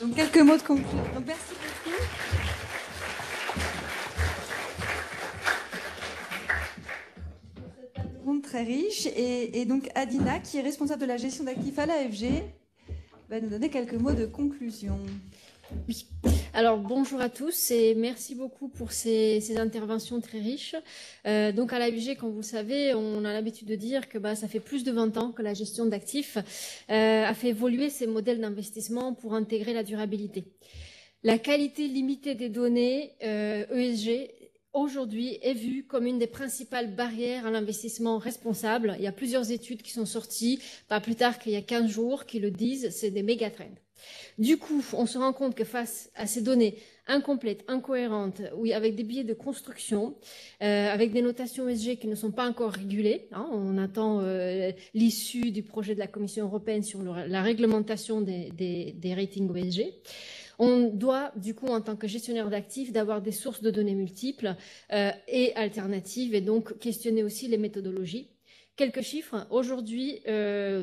Donc, quelques mots de conclusion. Donc, merci beaucoup. Pour cette table ronde très riche. Et donc, Adina, qui est responsable de la gestion d'actifs à l'AFG, va nous donner quelques mots de conclusion. Oui. Alors bonjour à tous et merci beaucoup pour ces interventions très riches. Donc à l'AFG, comme vous le savez, on a l'habitude de dire que ça fait plus de 20 ans que la gestion d'actifs a fait évoluer ses modèles d'investissement pour intégrer la durabilité. La qualité limitée des données ESG aujourd'hui est vue comme une des principales barrières à l'investissement responsable. Il y a plusieurs études qui sont sorties, pas plus tard qu'il y a 15 jours, qui le disent, c'est des méga-trends. Du coup, on se rend compte que face à ces données incomplètes, incohérentes, oui, avec des biais de construction, avec des notations ESG qui ne sont pas encore régulées, hein, on attend l'issue du projet de la Commission européenne sur la réglementation des ratings ESG. On doit, du coup, en tant que gestionnaire d'actifs, d'avoir des sources de données multiples et alternatives, et donc questionner aussi les méthodologies. Quelques chiffres. Aujourd'hui,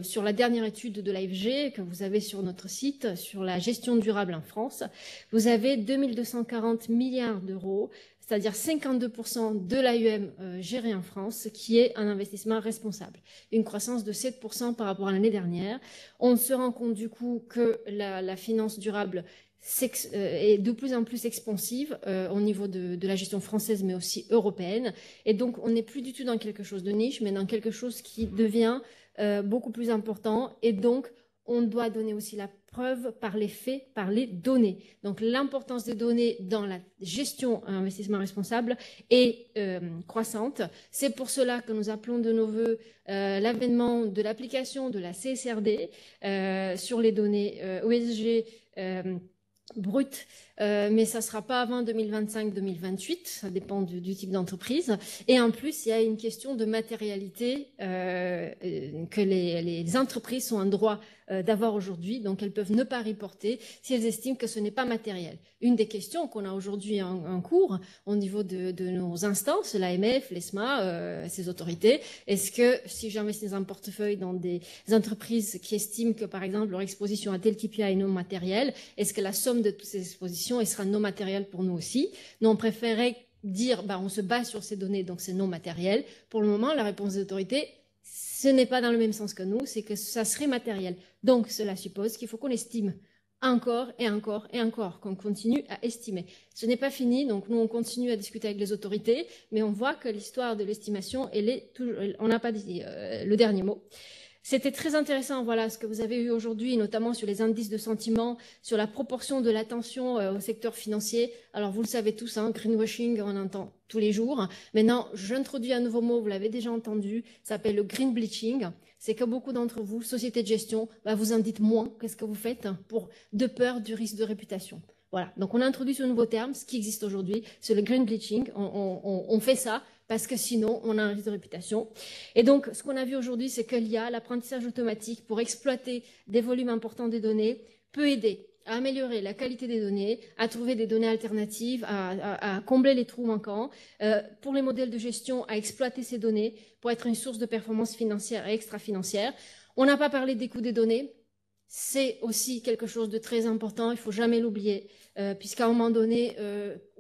sur la dernière étude de l'AFG que vous avez sur notre site, sur la gestion durable en France, vous avez 2240 milliards d'euros, c'est-à-dire 52% de l'AUM géré en France, qui est un investissement responsable. Une croissance de 7% par rapport à l'année dernière. On se rend compte du coup que la finance durable est de plus en plus expansive au niveau de la gestion française mais aussi européenne, et donc on n'est plus du tout dans quelque chose de niche mais dans quelque chose qui devient beaucoup plus important, et donc on doit donner aussi la preuve par les faits, par les données. Donc l'importance des données dans la gestion à investissement responsable est croissante. C'est pour cela que nous appelons de nos voeux l'avènement de l'application de la CSRD sur les données ESG brut, mais ça ne sera pas avant 2025-2028, ça dépend du type d'entreprise. Et en plus, il y a une question de matérialité que les entreprises ont un droit d'avoir aujourd'hui, donc elles peuvent ne pas reporter si elles estiment que ce n'est pas matériel. Une des questions qu'on a aujourd'hui en cours au niveau de nos instances, l'AMF, l'ESMA, ces autorités, est-ce que si j'investis dans un portefeuille dans des entreprises qui estiment que par exemple leur exposition à tel KPI est non matérielle, est-ce que la somme de toutes ces expositions elle sera non matérielle pour nous aussi? Nous on préférait dire on se base sur ces données donc c'est non matériel. Pour le moment la réponse des autorités ce n'est pas dans le même sens que nous, c'est que ça serait matériel. Donc, cela suppose qu'il faut qu'on estime encore et encore et encore, qu'on continue à estimer. Ce n'est pas fini, donc nous, on continue à discuter avec les autorités, mais on voit que l'histoire de l'estimation, on n'a pas dit le dernier mot. C'était très intéressant, voilà, ce que vous avez eu aujourd'hui, notamment sur les indices de sentiment, sur la proportion de l'attention au secteur financier. Alors, vous le savez tous, greenwashing, on entend tous les jours. Maintenant, j'introduis un nouveau mot, vous l'avez déjà entendu, ça s'appelle le green bleaching. C'est que beaucoup d'entre vous, sociétés de gestion, vous en dites moins qu'est-ce que vous faites de peur du risque de réputation. Voilà, donc on a introduit ce nouveau terme, ce qui existe aujourd'hui, c'est le green bleaching. On fait ça parce que sinon, on a un risque de réputation. Et donc, ce qu'on a vu aujourd'hui, c'est que l'IA, l'apprentissage automatique pour exploiter des volumes importants de données, peut aider à améliorer la qualité des données, à trouver des données alternatives, à combler les trous manquants, pour les modèles de gestion, à exploiter ces données pour être une source de performance financière et extra-financière. On n'a pas parlé des coûts des données. C'est aussi quelque chose de très important, il ne faut jamais l'oublier, puisqu'à un moment donné,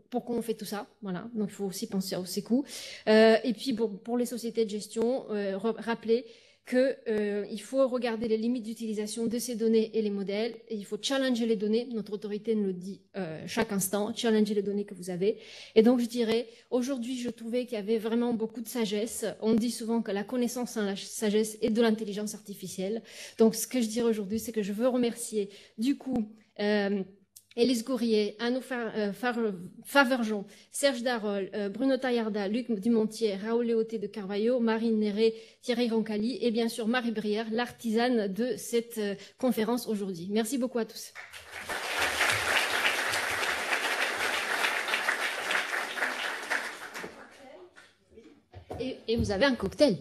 pourquoi on fait tout ça? Voilà, donc il faut aussi penser à ces coûts. Et puis pour les sociétés de gestion, rappeler qu'il faut regarder les limites d'utilisation de ces données et les modèles, et il faut challenger les données, notre autorité nous le dit chaque instant, challenger les données que vous avez. Et donc je dirais, aujourd'hui je trouvais qu'il y avait vraiment beaucoup de sagesse. On dit souvent que la connaissance sans la sagesse est de l'intelligence artificielle. Donc ce que je dirais aujourd'hui, c'est que je veux remercier du coup Élise Gourrier, Annou Faverjon, Serge Darol, Bruno Taillarda, Luc Dumontier, Raoul Léoté de Carvalho, Marine Néré, Thierry Roncalli et bien sûr Marie Brière, l'artisane de cette conférence aujourd'hui. Merci beaucoup à tous. Et vous avez un cocktail.